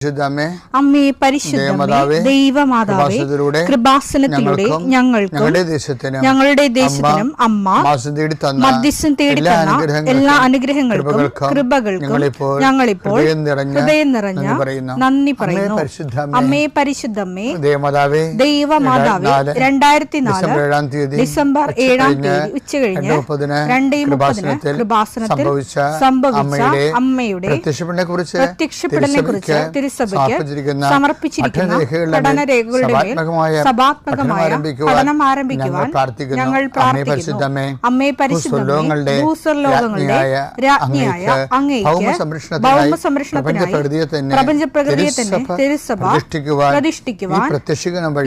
അമ്മേ പരിശുദ്ധമേ, ദൈവമാതാവേ, കൃപാസനത്തിലൂടെ ഞങ്ങൾക്കും ഞങ്ങളുടെ ദേശത്തിനും അമ്മ മധ്യസ്ഥം തേടി തന്ന എല്ലാ അനുഗ്രഹങ്ങൾക്കും കൃപകൾക്കും ഞങ്ങളിപ്പോൾ ഹൃദയം നിറഞ്ഞ നന്ദി പറയുന്നു. അമ്മേ പരിശുദ്ധമേ, ദൈവമാതാവേ, 2004 ഡിസംബർ 7 ഉച്ചകഴിഞ്ഞ് 2:30 കൃപാസനത്തിൽ സംഭവിച്ച അമ്മയുടെ പ്രത്യക്ഷപ്പെടലിനെ കുറിച്ച് തിരുസഭയ്ക്ക് സമർപ്പിച്ചിരിക്കുന്ന പഠനരേഖകളുടെ മേൽ സഭാത്മകമായ പഠനം ആരംഭിക്കുവാൻ ഞങ്ങൾ പ്രാർത്ഥിക്കുന്നു. അമ്മേ പരിശുദ്ധമേ, ഭൂസ്വർലോകങ്ങളുടെ രാജ്ഞിയായ അങ്ങേയ്ക്ക് ഭൗമസംരക്ഷണത്തിനായി പ്രപഞ്ചപ്രകൃതിയെ തന്നെ തിരുസഭ പ്രതിഷ്ഠിക്കുവാൻ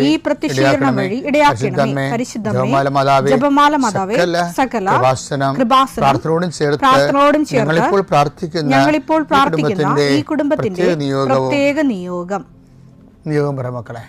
ഈ പ്രത്യക്ഷീകരണം വഴി ഇടയാക്കണമേ. പരിശുദ്ധമേ, ജപമാല മാതാവേ, സകല കൃപാസനം പ്രാർത്ഥനയോടും ചേർത്ത് ഞങ്ങളിപ്പോൾ പ്രാർത്ഥിക്കുന്ന ഈ കുടുംബത്തിന്റെ പ്രത്യേക നിയോഗം മക്കളെ.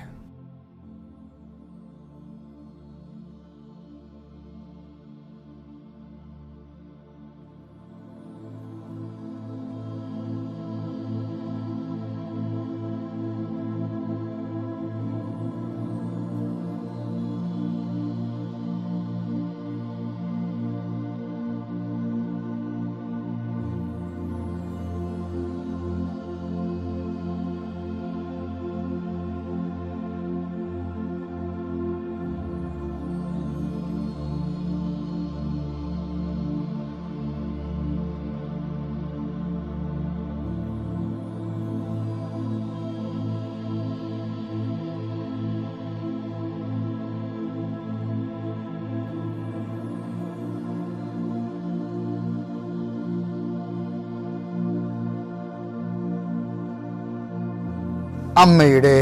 അമ്മയുടെ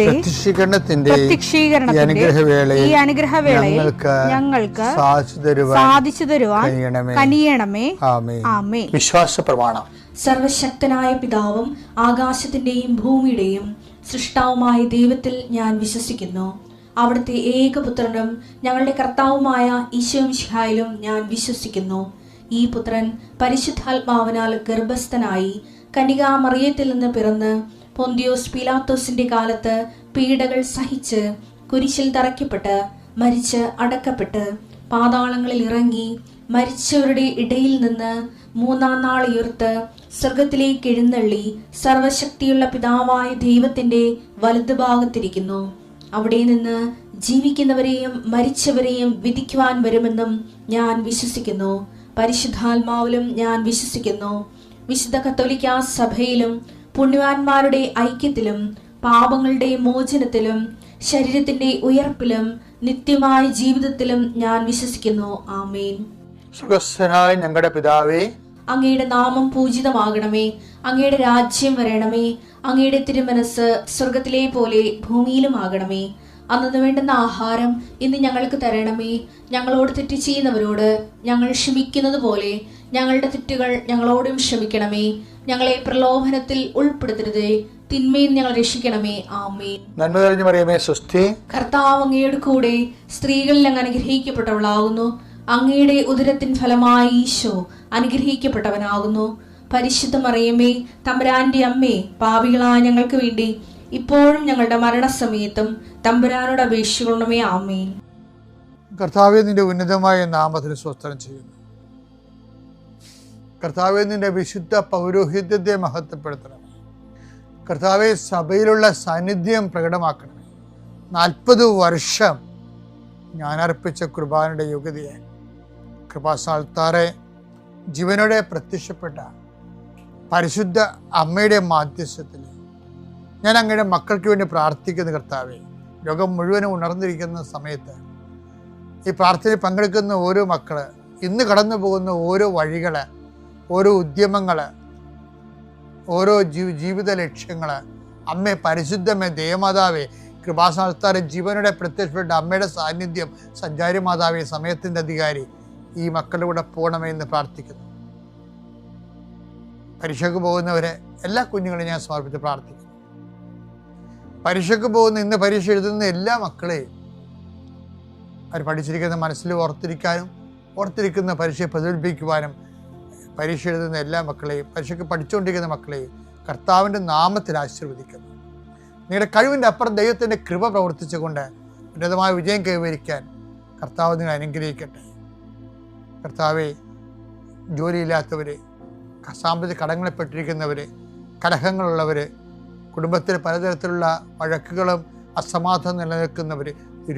പ്രത്യക്ഷീകരണത്തിന്റെ ഈ അനുഗ്രഹവേളയിൽ ഞങ്ങൾക്ക് സാധിച്ചു തരുവാൻ കനിയണമേ. ആമേൻ. വിശ്വാസ പ്രമാണം. സർവശക്തനായ പിതാവും ആകാശത്തിന്റെയും ഭൂമിയുടെയും സൃഷ്ടാവുമായ ദൈവത്തിൽ ഞാൻ വിശ്വസിക്കുന്നു. അവിടുത്തെ ഏകപുത്രനും ഞങ്ങളുടെ കർത്താവുമായ ഈശോമിശിഹായിലും ഞാൻ വിശ്വസിക്കുന്നു. ഈ പുത്രൻ പരിശുദ്ധാത്മാവിനാൽ ഗർഭസ്ഥനായി കന്യകാമറിയത്തിൽ നിന്ന് പിറന്ന് പൊന്തിയോസ് പീലാത്തോസിന്റെ കാലത്ത് പീഡകൾ സഹിച്ച് കുരിശിൽ തറയ്ക്കപ്പെട്ട് മരിച്ച് അടക്കപ്പെട്ട് പാതാളങ്ങളിൽ ഇറങ്ങി മരിച്ചവരുടെ ഇടയിൽ നിന്ന് 3-ാം നാൾ ഉയർത്ത് സ്വർഗത്തിലേക്ക് എഴുന്നള്ളി സർവശക്തിയുള്ള പിതാവായ ദൈവത്തിന്റെ വലതുഭാഗത്തിരിക്കുന്നു. അവിടെ നിന്ന് ജീവിക്കുന്നവരെയും മരിച്ചവരെയും വിധിക്കുവാൻ വരുമെന്നും ഞാൻ വിശ്വസിക്കുന്നു. പരിശുദ്ധാത്മാവിലും ഞാൻ വിശ്വസിക്കുന്നു. വിശുദ്ധ കത്തോലിക്കാ സഭയിലും പുണ്യവാന്മാരുടെ ഐക്യത്തിലും പാപങ്ങളുടെ മോചനത്തിലും ശരീരത്തിന്റെ ഉയർപ്പിലും നിത്യമായ ജീവിതത്തിലും ഞാൻ വിശ്വസിക്കുന്നു. ആമേൻ. സ്വർഗ്ഗസ്ഥനായ ഞങ്ങളുടെ പിതാവേ, അങ്ങയുടെ നാമം പൂജിതമാകണമേ. അങ്ങയുടെ രാജ്യം വരണമേ. അങ്ങയുടെ തിരുമനസ് സ്വർഗത്തിലെ പോലെ ഭൂമിയിലും ആകണമേ. അന്നു വേണ്ടുന്ന ആഹാരം ഇന്ന് ഞങ്ങൾക്ക് തരണമേ. ഞങ്ങളോട് തെറ്റ് ചെയ്യുന്നവരോട് ഞങ്ങൾ ക്ഷമിക്കുന്നത് പോലെ ഞങ്ങളുടെ തെറ്റുകൾ ഞങ്ങളോടും ക്ഷമിക്കണമേ. ഞങ്ങളെ പ്രലോഭനത്തിൽ ഉൾപ്പെടുത്തരുതേ, തിന്മയിൽ ഞങ്ങൾ രക്ഷിക്കണമേ. ആമേൻ. നന്മ നിറഞ്ഞ മറിയമേ, സ്വസ്തി. കർത്താവ് അങ്ങയുടെ കൂടെ സ്ത്രീകളിൽ അങ്ങ് അനുഗ്രഹിക്കപ്പെട്ടവളാകുന്നു. അങ്ങയുടെ ഉദരത്തിൻ ഫലമായി ഈശോ അനുഗ്രഹിക്കപ്പെട്ടവനാകുന്നു. പരിശുദ്ധ മറിയമേ, തമ്പുരാന്റെ അമ്മേ, പാപികളായ ഞങ്ങൾക്ക് വേണ്ടി ഇപ്പോഴും ഞങ്ങളുടെ മരണസമയത്തും തമ്പുരാനോട് അപേക്ഷിക്കണമേ. ആമേൻ. കർത്താവേ, നിന്റെ ഉന്നതമായ നാമത്തിന് സ്തോത്രം ചെയ്യുന്നു. കർത്താവേ, നിന്റെ വിശുദ്ധ പൗരോഹിത്യത്തെ മഹത്വപ്പെടുത്തണമേ. കർത്താവെ, സഭയിലുള്ള സാന്നിധ്യം പ്രകടമാക്കണമേ. 40 വർഷം ഞാൻ അർപ്പിച്ച കുർബാനയുടെ യോഗ്യതയെ കൃപാസ്ഥാനത്താറെ ജീവനോടെ പ്രത്യക്ഷപ്പെട്ട പരിശുദ്ധ അമ്മയുടെ മാധ്യസ്ഥത്തിൽ ഞാൻ അങ്ങയുടെ മക്കൾക്ക് വേണ്ടി പ്രാർത്ഥിക്കുന്ന കർത്താവെ, ലോകം മുഴുവനും ഉണർന്നിരിക്കുന്ന സമയത്ത് ഈ പ്രാർത്ഥനയിൽ പങ്കെടുക്കുന്ന ഓരോ മക്കള്, ഇന്ന് കടന്നു പോകുന്ന ഓരോ വഴികള്, ഓരോ ഉദ്യമങ്ങള്, ഓരോ ജീവിത ലക്ഷ്യങ്ങള്, അമ്മേ പരിശുദ്ധമേ, ദേവമാതാവേ, കൃപാസ്ഥാനത്താറെ ജീവനോടെ പ്രത്യക്ഷപ്പെട്ട അമ്മയുടെ സാന്നിധ്യം, സഞ്ചാരി മാതാവേ, സമയത്തിൻ്റെ അധികാരി, ഈ മക്കളുടെ കൂടെ പോകണമെന്ന് പ്രാർത്ഥിക്കുന്നു. പരീക്ഷയ്ക്ക് പോകുന്നവരെ എല്ലാ കുഞ്ഞുങ്ങളെയും ഞാൻ സമർപ്പിച്ച് പ്രാർത്ഥിക്കുന്നു. പരീക്ഷയ്ക്ക് പോകുന്ന, ഇന്ന് പരീക്ഷ എഴുതുന്ന എല്ലാ മക്കളെയും അവർ പഠിച്ചിരിക്കുന്ന മനസ്സിൽ ഓർത്തിരിക്കുന്ന പരീക്ഷയെ പ്രതിഫലിപ്പിക്കുവാനും, പരീക്ഷ എഴുതുന്ന എല്ലാ മക്കളെയും, പരീക്ഷയ്ക്ക് പഠിച്ചുകൊണ്ടിരിക്കുന്ന മക്കളെയും കർത്താവിൻ്റെ നാമത്തിൽ ആശീർവദിക്കുന്നു. നിങ്ങളുടെ കഴിവിൻ്റെ അപ്പുറം ദൈവത്തിൻ്റെ കൃപ പ്രവർത്തിച്ചുകൊണ്ട് ഉന്നതമായ വിജയം കൈവരിക്കാൻ കർത്താവ് നിങ്ങൾ അനുഗ്രഹിക്കട്ടെ. കർത്താവെ, ജോലിയില്ലാത്തവർ, സാമ്പത്തിക കടങ്ങളിൽപ്പെട്ടിരിക്കുന്നവർ, കലഹങ്ങളുള്ളവർ, കുടുംബത്തിൽ പലതരത്തിലുള്ള വഴക്കുകളും അസമാധാനം നിലനിൽക്കുന്നവർ,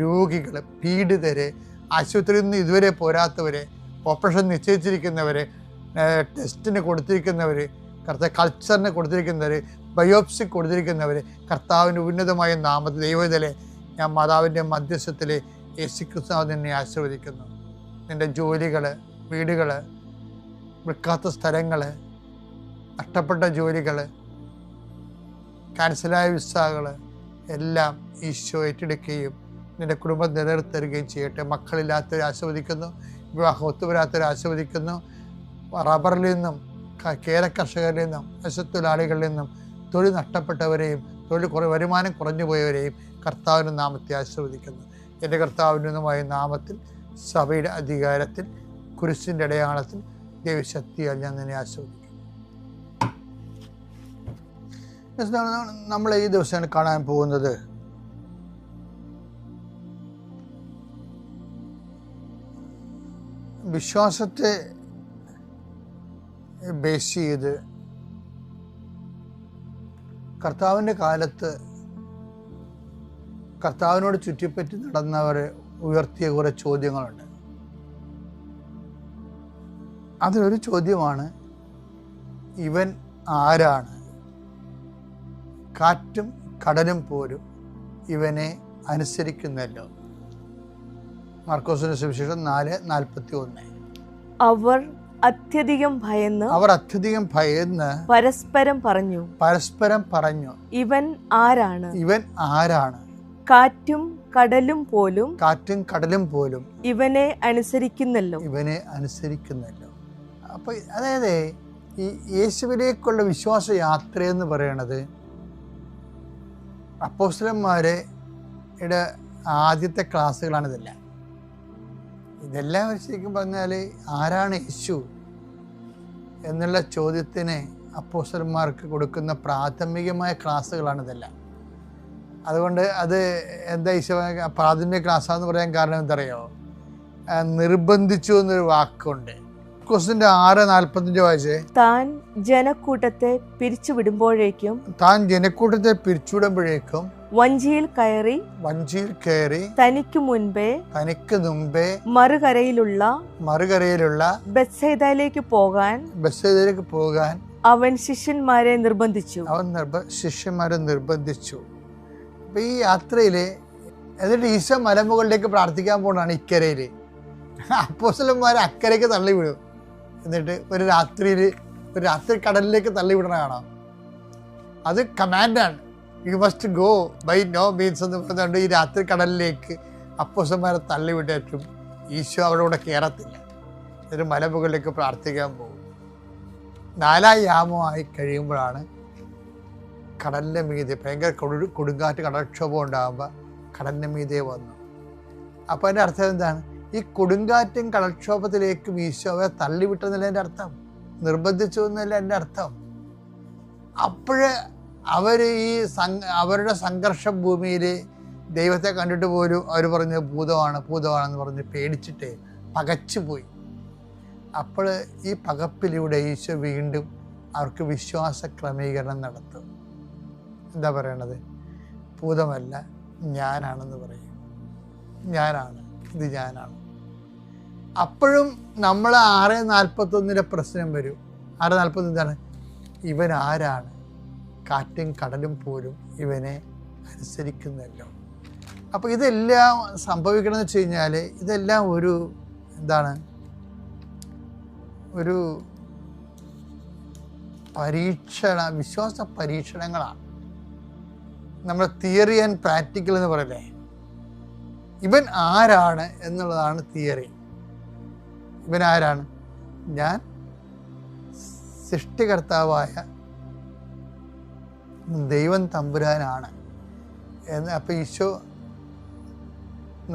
രോഗികൾ, പീഡിതർ, ആശുപത്രിയിൽ നിന്ന് ഇതുവരെ പോരാത്തവർ, ഓപ്പറേഷൻ നിശ്ചയിച്ചിരിക്കുന്നവർ, ടെസ്റ്റിന് കൊടുത്തിരിക്കുന്നവർ, കൾച്ചറിന് കൊടുത്തിരിക്കുന്നവർ, ബയോപ്സി കൊടുത്തിരിക്കുന്നവർ, കർത്താവിൻ്റെ ഉന്നതമായ നാമത്തിൽ ദൈവത്തിലെ ഞാൻ മാതാവിൻ്റെ മധ്യസ്ഥത്തിൽ യേശുക്രിസ്തു നിന്നെ ആശീർവദിക്കുന്നു. നിൻ്റെ ജോലികൾ, വീടുകൾ, വിൽക്കാത്ത സ്ഥലങ്ങൾ, നഷ്ടപ്പെട്ട ജോലികൾ, ക്യാൻസലായ വിസകൾ എല്ലാം ഈശോ ഏറ്റെടുക്കുകയും നിൻ്റെ കുടുംബം നിലനിർത്തരുകയും ചെയ്യട്ടെ. മക്കളില്ലാത്തവരെ ആശീർവദിക്കുന്നു, വിവാഹം ഒത്തുവരാത്തവരെ ആശീർവദിക്കുന്നു. റബ്ബറിൽ നിന്നും, കേര കർഷകരിൽ നിന്നും, പശുത്തൊഴിലാളികളിൽ നിന്നും, തൊഴിൽ നഷ്ടപ്പെട്ടവരെയും വരുമാനം കുറഞ്ഞു പോയവരെയും കർത്താവിൻ്റെ നാമത്തെ ആശീർവദിക്കുന്നു. എൻ്റെ കർത്താവിനുമായ നാമത്തിൽ, സഭയുടെ അധികാരത്തിൽ, കുരിശിൻ്റെ അടയാളത്തിൽ, ദൈവശക്തിയാൽ ഞാൻ നിന്നെ ആശീർവദിക്കുന്നു. നമ്മൾ ഈ ദിവസം കാണാൻ പോകുന്നത് വിശ്വാസത്തെ ബേസ് ചെയ്ത് കർത്താവിൻ്റെ കാലത്ത് കർത്താവിനോട് ചുറ്റിപ്പറ്റി നടന്നവർ ഉയർത്തിയ കുറേ ചോദ്യങ്ങളുണ്ട്. അതിലൊരു ചോദ്യമാണ്, ഇവൻ ആരാണ്? കാറ്റും കടലും പോലും ഇവനെ അനുസരിക്കുന്നല്ലോ. മാർക്കോസിന്റെ സുവിശേഷം 4:41. അവർ അത്യധികം ഭയന്ന് പരസ്പരം പറഞ്ഞു ഇവൻ ആരാണ്? കാറ്റും കടലും പോലും ഇവനെ അനുസരിക്കുന്നല്ലോ. അപ്പൊ അതായത് ഈ യേശുവിലേക്കുള്ള വിശ്വാസ യാത്രയെന്ന് പറയണത് അപ്പോസ്തലന്മാരുടെ ആദ്യത്തെ ക്ലാസ്സുകളാണ് ഇതെല്ലാം ശരിക്കും പറഞ്ഞാൽ ആരാണ് യേശു എന്നുള്ള ചോദ്യത്തിന് അപ്പോസ്തലന്മാർക്ക് കൊടുക്കുന്ന പ്രാഥമികമായ ക്ലാസ്സുകളാണിതെല്ലാം. അതുകൊണ്ട് അത് എന്താ ഈശോ പ്രാഥമിക ക്ലാസ്സാന്ന് പറയാൻ കാരണം എന്തറിയോ? നിർബന്ധിച്ചു എന്നൊരു വാക്കുണ്ട്. 6:45 വായിച്ചേ. താൻ ജനക്കൂട്ടത്തെ പിരിച്ചുവിടുമ്പോഴേക്കും വഞ്ചിയിൽ കയറി തനിക്ക് മുൻപേ മറുകരയിലുള്ള ബെത്സയിദയിലേക്ക് പോകാൻ അവൻ ശിഷ്യന്മാരെ നിർബന്ധിച്ചു. അപ്പൊ ഈ യാത്രയില് എന്നിട്ട് ഈശോ മലമുകളിലേക്ക് പ്രാർത്ഥിക്കാൻ പോകണാണ്. ഇക്കരയില് അപ്പോസ്തലന്മാരെ അക്കരയ്ക്ക് തള്ളിവിടും. എന്നിട്ട് ഒരു രാത്രി കടലിലേക്ക് തള്ളിവിടണ കാണാം. അത് കമാൻഡാണ്. You must go by no means എന്ന് പറഞ്ഞുകൊണ്ട് ഈ രാത്രി കടലിലേക്ക് അപ്പോസ്തലന്മാരെ തള്ളിവിട്ടേറ്റും ഈശോ അവിടെ കൂടെ കയറത്തില്ല. എന്നിട്ട് മലമുകളിലേക്ക് പ്രാർത്ഥിക്കാൻ പോകും. 4 യാമമായി കഴിയുമ്പോഴാണ് കടലിൻ്റെ മീതെ ഭയങ്കര കൊടുങ്കാറ്റ്, കടൽക്ഷോഭം ഉണ്ടാകുമ്പോൾ കടലിൻ്റെ മീതെ വന്നു. അപ്പോൾ അതിൻ്റെ അർത്ഥം എന്താണ്? ഈ കൊടുങ്കാറ്റും കടൽക്ഷോഭത്തിലേക്കും ഈശോയെ തള്ളിവിട്ടെന്നല്ല എൻ്റെ അർത്ഥം, നിർബന്ധിച്ചു എന്നല്ല എൻ്റെ അർത്ഥം. അപ്പോഴ് അവർ അവരുടെ സംഘർഷ ഭൂമിയിൽ ദൈവത്തെ കണ്ടിട്ട് പോലും അവർ പറഞ്ഞ് ഭൂതമാണെന്ന് പറഞ്ഞ് പേടിച്ചിട്ട് പകച്ചുപോയി. അപ്പോൾ ഈ പകപ്പിലൂടെ ഈശോ വീണ്ടും അവർക്ക് വിശ്വാസ ക്രമീകരണം നടത്തും. എന്താ പറയണത്? ഭൂതമല്ല, ഞാനാണെന്ന് പറയും. ഇത് ഞാനാണ്. അപ്പോഴും നമ്മൾ 6:41 പ്രശ്നം വരും. 6:40 എന്താണ്? ഇവൻ ആരാണ്? കാറ്റും കടലും പോലും ഇവനെ അനുസരിക്കുന്നല്ലോ. അപ്പോൾ ഇതെല്ലാം സംഭവിക്കണമെന്ന് വെച്ച് കഴിഞ്ഞാൽ ഇതെല്ലാം ഒരു വിശ്വാസ പരീക്ഷണങ്ങളാണ്. നമ്മൾ തിയറി ആൻഡ് പ്രാക്ടിക്കൽ എന്ന് പറയല്ലേ. ഇവൻ ആരാണ് എന്നുള്ളതാണ് തിയറി. ഇവൻ ആരാണ്? ഞാൻ സൃഷ്ടികർത്താവായ ദൈവം തമ്പുരാനാണ് എന്ന്. അപ്പോൾ ഈശോ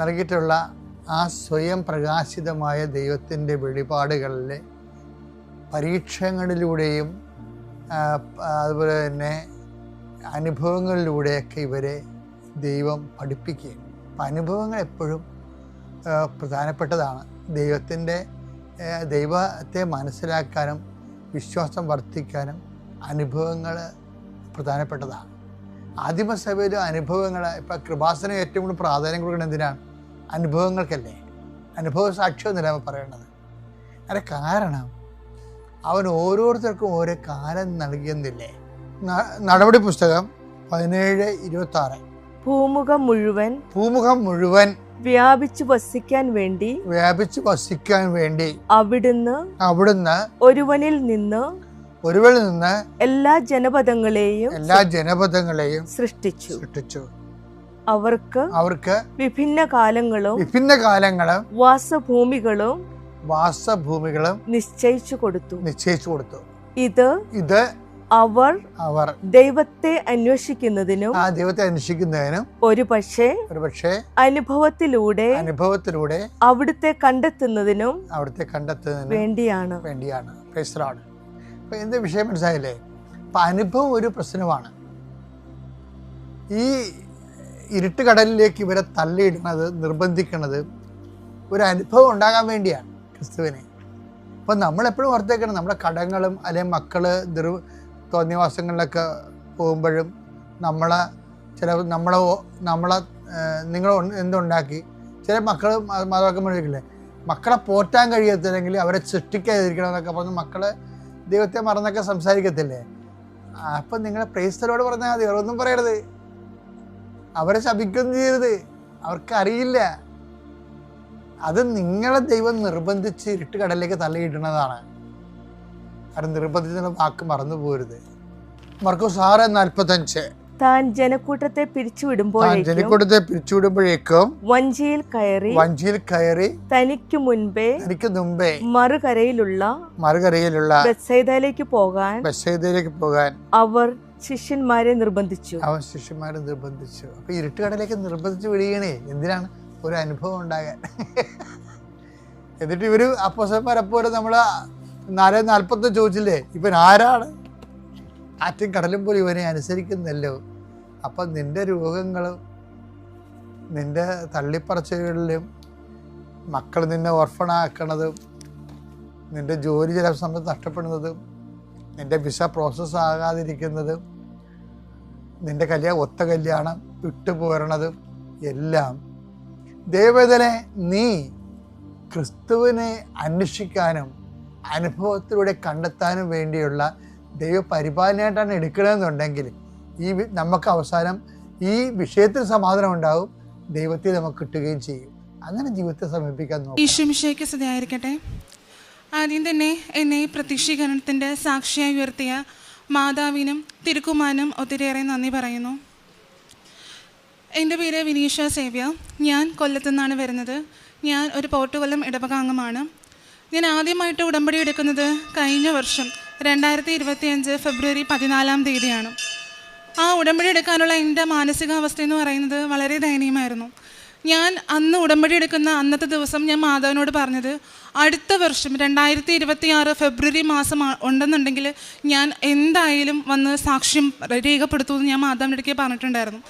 നൽകിയിട്ടുള്ള ആ സ്വയം പ്രകാശിതമായ ദൈവത്തിൻ്റെ വെളിപാടുകളിലെ പരീക്ഷണങ്ങളിലൂടെയും അതുപോലെ തന്നെ അനുഭവങ്ങളിലൂടെയൊക്കെ ഇവരെ ദൈവം പഠിപ്പിക്കുകയും. അപ്പം അനുഭവങ്ങൾ എപ്പോഴും പ്രധാനപ്പെട്ടതാണ്. ദൈവത്തെ മനസ്സിലാക്കാനും വിശ്വാസം വർദ്ധിക്കാനും അനുഭവങ്ങൾ പ്രധാനപ്പെട്ടതാണ്. ആദിമസഭയിലും അനുഭവങ്ങൾ, ഇപ്പം കൃപാസനം ഏറ്റവും കൂടുതൽ പ്രാധാന്യം കൊടുക്കുന്നത് എന്തിനാണ്? അനുഭവങ്ങൾക്കല്ലേ. അനുഭവ സാക്ഷ്യം എന്നല്ല പറയേണ്ടത്. അതിൻ്റെ കാരണം അവൻ ഓരോരുത്തർക്കും ഓരോ കാലം നൽകിയെന്നില്ലേ. നടപടി പുസ്തകം 17:26 ഭൂമുഖം മുഴുവൻ വ്യാപിച്ചു വസിക്കാൻ വേണ്ടി അവിടുന്ന് ഒരുവനിൽ നിന്ന് എല്ലാ ജനപദങ്ങളെയും സൃഷ്ടിച്ചു. അവർക്ക് വിഭിന്ന കാലങ്ങളും വാസഭൂമികളും നിശ്ചയിച്ചു കൊടുത്തു. ഇത് അവർ ദൈവത്തെ അന്വേഷിക്കുന്നതിനും ഒരു പക്ഷേ അനുഭവത്തിലൂടെ അവിടുത്തെ കണ്ടെത്തുന്നതിനും വേണ്ടിയാണ്. എന്ത് വിഷയം മനസ്സിലായില്ലേ? അപ്പൊ അനുഭവം ഒരു പ്രശ്നമാണ്. ഈ ഇരുട്ട് കടലിലേക്ക് ഇവരെ തള്ളിയിടുന്നത്, നിർബന്ധിക്കുന്നത് ഒരു അനുഭവം ഉണ്ടാകാൻ വേണ്ടിയാണ് ക്രിസ്തുവിനെ. അപ്പം നമ്മളെപ്പോഴും ഓർത്തേക്കണം, നമ്മുടെ കടങ്ങളും അല്ലെങ്കിൽ മക്കള് തോന്നിയവാസങ്ങളിലൊക്കെ പോകുമ്പോഴും നമ്മളെ നിങ്ങൾ എന്തുണ്ടാക്കി ചില മക്കൾ മാതാപിതാക്കന്മാരില്ലേ, മക്കളെ പോറ്റാൻ കഴിയത്തില്ലെങ്കിൽ അവരെ സൃഷ്ടിക്കാതിരിക്കണം എന്നൊക്കെ പറഞ്ഞ് മക്കള് ദൈവത്തെ മറന്നൊക്കെ സംസാരിക്കത്തില്ലേ. അപ്പം നിങ്ങളെ പ്രൈസ്തലോട് പറഞ്ഞാൽ മതി, അവരൊന്നും പറയരുത്, അവരെ ശപിക്കൊന്നും ചെയ്യരുത്, അവർക്കറിയില്ല. അത് നിങ്ങളെ ദൈവം നിർബന്ധിച്ച് ഇരുട്ട് കടലിലേക്ക് തള്ളിയിടുന്നതാണ്. അത് നിർബന്ധിച്ച വാക്ക് മറന്നു പോരുത്. മർക്കോസ് 6:45 താൻ ജനക്കൂട്ടത്തെ പിരിച്ചുവിടുമ്പോഴേക്കും വഞ്ചിയിൽ കയറി തനിക്ക് മുൻപേ മറുകരയിലുള്ള ബെത്സയിദയിലേക്ക് പോകാൻ അവർ ശിഷ്യന്മാരെ നിർബന്ധിച്ചു. അപ്പൊ ഇരുട്ടുകടലേക്ക് നിർബന്ധിച്ച് വിടുകയാണേ. എന്തിനാണ്? ഒരു അനുഭവം ഉണ്ടാകാൻ. എന്നിട്ട് ഇവര് അപ്പോസ്തലന്മാരെപ്പോലെ നമ്മള് 4:40 ചോദിച്ചില്ലേ, ഇവൻ ആരാണ്? ആറ്റും കടലും പോലും ഇവനെ അനുസരിക്കുന്നല്ലോ. അപ്പം നിന്റെ രോഗങ്ങളും നിന്റെ തള്ളിപ്പറച്ചുകളിലും മക്കൾ നിന്നെ ഓർഫണാക്കണതും നിന്റെ ജോലി ചില സമയത്ത് നഷ്ടപ്പെടുന്നതും നിന്റെ വിസ പ്രോസസ്സ് ആകാതിരിക്കുന്നതും നിന്റെ ഒത്ത കല്യാണം വിട്ടുപോരണതും എല്ലാം ദൈവത്തിനെ നീ ക്രിസ്തുവിനെ അന്വേഷിക്കാനും അനുഭവത്തിലൂടെ കണ്ടെത്താനും വേണ്ടിയുള്ള ദൈവപരിപാലനയായിട്ടാണ് എടുക്കണമെന്നുണ്ടെങ്കിൽ നമുക്ക് അവസാനം ഈ വിഷയത്തിൽ സമാധാനം ഉണ്ടാവും, ദൈവത്തെ നമുക്ക് കിട്ടുകയും ചെയ്യും. അങ്ങനെ ജീവിതത്തെ സമീപിക്കാൻ നോക്കാം. ഈശോമിശിഹായ്ക്ക് സ്തുതിയായിരിക്കട്ടെ. ആദ്യം തന്നെ എന്നെ പ്രത്യക്ഷീകരണത്തിൻ്റെ സാക്ഷിയായി ഉയർത്തിയ മാതാവിനും തിരുക്കുമാരനും ഒത്തിരിയേറെ നന്ദി പറയുന്നു. എൻ്റെ പേര് വിനീഷ സേവ്യ. ഞാൻ കൊല്ലത്തുനിന്നാണ് വരുന്നത്. ഞാൻ ഒരു പോർട്ടുകൊല്ലം ഇടവക അംഗമാണ്. ഞാൻ ആദ്യമായിട്ട് ഉടമ്പടി എടുക്കുന്നത് കഴിഞ്ഞ വർഷം 2025 ഫെബ്രുവരി 14 ആ ഉടമ്പടി എടുക്കാനുള്ള എൻ്റെ മാനസികാവസ്ഥ എന്ന് പറയുന്നത് വളരെ ദയനീയമായിരുന്നു. ഞാൻ അന്ന് ഉടമ്പടി എടുക്കുന്ന അന്നത്തെ ദിവസം ഞാൻ മാതാവിനോട് പറഞ്ഞത്, അടുത്ത വർഷം 2026 ഫെബ്രുവരി മാസം ഉണ്ടെന്നുണ്ടെങ്കിൽ ഞാൻ എന്തായാലും വന്ന് സാക്ഷ്യം രേഖപ്പെടുത്തുമെന്ന് ഞാൻ മാതാവിൻ്റെ ഇടയ്ക്ക് പറഞ്ഞിട്ടുണ്ടായിരുന്നു.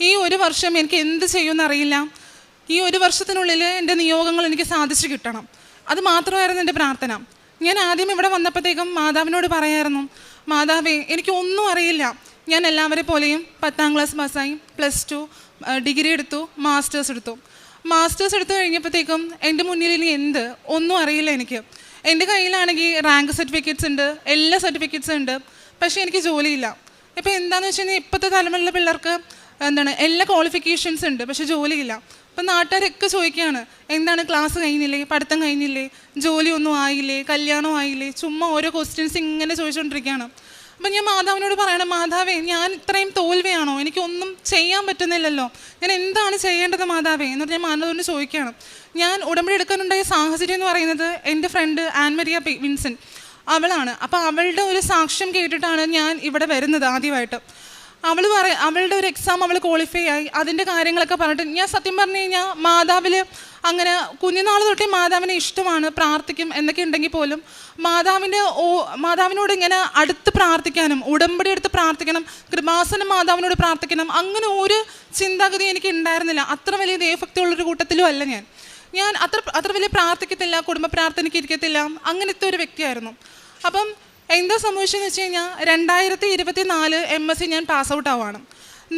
ഈ ഒരു വർഷം എനിക്ക് എന്ത് ചെയ്യുമെന്നറിയില്ല. ഈ ഒരു വർഷത്തിനുള്ളിൽ എൻ്റെ നിയോഗങ്ങൾ എനിക്ക് സാധിച്ചു കിട്ടണം. അത് മാത്രമായിരുന്നു എൻ്റെ പ്രാർത്ഥന. ഞാൻ ആദ്യം ഇവിടെ വന്നപ്പോഴത്തേക്കും മാതാവിനോട് പറയായിരുന്നു, മാതാവേ എനിക്കൊന്നും അറിയില്ല, ഞാൻ എല്ലാവരെ പോലെയും 10ാം ക്ലാസ് പാസ്സായി, +2 ഡിഗ്രി എടുത്തു, മാസ്റ്റേഴ്സ് എടുത്തു കഴിഞ്ഞപ്പോഴത്തേക്കും എൻ്റെ മുന്നിൽ ഇനി ഒന്നും അറിയില്ല. എൻ്റെ കയ്യിലാണെങ്കിൽ റാങ്ക് സർട്ടിഫിക്കറ്റ്സ് ഉണ്ട്, എല്ലാ സർട്ടിഫിക്കറ്റ്സും ഉണ്ട്, പക്ഷേ എനിക്ക് ജോലിയില്ല. ഇപ്പോൾ എന്താണെന്ന് വെച്ച് കഴിഞ്ഞാൽ ഇപ്പോഴത്തെ തലമുറയിലെ പിള്ളേർക്ക് എല്ലാ ക്വാളിഫിക്കേഷൻസ് ഉണ്ട്, പക്ഷേ ജോലിയില്ല. അപ്പം നാട്ടുകാരൊക്കെ ചോദിക്കുകയാണ്, എന്താണ് ക്ലാസ് കഴിഞ്ഞില്ലേ, പഠിത്തം കഴിഞ്ഞില്ലേ, ജോലിയൊന്നും ആയില്ലേ, കല്യാണം ആയില്ലേ, ചുമ്മാ ഓരോ ക്വസ്റ്റ്യൻസ് ഇങ്ങനെ ചോദിച്ചുകൊണ്ടിരിക്കുകയാണ്. അപ്പം ഞാൻ മാതാവിനോട് പറയണം, മാതാവേ ഞാൻ ഇത്രയും തോൽവിയാണോ, എനിക്കൊന്നും ചെയ്യാൻ പറ്റുന്നില്ലല്ലോ, ഞാൻ എന്താണ് ചെയ്യേണ്ടത് മാതാവേ എന്നിട്ട് ഞാൻ മാതാവിനോട് ചോദിക്കുകയാണ്. ഞാൻ ഉടമ്പടി എടുക്കാനുണ്ടായ സാഹചര്യം എന്ന് പറയുന്നത് എൻ്റെ ഫ്രണ്ട് ആൻമരിയ വിൻസെൻ്റ് അവളാണ്. അപ്പോൾ അവളുടെ ഒരു സാക്ഷ്യം കേട്ടിട്ടാണ് ഞാൻ ഇവിടെ വരുന്നത് ആദ്യമായിട്ട്. അവളുടെ ഒരു എക്സാം അവൾ ക്വാളിഫൈ ആയി, അതിൻ്റെ കാര്യങ്ങളൊക്കെ പറഞ്ഞിട്ട് ഞാൻ സത്യം പറഞ്ഞു കഴിഞ്ഞാൽ മാതാവിൽ അങ്ങനെ കുഞ്ഞുനാൾ തൊട്ടേ മാതാവിനെ ഇഷ്ടമാണ്, പ്രാർത്ഥിക്കും എന്നൊക്കെ ഉണ്ടെങ്കിൽ പോലും മാതാവിനോട് ഇങ്ങനെ അടുത്ത് പ്രാർത്ഥിക്കാനും ഉടമ്പടി എടുത്ത് പ്രാർത്ഥിക്കണം, കൃപാസനം മാതാവിനോട് പ്രാർത്ഥിക്കണം, അങ്ങനെ ഒരു ചിന്താഗതി എനിക്ക് ഉണ്ടായിരുന്നില്ല. അത്ര വലിയ ദൈവഭക്തിയുള്ളൊരു കൂട്ടത്തിലും അല്ല ഞാൻ അത്ര വലിയ പ്രാർത്ഥിക്കത്തില്ല, കുടുംബ പ്രാർത്ഥനയ്ക്ക് ഇരിക്കത്തില്ല, അങ്ങനത്തെ ഒരു വ്യക്തിയായിരുന്നു. അപ്പം എന്താ സംഭവിച്ചതെന്ന് വെച്ച് കഴിഞ്ഞാൽ 2024 MSc ഞാൻ പാസ് ഔട്ട് ആവുകയാണ്.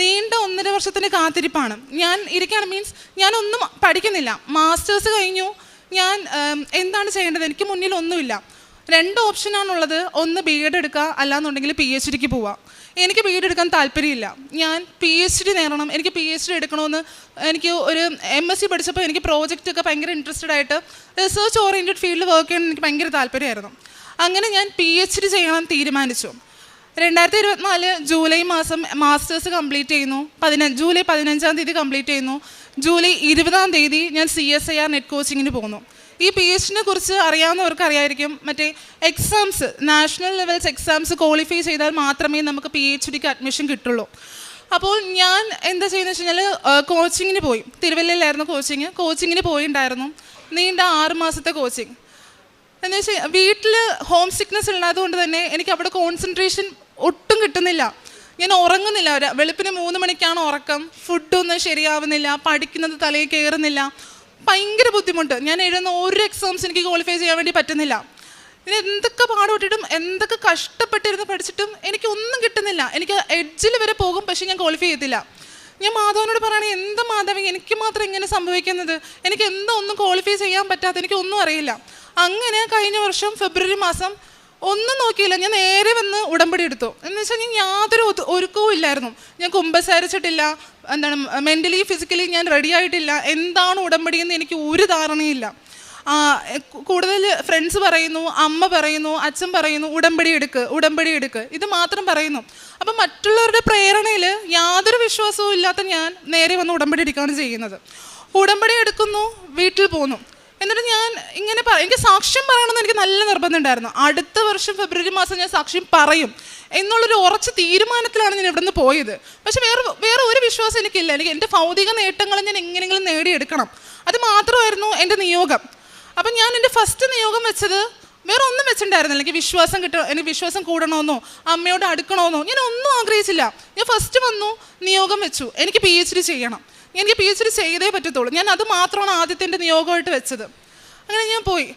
നീണ്ട 1.5 വർഷത്തിൻ്റെ കാത്തിരിപ്പാണ്. ഞാൻ ഇരിക്കുകയാണ്, മീൻസ് ഞാനൊന്നും പഠിക്കുന്നില്ല. മാസ്റ്റേഴ്സ് കഴിഞ്ഞു, ഞാൻ എന്താണ് ചെയ്യേണ്ടത്, എനിക്ക് മുന്നിൽ ഒന്നുമില്ല. 2 ഓപ്ഷനാണുള്ളത്. ഒന്ന് BEd എടുക്കുക, അല്ലാന്നുണ്ടെങ്കിൽ PhDക്ക് പോവുക. എനിക്ക് BEd എടുക്കാൻ താല്പര്യമില്ല, ഞാൻ PhD നേടണം, എനിക്ക് PhD എടുക്കണമെന്ന്. എനിക്ക് ഒരു MSc പഠിച്ചപ്പോൾ എനിക്ക് പ്രോജക്റ്റൊക്കെ ഭയങ്കര ഇൻട്രസ്റ്റഡ് ആയിട്ട് റിസർച്ച് ഓറിയൻറ്റഡ് ഫീൽഡിൽ വർക്ക് ചെയ്യാൻ എനിക്ക് ഭയങ്കര താല്പര്യമായിരുന്നു. അങ്ങനെ ഞാൻ PhD ചെയ്യണം തീരുമാനിച്ചു. 2024 ജൂലൈ മാസം മാസ്റ്റേഴ്സ് കംപ്ലീറ്റ് ചെയ്യുന്നു. ജൂലൈ 15-ാം തീയതി കംപ്ലീറ്റ് ചെയ്യുന്നു. ജൂലൈ 20-ാം തീയതി ഞാൻ CSIR നെറ്റ് കോച്ചിങ്ങിന് പോകുന്നു. ഈ PhDനെ കുറിച്ച് അറിയാവുന്നവർക്ക് അറിയായിരിക്കും, മറ്റേ exams, national levels exams qualify ചെയ്താൽ മാത്രമേ നമുക്ക് PhDക്ക് അഡ്മിഷൻ കിട്ടുള്ളൂ. അപ്പോൾ ഞാൻ എന്താ ചെയ്യുന്നത് വെച്ച് കഴിഞ്ഞാൽ കോച്ചിങ്ങിന് പോയി. തിരുവല്ലയിലായിരുന്നു കോച്ചിങ്ങിന് പോയിണ്ടായിരുന്നു. നീണ്ട 6 മാസത്തെ കോച്ചിങ്. എന്ന് വെച്ചാൽ വീട്ടിൽ ഹോം സിക്നെസ് ഉള്ളതുകൊണ്ട് തന്നെ എനിക്ക് അവിടെ കോൺസെൻട്രേഷൻ ഒട്ടും കിട്ടുന്നില്ല. ഞാൻ ഉറങ്ങുന്നില്ല. വെളുപ്പിന് 3 മണിക്കാണ് ഉറക്കം, ഫുഡൊന്നും ശരിയാവുന്നില്ല, പഠിക്കുന്നത് തലയിൽ കയറുന്നില്ല, ഭയങ്കര ബുദ്ധിമുട്ട്. ഞാൻ എഴുതുന്ന ഒരു എക്സാംസ് എനിക്ക് ക്വാളിഫൈ ചെയ്യാൻ വേണ്ടി പറ്റുന്നില്ല. ഇനി എന്തൊക്കെ പാടുപെട്ടിട്ടും എന്തൊക്കെ കഷ്ടപ്പെട്ടിരുന്ന് പഠിച്ചിട്ടും എനിക്കൊന്നും കിട്ടുന്നില്ല. എനിക്ക് എഡ്ജിൽ വരെ പോകും, പക്ഷേ ഞാൻ ക്വാളിഫൈ ചെയ്യത്തില്ല. ഞാൻ മാധവനോട് പറയണേ, എന്താ മാധവൻ എനിക്ക് മാത്രം ഇങ്ങനെ സംഭവിക്കുന്നത്, എനിക്ക് എന്താ ഒന്നും ക്വാളിഫൈ ചെയ്യാൻ പറ്റാത്ത, എനിക്കൊന്നും അറിയില്ല. അങ്ങനെ കഴിഞ്ഞ വർഷം ഫെബ്രുവരി മാസം ഒന്നും നോക്കിയില്ല, ഞാൻ നേരെ വന്ന് ഉടമ്പടി എടുത്തു. എന്ന് വെച്ചാൽ ഞാൻ യാതൊരു ഒരുക്കവും ഇല്ലായിരുന്നു. ഞാൻ കുമ്പസാരിച്ചിട്ടില്ല, എന്താണ് മെൻ്റലി ഫിസിക്കലി ഞാൻ റെഡി ആയിട്ടില്ല. എന്താണ് ഉടമ്പടി എന്ന് എനിക്ക് ഒരു ധാരണയില്ല. കൂടുതൽ ഫ്രണ്ട്സ് പറയുന്നു, അമ്മ പറയുന്നു, അച്ഛൻ പറയുന്നു, ഉടമ്പടി എടുക്ക്, ഇത് മാത്രം പറയുന്നു. അപ്പം മറ്റുള്ളവരുടെ പ്രേരണയിൽ യാതൊരു വിശ്വാസവും ഇല്ലാത്ത ഞാൻ നേരെ വന്ന് ഉടമ്പടി എടുക്കുകയാണ് ചെയ്യുന്നത്. ഉടമ്പടി എടുക്കുന്നു, വീട്ടിൽ പോന്നു. എന്നിട്ട് ഞാൻ ഇങ്ങനെ എനിക്ക് സാക്ഷ്യം പറയണമെന്ന് എനിക്ക് നല്ല നിർബന്ധം ഉണ്ടായിരുന്നു. അടുത്ത വർഷം ഫെബ്രുവരി മാസം ഞാൻ സാക്ഷ്യം പറയും എന്നുള്ളൊരു ഉറച്ച തീരുമാനത്തിലാണ് ഞാൻ ഇവിടെ നിന്ന് പോയത്. പക്ഷെ വേറെ ഒരു വിശ്വാസം എനിക്കില്ല. എനിക്ക് എൻ്റെ ഭൗതിക നേട്ടങ്ങൾ ഞാൻ എങ്ങനെയെങ്കിലും നേടിയെടുക്കണം, അത് മാത്രമായിരുന്നു എൻ്റെ നിയോഗം. അപ്പം ഞാൻ എൻ്റെ ഫസ്റ്റ് നിയോഗം വെച്ചത് വേറെ ഒന്നും വെച്ചിട്ടുണ്ടായിരുന്നില്ല. എനിക്ക് വിശ്വാസം കൂടണമെന്നോ അമ്മയോട് അടുക്കണമെന്നോ ഞാൻ ഒന്നും ആഗ്രഹിച്ചില്ല. ഞാൻ ഫസ്റ്റ് വന്നു, നിയോഗം വെച്ചു, എനിക്ക് PhD ചെയ്യണം, എനിക്ക് PhD ചെയ്തേ പറ്റത്തുള്ളൂ. ഞാൻ അത് മാത്രമാണ് ആദ്യത്തെ എൻ്റെ നിയോഗമായിട്ട് വെച്ചത്. അങ്ങനെ ഞാൻ പോയി.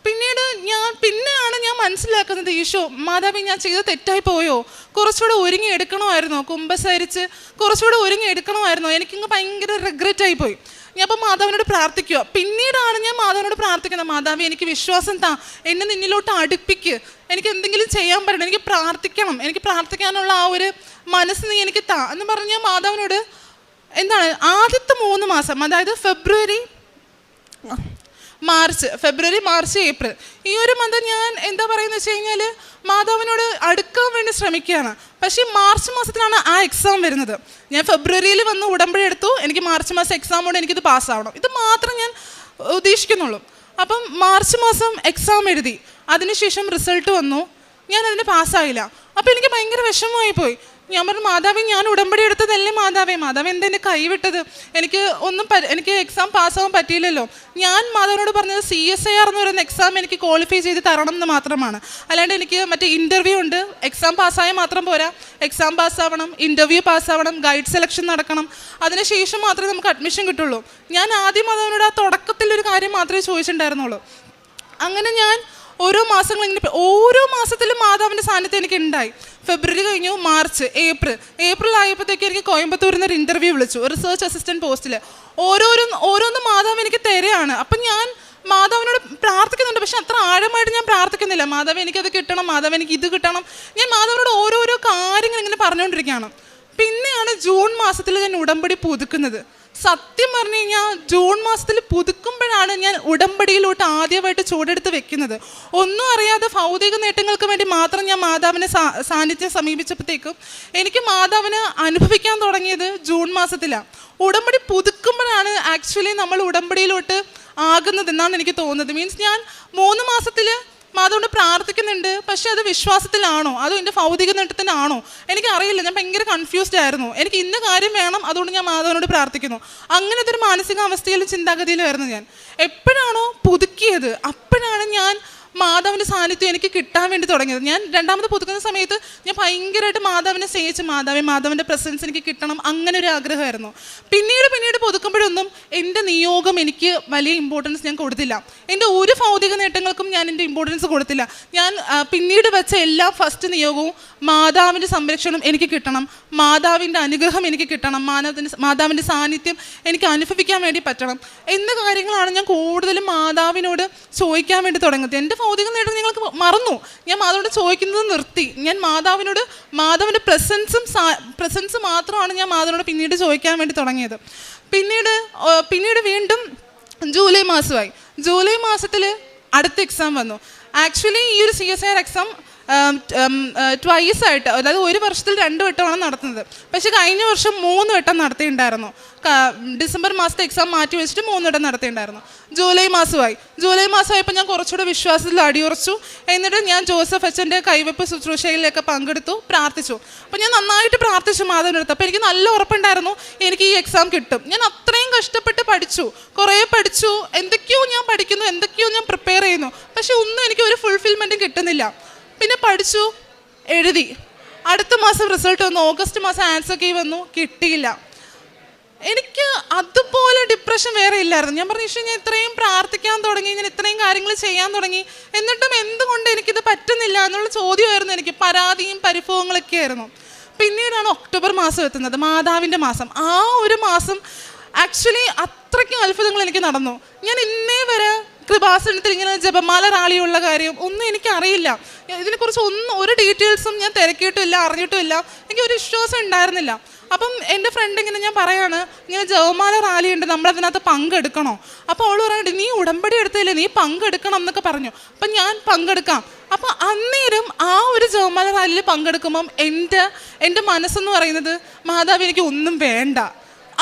പിന്നെയാണ് ഞാൻ മനസ്സിലാക്കുന്നത്, ഈശോ മാതാവി ഞാൻ ചെയ്ത് തെറ്റായി പോയോ, കുറച്ചുകൂടെ ഒരുങ്ങി എടുക്കണമായിരുന്നോ, കുമ്പസരിച്ച് കുറച്ചുകൂടെ ഒരുങ്ങി എടുക്കണമായിരുന്നോ, എനിക്കിങ്ങ് ഭയങ്കര റിഗ്രറ്റായി പോയി. ഞാൻ അപ്പം മാതാവിനോട് പ്രാർത്ഥിക്കുക. പിന്നീടാണ് ഞാൻ മാതാവിനോട് പ്രാർത്ഥിക്കുന്നത്, മാതാവി എനിക്ക് വിശ്വാസം താ, എന്നെ നിന്നിലോട്ട് അടുപ്പിക്ക്, എനിക്ക് എന്തെങ്കിലും ചെയ്യാൻ പറ്റണം, എനിക്ക് പ്രാർത്ഥിക്കണം, എനിക്ക് പ്രാർത്ഥിക്കാനുള്ള ആ ഒരു മനസ്സ് നീ എനിക്ക് താ എന്ന് പറഞ്ഞ് ഞാൻ മാതാവിനോട് എന്താണ് ആദ്യത്തെ 3 മാസം, അതായത് ഫെബ്രുവരി, മാർച്ച്, ഏപ്രിൽ, ഈ ഒരു മന്ത് ഞാൻ എന്താ പറയുന്നത് വെച്ച് കഴിഞ്ഞാൽ മാതാവിനോട് അടുക്കാൻ വേണ്ടി ശ്രമിക്കുകയാണ്. പക്ഷേ മാർച്ച് മാസത്തിലാണ് ആ എക്സാം വരുന്നത്. ഞാൻ ഫെബ്രുവരിയിൽ വന്ന് ഉടമ്പടി എടുത്തു, എനിക്ക് മാർച്ച് മാസം എക്സാം കൊണ്ട് എനിക്കിത് പാസ്സാവണം, ഇത് മാത്രം ഞാൻ ഉദ്ദേശിക്കുന്നുള്ളൂ. അപ്പം മാർച്ച് മാസം എക്സാം എഴുതി, അതിനുശേഷം റിസൾട്ട് വന്നു, ഞാൻ അതിന് പാസ്സായില്ല. അപ്പോൾ എനിക്ക് ഭയങ്കര വിഷമമായി പോയി. ഞാൻ പറഞ്ഞു, മാതാവേ ഞാൻ ഉടമ്പടി എടുത്തതല്ലേ മാതാവേ എന്താ എന്നെ കൈവിട്ടത്, എനിക്ക് എക്സാം പാസ്സാവാൻ പറ്റിയില്ലല്ലോ. ഞാൻ മാതാവിനോട് പറഞ്ഞത് CSIR എന്ന് പറയുന്ന എക്സാം എനിക്ക് ക്വാളിഫൈ ചെയ്ത് തരണം എന്ന് മാത്രമാണ്. അല്ലാണ്ട് എനിക്ക് മറ്റേ ഇൻ്റർവ്യൂ ഉണ്ട്, എക്സാം പാസ്സായാൽ മാത്രം പോരാ, എക്സാം പാസ്സാവണം, ഇൻ്റർവ്യൂ പാസ്സാവണം, ഗൈഡ് സെലക്ഷൻ നടക്കണം, അതിനുശേഷം മാത്രമേ നമുക്ക് അഡ്മിഷൻ കിട്ടുള്ളൂ. ഞാൻ ആദ്യം മാതാവിനോട് ആ തുടക്കത്തിലൊരു കാര്യം മാത്രമേ ചോദിച്ചിട്ടുണ്ടായിരുന്നുള്ളൂ. അങ്ങനെ ഞാൻ ഓരോ മാസത്തിലും മാതാവിൻ്റെ സാന്നിധ്യം എനിക്ക് ഉണ്ടായി. ഫെബ്രുവരി കഴിഞ്ഞു, മാർച്ച്, ഏപ്രിൽ ആയപ്പോഴത്തേക്ക് എനിക്ക് കോയമ്പത്തൂരിൽ നിന്ന് ഒരു ഇൻ്റർവ്യൂ വിളിച്ചു, റിസർച്ച് അസിസ്റ്റൻറ്റ് പോസ്റ്റിൽ. ഓരോന്നും മാതാവ് എനിക്ക് തരികയാണ്. അപ്പം ഞാൻ മാതാവിനോട് പ്രാർത്ഥിക്കുന്നുണ്ട്, പക്ഷെ അത്ര ആഴമായിട്ട് ഞാൻ പ്രാർത്ഥിക്കുന്നില്ല. മാതാവ് എനിക്കത് കിട്ടണം, മാതാവ് എനിക്ക് ഇത് കിട്ടണം. ഞാൻ മാതാവിനോട് ഓരോരോ കാര്യങ്ങൾ ഇങ്ങനെ പറഞ്ഞുകൊണ്ടിരിക്കുകയാണ്. പിന്നെയാണ് ജൂൺ മാസത്തിൽ ഞാൻ ഉടമ്പടി പുതുക്കുന്നത്. സത്യം പറഞ്ഞു കഴിഞ്ഞാൽ ജൂൺ മാസത്തിൽ പുതുക്കുമ്പോഴാണ് ഞാൻ ഉടമ്പടിയിലോട്ട് ആദ്യമായിട്ട് ചൂടെടുത്ത് വെക്കുന്നത്. ഒന്നും അറിയാതെ ഭൗതിക നേട്ടങ്ങൾക്ക് വേണ്ടി മാത്രം ഞാൻ മാതാവിനെ സാന്നിധ്യം സമീപിച്ചപ്പോഴത്തേക്കും എനിക്ക് മാതാവിനെ അനുഭവിക്കാൻ തുടങ്ങിയത് ജൂൺ മാസത്തിലാണ്. ഉടമ്പടി പുതുക്കുമ്പോഴാണ് ആക്ച്വലി നമ്മൾ ഉടമ്പടിയിലോട്ട് ആകുന്നത് എന്നാണ് എനിക്ക് തോന്നുന്നത്. മീൻസ് ഞാൻ 3 മാസത്തിൽ മാതാവിനോട് പ്രാർത്ഥിക്കുന്നുണ്ട്. പക്ഷെ അത് വിശ്വാസത്തിലാണോ അതോ എൻ്റെ ഭൗതിക നേട്ടത്തിനാണോ എനിക്കറിയില്ല. ഞാൻ ഭയങ്കര കൺഫ്യൂസ്ഡ് ആയിരുന്നു. എനിക്ക് ഇന്ന കാര്യം വേണം, അതുകൊണ്ട് ഞാൻ മാതാവിനോട് പ്രാർത്ഥിക്കുന്നു. അങ്ങനത്തെ ഒരു മാനസികാവസ്ഥയിലും ചിന്താഗതിയിലായിരുന്നു ഞാൻ. എപ്പോഴാണോ പുതുക്കിയത് അപ്പോഴാണ് ഞാൻ മാതാവിൻ്റെ സാന്നിധ്യം എനിക്ക് കിട്ടാൻ വേണ്ടി തുടങ്ങിയത്. ഞാൻ രണ്ടാമത് പുതുക്കുന്ന സമയത്ത് ഞാൻ ഭയങ്കരമായിട്ട് മാതാവിനെ സ്നേഹിച്ച് മാതാവിൻ്റെ പ്രസൻസ് എനിക്ക് കിട്ടണം, അങ്ങനെ ഒരു ആഗ്രഹമായിരുന്നു. പിന്നീട് പുതുക്കുമ്പോഴൊന്നും എൻ്റെ നിയോഗം എനിക്ക് വലിയ ഇമ്പോർട്ടൻസ് ഞാൻ കൊടുത്തില്ല. എൻ്റെ ഒരു ഭൗതിക നേട്ടങ്ങൾക്കും ഞാൻ എൻ്റെ ഇമ്പോർട്ടൻസ് കൊടുത്തില്ല. ഞാൻ പിന്നീട് വെച്ച എല്ലാ ഫസ്റ്റ് നിയോഗവും മാതാവിൻ്റെ സംരക്ഷണം എനിക്ക് കിട്ടണം, മാതാവിൻ്റെ അനുഗ്രഹം എനിക്ക് കിട്ടണം, മാതാവിൻ്റെ സാന്നിധ്യം എനിക്ക് അനുഭവിക്കാൻ വേണ്ടി പറ്റണം എന്ന കാര്യങ്ങളാണ് ഞാൻ കൂടുതലും മാതാവിനോട് ചോദിക്കാൻ വേണ്ടി തുടങ്ങുന്നത്. എൻ്റെ ഭൗതിക നേട്ടം നിങ്ങൾക്ക് മറന്നു. ഞാൻ മാതാവിനോട് ചോദിക്കുന്നത് നിർത്തി. ഞാൻ മാതാവിൻ്റെ പ്രസൻസ് മാത്രമാണ് ഞാൻ മാതാവിനോട് പിന്നീട് ചോദിക്കാൻ വേണ്ടി തുടങ്ങിയത്. പിന്നീട് വീണ്ടും ജൂലൈ മാസമായി. ജൂലൈ മാസത്തിൽ അടുത്ത എക്സാം വന്നു. ആക്ച്വലി ഈ ഒരു CSIR എക്സാം ട്വൈസ് ആയിട്ട്, അതായത് ഒരു വർഷത്തിൽ 2 വട്ടമാണ് നടത്തുന്നത്. പക്ഷേ കഴിഞ്ഞ വർഷം 3 വട്ടം നടത്തിയിട്ടുണ്ടായിരുന്നു. ഡിസംബർ മാസത്തെ എക്സാം മാറ്റി വെച്ചിട്ട് 3 വട്ടം നടത്തിയിട്ടുണ്ടായിരുന്നു. ജൂലൈ മാസമായപ്പോൾ ഞാൻ കുറച്ചുകൂടെ വിശ്വാസത്തിൽ അടിയുറച്ചു. എന്നിട്ട് ഞാൻ ജോസഫ് അച്ഛൻ്റെ കൈവെപ്പ് ശുശ്രൂഷയിലൊക്കെ പങ്കെടുത്തു, പ്രാർത്ഥിച്ചു. അപ്പോൾ ഞാൻ നന്നായിട്ട് പ്രാർത്ഥിച്ചു മാതാവിനടുത്ത്. അപ്പോൾ എനിക്ക് നല്ല ഉറപ്പുണ്ടായിരുന്നു എനിക്ക് ഈ എക്സാം കിട്ടും. ഞാൻ അത്രയും കഷ്ടപ്പെട്ട് കുറേ പഠിച്ചു, എന്തൊക്കെയോ ഞാൻ പഠിക്കുന്നു, എന്തൊക്കെയോ ഞാൻ പ്രിപ്പയർ ചെയ്യുന്നു. പക്ഷെ ഒന്നും എനിക്ക് ഒരു ഫുൾഫിൽമെൻറ്റും കിട്ടുന്നില്ല. പിന്നെ പഠിച്ചു, എഴുതി. അടുത്ത മാസം റിസൾട്ട് വന്നു. ഓഗസ്റ്റ് മാസം ആൻസർ കീ വന്നു, കിട്ടിയില്ല. എനിക്ക് അതുപോലെ ഡിപ്രഷൻ വേറെ ഇല്ലായിരുന്നു. ഞാൻ പറഞ്ഞു, ഞാൻ ഇത്രയും പ്രാർത്ഥിക്കാൻ തുടങ്ങി, ഞാൻ ഇത്രയും കാര്യങ്ങൾ ചെയ്യാൻ തുടങ്ങി, എന്നിട്ടും എന്തുകൊണ്ട് എനിക്കിത് പറ്റുന്നില്ല എന്നുള്ള ചോദ്യമായിരുന്നു എനിക്ക്. പരാതിയും പരിഭവങ്ങളൊക്കെ ആയിരുന്നു. പിന്നീടാണ് ഒക്ടോബർ മാസം എത്തുന്നത്, മാതാവിൻ്റെ മാസം. ആ ഒരു മാസം ആക്ച്വലി അത്രയ്ക്കും അത്ഭുതങ്ങൾ എനിക്ക് നടന്നു. ഞാൻ ഇന്നേ വരെ കൃപാസനത്തിൽ ഇങ്ങനെ ജപമാല റാളിയുള്ള കാര്യം ഒന്നും എനിക്കറിയില്ല. ഇതിനെക്കുറിച്ച് ഒരു ഡീറ്റെയിൽസും ഞാൻ തിരക്കിയിട്ടുമില്ല, അറിഞ്ഞിട്ടുമില്ല. എനിക്കൊരു വിശ്വാസം ഉണ്ടായിരുന്നില്ല. അപ്പം എൻ്റെ ഫ്രണ്ട് ഇങ്ങനെ, ഞാൻ പറയാണ്, ഇങ്ങനെ ജപമാല റാലി ഉണ്ട്, നമ്മളതിനകത്ത് പങ്കെടുക്കണോ? അപ്പോൾ അവൾ പറയുന്നുണ്ട്, നീ ഉടമ്പടി എടുത്തില്ലേ, നീ പങ്കെടുക്കണം എന്നൊക്കെ പറഞ്ഞു. അപ്പം ഞാൻ പങ്കെടുക്കാം. അപ്പം അന്നേരം ആ ഒരു ജപമാല റാലിയിൽ പങ്കെടുക്കുമ്പം എൻ്റെ മനസ്സെന്ന് പറയുന്നത്, മാതാവ് എനിക്ക് ഒന്നും വേണ്ട,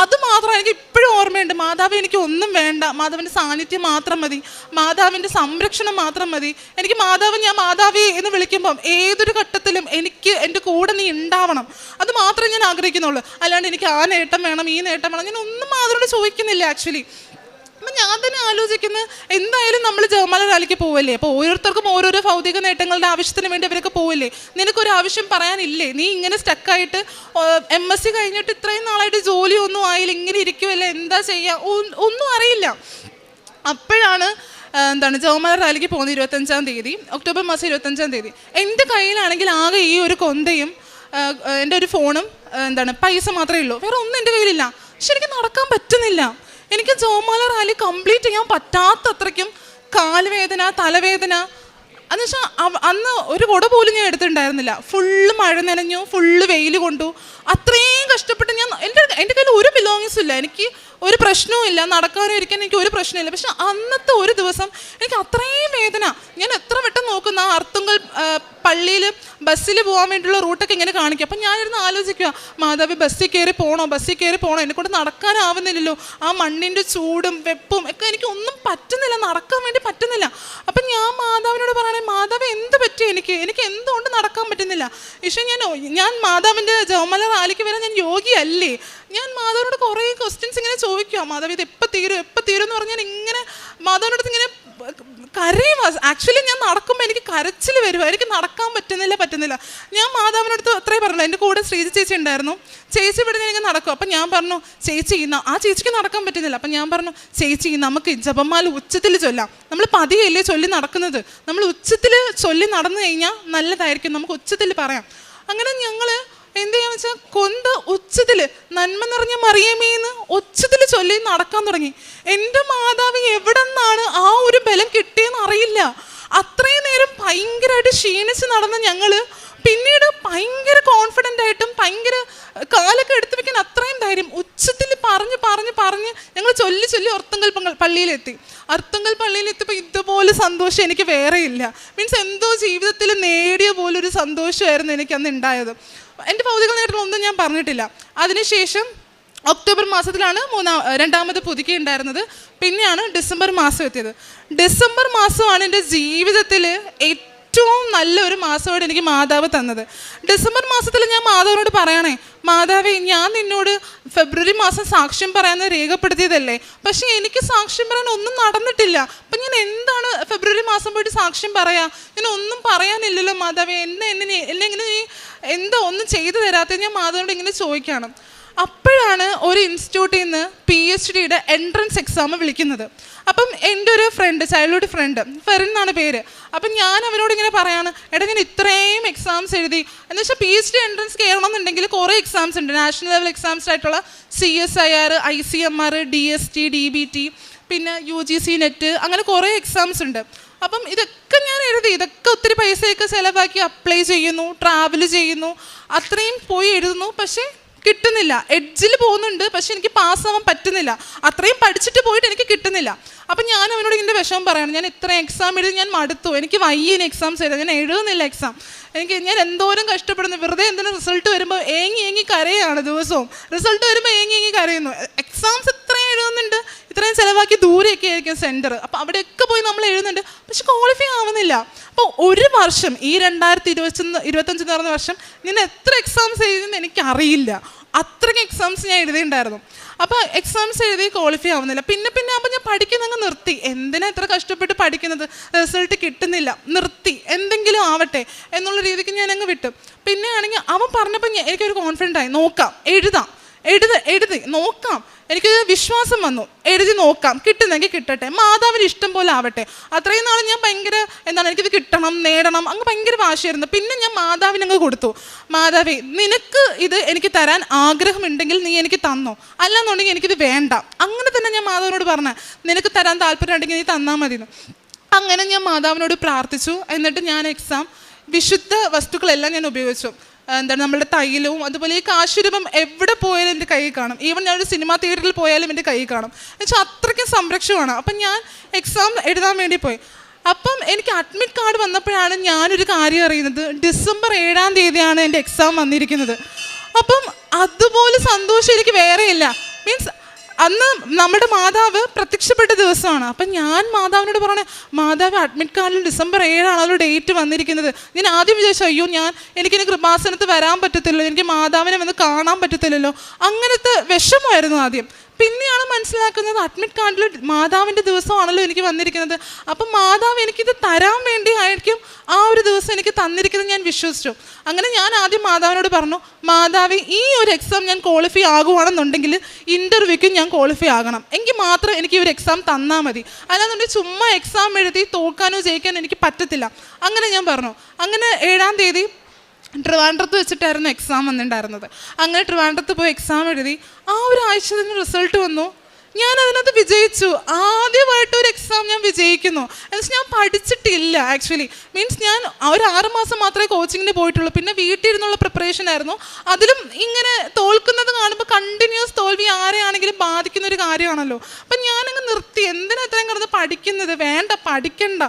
അതുമാത്രം എനിക്ക് ഇപ്പോഴും ഓർമ്മയുണ്ട്. മാതാവ് എനിക്ക് ഒന്നും വേണ്ട, മാതാവിൻ്റെ സാന്നിധ്യം മാത്രം മതി, മാതാവിൻ്റെ സംരക്ഷണം മാത്രം മതി. എനിക്ക് ഞാൻ മാതാവി എന്ന് വിളിക്കുമ്പം ഏതൊരു ഘട്ടത്തിലും എനിക്ക് എൻ്റെ കൂടെ നീ ഉണ്ടാവണം, അത് മാത്രമേ ഞാൻ ആഗ്രഹിക്കുന്നുള്ളൂ. അല്ലാണ്ട് എനിക്ക് ആ നേട്ടം വേണം, ഈ നേട്ടം വേണം, ഞാൻ ഒന്നും മാതാവിനോട് ചോദിക്കുന്നില്ല ആക്ച്വലി. അപ്പം ഞാൻ തന്നെ ആലോചിക്കുന്നത്, എന്തായാലും നമ്മൾ ജപമാല റാലിക്ക് പോവല്ലേ, അപ്പോൾ ഓരോരുത്തർക്കും ഓരോരോ ഭൗതിക നേട്ടങ്ങളുടെ ആവശ്യത്തിന് വേണ്ടി അവരൊക്കെ പോവില്ലേ, നിനക്കൊരു ആവശ്യം പറയാനില്ലേ? നീ ഇങ്ങനെ സ്റ്റക്കായിട്ട് MSc കഴിഞ്ഞിട്ട് ഇത്രയും നാളായിട്ട് ജോലിയൊന്നും ആയില്ല, ഇങ്ങനെ ഇരിക്കുമല്ലേ, എന്താ ചെയ്യുക, ഒന്നും അറിയില്ല. അപ്പോഴാണ് ജപമാല റാലിക്ക് പോകുന്നത് 25-ാം തീയതി, ഒക്ടോബർ മാസം 25-ാം തീയതി. എൻ്റെ കയ്യിലാണെങ്കിൽ ആകെ ഈ ഒരു കൊന്തയും എൻ്റെ ഒരു ഫോണും പൈസ മാത്രമേ ഉള്ളൂ, വേറെ ഒന്നും എൻ്റെ കയ്യിലില്ല. പക്ഷെ എനിക്ക് നടക്കാൻ പറ്റുന്നില്ല. എനിക്ക് ജപമാല റാലി കംപ്ലീറ്റ് ചെയ്യാൻ പറ്റാത്തത്രയ്ക്കും കാലുവേദന, തലവേദന. എന്നുവെച്ചാൽ അന്ന് ഒരു കുട പോലും ഞാൻ എടുത്തിട്ടുണ്ടായിരുന്നില്ല. ഫുള്ള് മഴ നനഞ്ഞു, ഫുള്ള് വെയിൽ കൊണ്ടു. അത്രയും കഷ്ടപ്പെട്ട് എൻ്റെ കയ്യിൽ ഒരു ബിലോങ്ങിങ്സും ഇല്ല, എനിക്ക് ഒരു പ്രശ്നവും ഇല്ല, നടക്കാനോ ഇരിക്കാനോ എനിക്ക് ഒരു പ്രശ്നമില്ല. പക്ഷെ അന്നത്തെ ഒരു ദിവസം എനിക്ക് അത്രയും വേദന. ഞാൻ എത്ര വട്ടം നോക്കുന്ന ആ അർത്തുങ്കൽ പള്ളിയിൽ ബസ്സിൽ പോകാൻ വേണ്ടിയുള്ള റൂട്ടൊക്കെ ഇങ്ങനെ കാണിക്കും. അപ്പം ഞാനിരുന്ന് ആലോചിക്കുക, മാതാവി ബസ്സിൽ കയറി പോകണോ, എന്നെക്കൊണ്ട് നടക്കാനാവുന്നില്ലല്ലോ, ആ മണ്ണിൻ്റെ ചൂടും വെപ്പും ഒക്കെ എനിക്ക് ഒന്നും പറ്റുന്നില്ല, നടക്കാൻ വേണ്ടി പറ്റുന്നില്ല. അപ്പം ഞാൻ മാതാവിനോട് പറയണേ, മാതാവ് എന്ത് പറ്റി എനിക്ക് എന്തുകൊണ്ട് നടക്കാൻ പറ്റുന്നില്ല? പക്ഷേ ഞാൻ മാതാവിൻ്റെ ജപമാല റാലിക്ക് വരാൻ ഞാൻ യോഗിയല്ലേ? ഞാൻ മാതാവിനോട് കുറേ ക്വസ്റ്റ്യൻസ് ഇങ്ങനെ ചോദിക്കുക, മാതാവ് ഇത് എപ്പോൾ തീരും എന്ന് പറഞ്ഞാൽ ഇങ്ങനെ മാതാവിനോട് ഇങ്ങനെ കരയും. ആക്ച്വലി ഞാൻ നടക്കുമ്പോൾ എനിക്ക് കരച്ചിൽ വരുക, എനിക്ക് നടക്കാൻ പറ്റുന്നില്ല. ഞാൻ മാതാവിനടുത്ത് അത്രയും പറഞ്ഞില്ല. എൻ്റെ കൂടെ ശ്രീജ ചേച്ചി ഉണ്ടായിരുന്നു. ചേച്ചി ഇവിടെ ഞാൻ ഇങ്ങനെ നടക്കും. അപ്പം ഞാൻ പറഞ്ഞു, ചേച്ചി ആ ചേച്ചിക്ക് നടക്കാൻ പറ്റുന്നില്ല. അപ്പം ഞാൻ പറഞ്ഞു, ചേച്ചി നമുക്ക് ജപമാല ഉച്ചത്തിൽ ചൊല്ലാം, നമ്മൾ പതിയല്ലേ ചൊല്ലി നടക്കുന്നത്, നമ്മൾ ഉച്ചത്തിൽ ചൊല്ലി നടന്നു കഴിഞ്ഞാൽ നല്ലതായിരിക്കും, നമുക്ക് ഉച്ചത്തിൽ പറയാം. അങ്ങനെ ഞങ്ങൾ എന്ത് ചെയ്യാന്ന് വെച്ചാൽ കൊന്ത ഉച്ചത്തിൽ നന്മ നിറഞ്ഞ മറിയമേന്ന് ഉച്ചത്തിൽ ചൊല്ലി നടക്കാൻ തുടങ്ങി. എൻ്റെ മാതാവ് എവിടെ നിന്നാണ് ആ ഒരു ബലം കിട്ടിയെന്ന് അറിയില്ല. അത്രയും നേരം ഭയങ്കരമായിട്ട് ക്ഷീണിച്ച് നടന്ന ഞങ്ങൾ പിന്നീട് ഭയങ്കര കോൺഫിഡൻ്റ് ആയിട്ടും ഭയങ്കര കാലൊക്കെ എടുത്തു വെക്കാൻ അത്രയും ധൈര്യം ഉച്ചത്തിൽ പറഞ്ഞ് ഞങ്ങൾ ചൊല്ലി അർത്തുങ്കൽ പള്ളിയിലെത്തി. അർത്തുങ്കൽ പള്ളിയിലെത്തിയപ്പോൾ ഇതുപോലെ സന്തോഷം എനിക്ക് വേറെ ഇല്ല. മീൻസ് എന്തോ ജീവിതത്തിൽ നേടിയ പോലൊരു സന്തോഷമായിരുന്നു എനിക്ക് അന്ന് ഉണ്ടായത്. എൻ്റെ ഭൗതിക നേട്ടങ്ങളൊന്നും ഞാൻ പറഞ്ഞിട്ടില്ല. അതിനുശേഷം ഒക്ടോബർ മാസത്തിലാണ് രണ്ടാമത് പുതുക്കിയുണ്ടായിരുന്നത്. പിന്നെയാണ് ഡിസംബർ മാസം എത്തിയത്. ഡിസംബർ മാസമാണ് എൻ്റെ ജീവിതത്തിൽ ഏറ്റവും നല്ലൊരു മാസമായിട്ട് എനിക്ക് മാതാവ് തന്നത്. ഡിസംബർ മാസത്തിൽ ഞാൻ മാതാവിനോട് പറയണേ, മാതാവേ, ഞാൻ നിന്നോട് ഫെബ്രുവരി മാസം സാക്ഷ്യം പറയാമെന്ന് രേഖപ്പെടുത്തിയതല്ലേ, പക്ഷേ എനിക്ക് സാക്ഷ്യം പറയാൻ ഒന്നും നടന്നിട്ടില്ല. അപ്പം ഞാൻ എന്താണ് ഫെബ്രുവരി മാസം പോയിട്ട് സാക്ഷ്യം പറയാം? ഞാൻ ഒന്നും പറയാനില്ലല്ലോ മാതാവേ, എന്നെ ഇങ്ങനെ നീ എന്താ ഒന്നും ചെയ്തു തരാത്തത്? ഞാൻ മാതാവിനോട് ഇങ്ങനെ ചോദിക്കണം. അപ്പോഴാണ് ഒരു ഇൻസ്റ്റിറ്റ്യൂട്ടിൽ നിന്ന് PhDയുടെ എൻട്രൻസ് എക്സാം വിളിക്കുന്നത്. അപ്പം എൻ്റെ ഒരു ഫ്രണ്ട്, ചൈൽഡ്ഹുഡ് ഫ്രണ്ട്, ഫെറിൻ എന്നാണ് പേര്. അപ്പം ഞാൻ അവനോട് ഇങ്ങനെ പറയാണ്, എടാ ഞാൻ ഇത്രയും എക്സാംസ് എഴുതി, എന്ന് വെച്ചാൽ PhD എൻട്രൻസ് കയറണം എന്നുണ്ടെങ്കിൽ കുറേ എക്സാംസ് ഉണ്ട്. നാഷണൽ ലെവൽ എക്സാംസ് ആയിട്ടുള്ള CSIR, ICMR, DST, DBT, പിന്നെ UGC നെറ്റ്, അങ്ങനെ കുറേ എക്സാംസ് ഉണ്ട്. അപ്പം ഇതൊക്കെ ഞാൻ എഴുതി, ഇതൊക്കെ ഒത്തിരി പൈസയൊക്കെ ചിലവാക്കി അപ്ലൈ ചെയ്യുന്നു, ട്രാവൽ ചെയ്യുന്നു, അത്രയും പോയി എഴുതുന്നു, പക്ഷേ കിട്ടുന്നില്ല. എഡ്ജിൽ പോകുന്നുണ്ട്, പക്ഷെ എനിക്ക് പാസ്സാവാൻ പറ്റുന്നില്ല. അത്രയും പഠിച്ചിട്ട് പോയിട്ട് എനിക്ക് കിട്ടുന്നില്ല. അപ്പം ഞാൻ അവനോട് ഇതിൻ്റെ വിഷമം പറയണം, ഞാൻ ഇത്രയും എക്സാം എഴുതി ഞാൻ മടുത്തു, എനിക്ക് വയ്യന് എക്സാംസ് എഴുതാം, ഞാൻ എഴുതുന്നില്ല എക്സാം. ഞാൻ എന്തോരം കഷ്ടപ്പെടുന്നു, വെറുതെ എന്തിനും റിസൾട്ട് വരുമ്പോൾ ഏങ്ങി കരയാണ് ദിവസവും. റിസൾട്ട് വരുമ്പോൾ ഏങ്ങി കരയുന്നു. എക്സാംസ് ഇത്രയും എഴുതുന്നുണ്ട്, ഇത്രയും ചിലവാക്കി ദൂരെയൊക്കെ ആയിരിക്കും സെൻറ്റർ, അപ്പോൾ അവിടെയൊക്കെ പോയി നമ്മൾ എഴുതുന്നുണ്ട്, പക്ഷെ ക്വാളിഫൈ ആവുന്നില്ല. അപ്പോൾ ഒരു വർഷം, ഈ 2025 നടന്ന വർഷം ഞാൻ എത്ര എക്സാംസ് എഴുതിയെന്ന് എനിക്കറിയില്ല. അത്രയ്ക്ക് എക്സാംസ് ഞാൻ എഴുതിയിട്ടുണ്ടായിരുന്നു. അപ്പോൾ എക്സാംസ് എഴുതി ക്വാളിഫൈ ആവുന്നില്ല. പിന്നെ അപ്പോൾ ഞാൻ പഠിക്കുന്നങ്ങ് നിർത്തി. എന്തിനാ ഇത്ര കഷ്ടപ്പെട്ട് പഠിക്കുന്നത്, റിസൾട്ട് കിട്ടുന്നില്ല, നിർത്തി, എന്തെങ്കിലും ആവട്ടെ എന്നുള്ള രീതിക്ക് ഞാൻ അങ്ങ് വിട്ടു. പിന്നെ ആണെങ്കിൽ അവൻ പറഞ്ഞപ്പോൾ എനിക്കൊരു കോൺഫിഡൻ്റ് ആയി, നോക്കാം, എഴുതി നോക്കാം, എനിക്കൊരു വിശ്വാസം വന്നു, എഴുതി നോക്കാം, കിട്ടുന്നെങ്കിൽ കിട്ടട്ടെ, മാതാവിന് ഇഷ്ടം പോലെ ആവട്ടെ. അത്രയും നാൾ ഞാൻ ഭയങ്കര എനിക്കിത് കിട്ടണം, നേടണം, അങ്ങ് ഭയങ്കര വാശിയായിരുന്നു. പിന്നെ ഞാൻ മാതാവിനങ്ങ് കൊടുത്തു, മാതാവേ, നിനക്ക് ഇത് എനിക്ക് തരാൻ ആഗ്രഹമുണ്ടെങ്കിൽ നീ എനിക്ക് തന്നോ, അല്ലാന്നുണ്ടെങ്കിൽ എനിക്കിത് വേണ്ട. അങ്ങനെ തന്നെ ഞാൻ മാതാവിനോട് പറഞ്ഞ, നിനക്ക് തരാൻ താല്പര്യം ഉണ്ടെങ്കിൽ നീ തന്നാൽ മതിയെന്ന്. അങ്ങനെ ഞാൻ മാതാവിനോട് പ്രാർത്ഥിച്ചു. എന്നിട്ട് ഞാൻ എക്സാം വിശുദ്ധ വസ്തുക്കളെല്ലാം ഞാൻ ഉപയോഗിച്ചു. നമ്മളുടെ തൈലവും അതുപോലെ ഈ കാശുരൂപം എവിടെ പോയാലും എൻ്റെ കയ്യിൽ കാണും. ഈവൻ ഞാനൊരു സിനിമാ തിയേറ്ററിൽ പോയാലും എൻ്റെ കയ്യിൽ കാണും. എന്നുവെച്ചാൽ അത്രയ്ക്കും സംരക്ഷണമാണ്. അപ്പം ഞാൻ എക്സാം എഴുതാൻ വേണ്ടി പോയി. അപ്പം എനിക്ക് അഡ്മിറ്റ് കാർഡ് വന്നപ്പോഴാണ് ഞാനൊരു കാര്യം അറിയുന്നത്, ഡിസംബർ 7-ാം തീയതിയാണ് എൻ്റെ എക്സാം വന്നിരിക്കുന്നത്. അപ്പം അതുപോലെ സന്തോഷം എനിക്ക് വേറെയില്ല. മീൻസ് അന്ന് നമ്മുടെ മാതാവ് പ്രത്യക്ഷപ്പെട്ട ദിവസമാണ്. അപ്പം ഞാൻ മാതാവിനോട് പറയണേ, മാതാവ് അഡ്മിറ്റ് കാർഡിൽ ഡിസംബർ 7 ഡേറ്റ് വന്നിരിക്കുന്നത്. ഞാൻ ആദ്യം വിചാരിച്ചു, അയ്യോ എനിക്കിനി കൃപാസനത്ത് വരാൻ പറ്റത്തില്ലല്ലോ, എനിക്ക് മാതാവിനെ വന്ന് കാണാൻ പറ്റത്തില്ലല്ലോ, അങ്ങനത്തെ വിഷമമായിരുന്നു ആദ്യം. പിന്നെയാണ് മനസ്സിലാക്കുന്നത് അഡ്മിറ്റ് കാർഡിൽ മാതാവിൻ്റെ ദിവസമാണല്ലോ എനിക്ക് വന്നിരിക്കുന്നത്. അപ്പം മാതാവ് എനിക്കിത് തരാൻ വേണ്ടി ആയിരിക്കും ആ ഒരു ദിവസം എനിക്ക് തന്നിരിക്കുന്നത് ഞാൻ വിശ്വസിച്ചു. അങ്ങനെ ഞാൻ ആദ്യം മാതാവിനോട് പറഞ്ഞു, മാതാവ്, ഈ ഒരു എക്സാം ഞാൻ ക്വാളിഫൈ ആകുവാണെന്നുണ്ടെങ്കിൽ ഇൻ്റർവ്യൂക്കും ഞാൻ ക്വാളിഫൈ ആകണം, എങ്കിൽ മാത്രം എനിക്ക് ഈ ഒരു എക്സാം തന്നാൽ മതി, അല്ലാന്നുണ്ടെങ്കിൽ ചുമ്മാ എക്സാം എഴുതി തോൽക്കാനോ ജയിക്കാനോ എനിക്ക് പറ്റത്തില്ല. അങ്ങനെ ഞാൻ പറഞ്ഞു. അങ്ങനെ 7-ാം തീയതി ട്രിവാൻഡ്രത്ത് വെച്ചിട്ടായിരുന്നു എക്സാം വന്നിട്ടുണ്ടായിരുന്നത്. അങ്ങനെ ട്രിവാൻഡ്രത്ത് പോയി എക്സാം എഴുതി. ആ ഒരു ആഴ്ച തന്നെ റിസൾട്ട് വന്നു. ഞാൻ അതിനകത്ത് വിജയിച്ചു. ആദ്യമായിട്ടൊരു എക്സാം ഞാൻ വിജയിക്കുന്നു. എന്നുവെച്ചാൽ ഞാൻ പഠിച്ചിട്ടില്ല ആക്ച്വലി. മീൻസ് ഞാൻ ഒരു 6 മാസം മാത്രമേ കോച്ചിങ്ങിന് പോയിട്ടുള്ളൂ. പിന്നെ വീട്ടിൽ ഇരുന്നുള്ള പ്രിപ്പറേഷൻ ആയിരുന്നു. അതിലും ഇങ്ങനെ തോൽക്കുന്നത് കാണുമ്പോൾ കണ്ടിന്യൂസ് തോൽവി ആരെയാണെങ്കിലും ബാധിക്കുന്ന ഒരു കാര്യമാണല്ലോ. അപ്പം ഞാനങ്ങ് നിർത്തി. എന്തിനാ ഇത്രയും കിടന്ന് പഠിക്കുന്നത്, വേണ്ട, പഠിക്കണ്ട,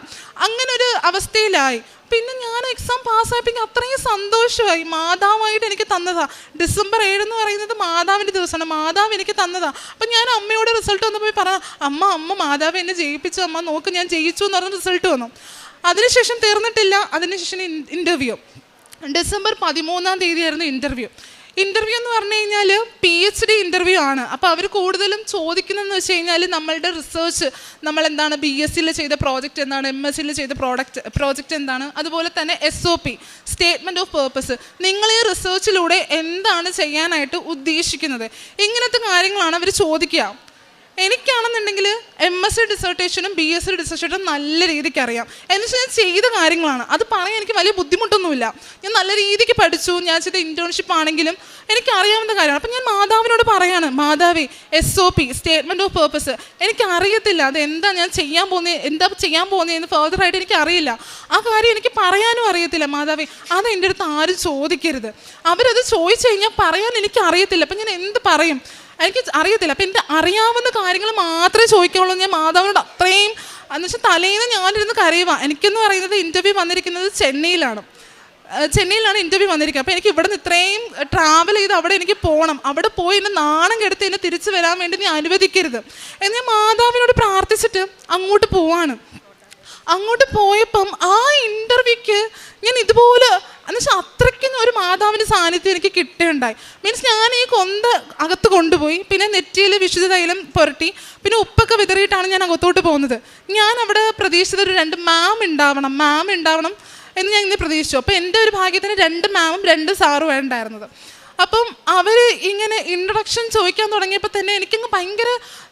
അങ്ങനൊരു അവസ്ഥയിലായി. പിന്നെ ഞാൻ എക്സാം പാസ്സായപ്പോൾ അത്രയും സന്തോഷമായി. മാതാവായിട്ട് എനിക്ക് തന്നതാ. ഡിസംബർ 7 എന്ന് പറയുന്നത് മാതാവിൻ്റെ ദിവസമാണ്. മാതാവ് എനിക്ക് തന്നതാ. അപ്പം ഞാൻ അമ്മയോട് റിസൾട്ട് വന്ന് പോയി പറഞ്ഞു, അമ്മ മാതാവ് എന്നെ ജയിപ്പിച്ചു, അമ്മ നോക്ക് ഞാൻ ജയിച്ചു എന്ന് പറഞ്ഞ റിസൾട്ട് വന്നു. അതിനുശേഷം തീർന്നിട്ടില്ല. അതിനുശേഷം ഇൻ്റർവ്യൂ ഡിസംബർ 13-ാം തീയതിയായിരുന്നു ഇൻ്റർവ്യൂ എന്ന് പറഞ്ഞു കഴിഞ്ഞാൽ PhD ഇൻ്റർവ്യൂ ആണ്. അപ്പോൾ അവർ കൂടുതലും ചോദിക്കുന്നതെന്ന് വെച്ച് കഴിഞ്ഞാൽ നമ്മളുടെ റിസർച്ച്, നമ്മളെന്താണ് BScയിൽ ചെയ്ത പ്രോജക്റ്റ് എന്താണ്, MScയിൽ ചെയ്ത പ്രോജക്റ്റ് എന്താണ്, അതുപോലെ തന്നെ SOP, സ്റ്റേറ്റ്മെൻറ്റ് ഓഫ് പേർപ്പസ്, നിങ്ങൾ ഈ റിസർച്ചിലൂടെ എന്താണ് ചെയ്യാനായിട്ട് ഉദ്ദേശിക്കുന്നത്, ഇങ്ങനത്തെ കാര്യങ്ങളാണ് അവർ ചോദിക്കുക. എനിക്കാണെന്നുണ്ടെങ്കിൽ MSc ഡിസർട്ടേഷനും BSc ഡിസർട്ടേഷനും നല്ല രീതിക്ക് അറിയാം. എന്നുവെച്ചാൽ ഞാൻ ചെയ്ത കാര്യങ്ങളാണ്. അത് പറയാൻ എനിക്ക് വലിയ ബുദ്ധിമുട്ടൊന്നുമില്ല. ഞാൻ നല്ല രീതിക്ക് പഠിച്ചു. ഞാൻ ചെയ്ത ഇൻറ്റേൺഷിപ്പ് ആണെങ്കിലും എനിക്കറിയാവുന്ന കാര്യമാണ്. അപ്പം ഞാൻ മാതാവിനോട് പറയാണ്, മാതാവേ, SOP, സ്റ്റേറ്റ്മെൻറ്റ് ഓഫ് പേർപ്പസ് എനിക്കറിയത്തില്ല, അത് എന്താ ചെയ്യാൻ പോകുന്നതെന്ന് ഫർദറായിട്ട് എനിക്കറിയില്ല. ആ കാര്യം എനിക്ക് പറയാനും അറിയത്തില്ല. മാതാവേ, അത് എൻ്റെ അടുത്ത് ആരും ചോദിക്കരുത്. അവരത് ചോദിച്ചു കഴിഞ്ഞാൽ പറയാൻ എനിക്കറിയത്തില്ല. അപ്പം ഞാൻ എന്ത് പറയും, എനിക്ക് അറിയത്തില്ല. അപ്പം എൻ്റെ അറിയാവുന്ന കാര്യങ്ങൾ മാത്രമേ ചോദിക്കാവുള്ളൂ. ഞാൻ മാതാവിനോട് അത്രയും, എന്നുവെച്ചാൽ തലേന്ന് ഞാനിരുന്ന് കരയുക. എനിക്കെന്ന് പറയുന്നത് ഇൻ്റർവ്യൂ വന്നിരിക്കുന്നത് ചെന്നൈയിലാണ്. ചെന്നൈയിലാണ് ഇൻ്റർവ്യൂ വന്നിരിക്കുക. അപ്പോൾ എനിക്ക് ഇവിടെ നിന്ന് ഇത്രയും ട്രാവൽ ചെയ്ത് അവിടെ എനിക്ക് പോകണം. അവിടെ പോയി എന്നെ നാണം കെടുത്ത് എന്നെ തിരിച്ച് വരാൻ വേണ്ടി നീ അനുവദിക്കരുത് എന്ന് ഞാൻ മാതാവിനോട് പ്രാർത്ഥിച്ചിട്ട് അങ്ങോട്ട് പോവാണ്. അങ്ങോട്ട് പോയപ്പം ആ ഇൻ്റർവ്യൂക്ക് ഞാൻ ഇതുപോലെ എന്നുവെച്ചാൽ അത്രയ്ക്കും ഒരു മാതാവിൻ്റെ സാന്നിധ്യം എനിക്ക് കിട്ടുകയുണ്ടായി. മീൻസ് ഞാൻ ഈ കൊന്ത അകത്ത് കൊണ്ടുപോയി, പിന്നെ നെറ്റിയിൽ വിശുദ്ധ തൈലം പുരട്ടി, പിന്നെ ഉപ്പൊക്കെ വിതറിയിട്ടാണ് ഞാൻ അകത്തോട്ട് പോകുന്നത്. ഞാൻ അവിടെ പ്രതീക്ഷിച്ചത് ഒരു 2 മാം ഉണ്ടാവണം എന്ന് ഞാൻ ഇന്ന് പ്രതീക്ഷിച്ചു. അപ്പോൾ എൻ്റെ ഒരു ഭാഗ്യത്തിന് 2 മാമും 2 സാറും ഉണ്ടായിരുന്നത്. അപ്പം അവർ ഇങ്ങനെ ഇൻട്രൊഡക്ഷൻ ചോദിക്കാൻ തുടങ്ങിയപ്പോൾ തന്നെ എനിക്കങ്ങ് ഭയങ്കര,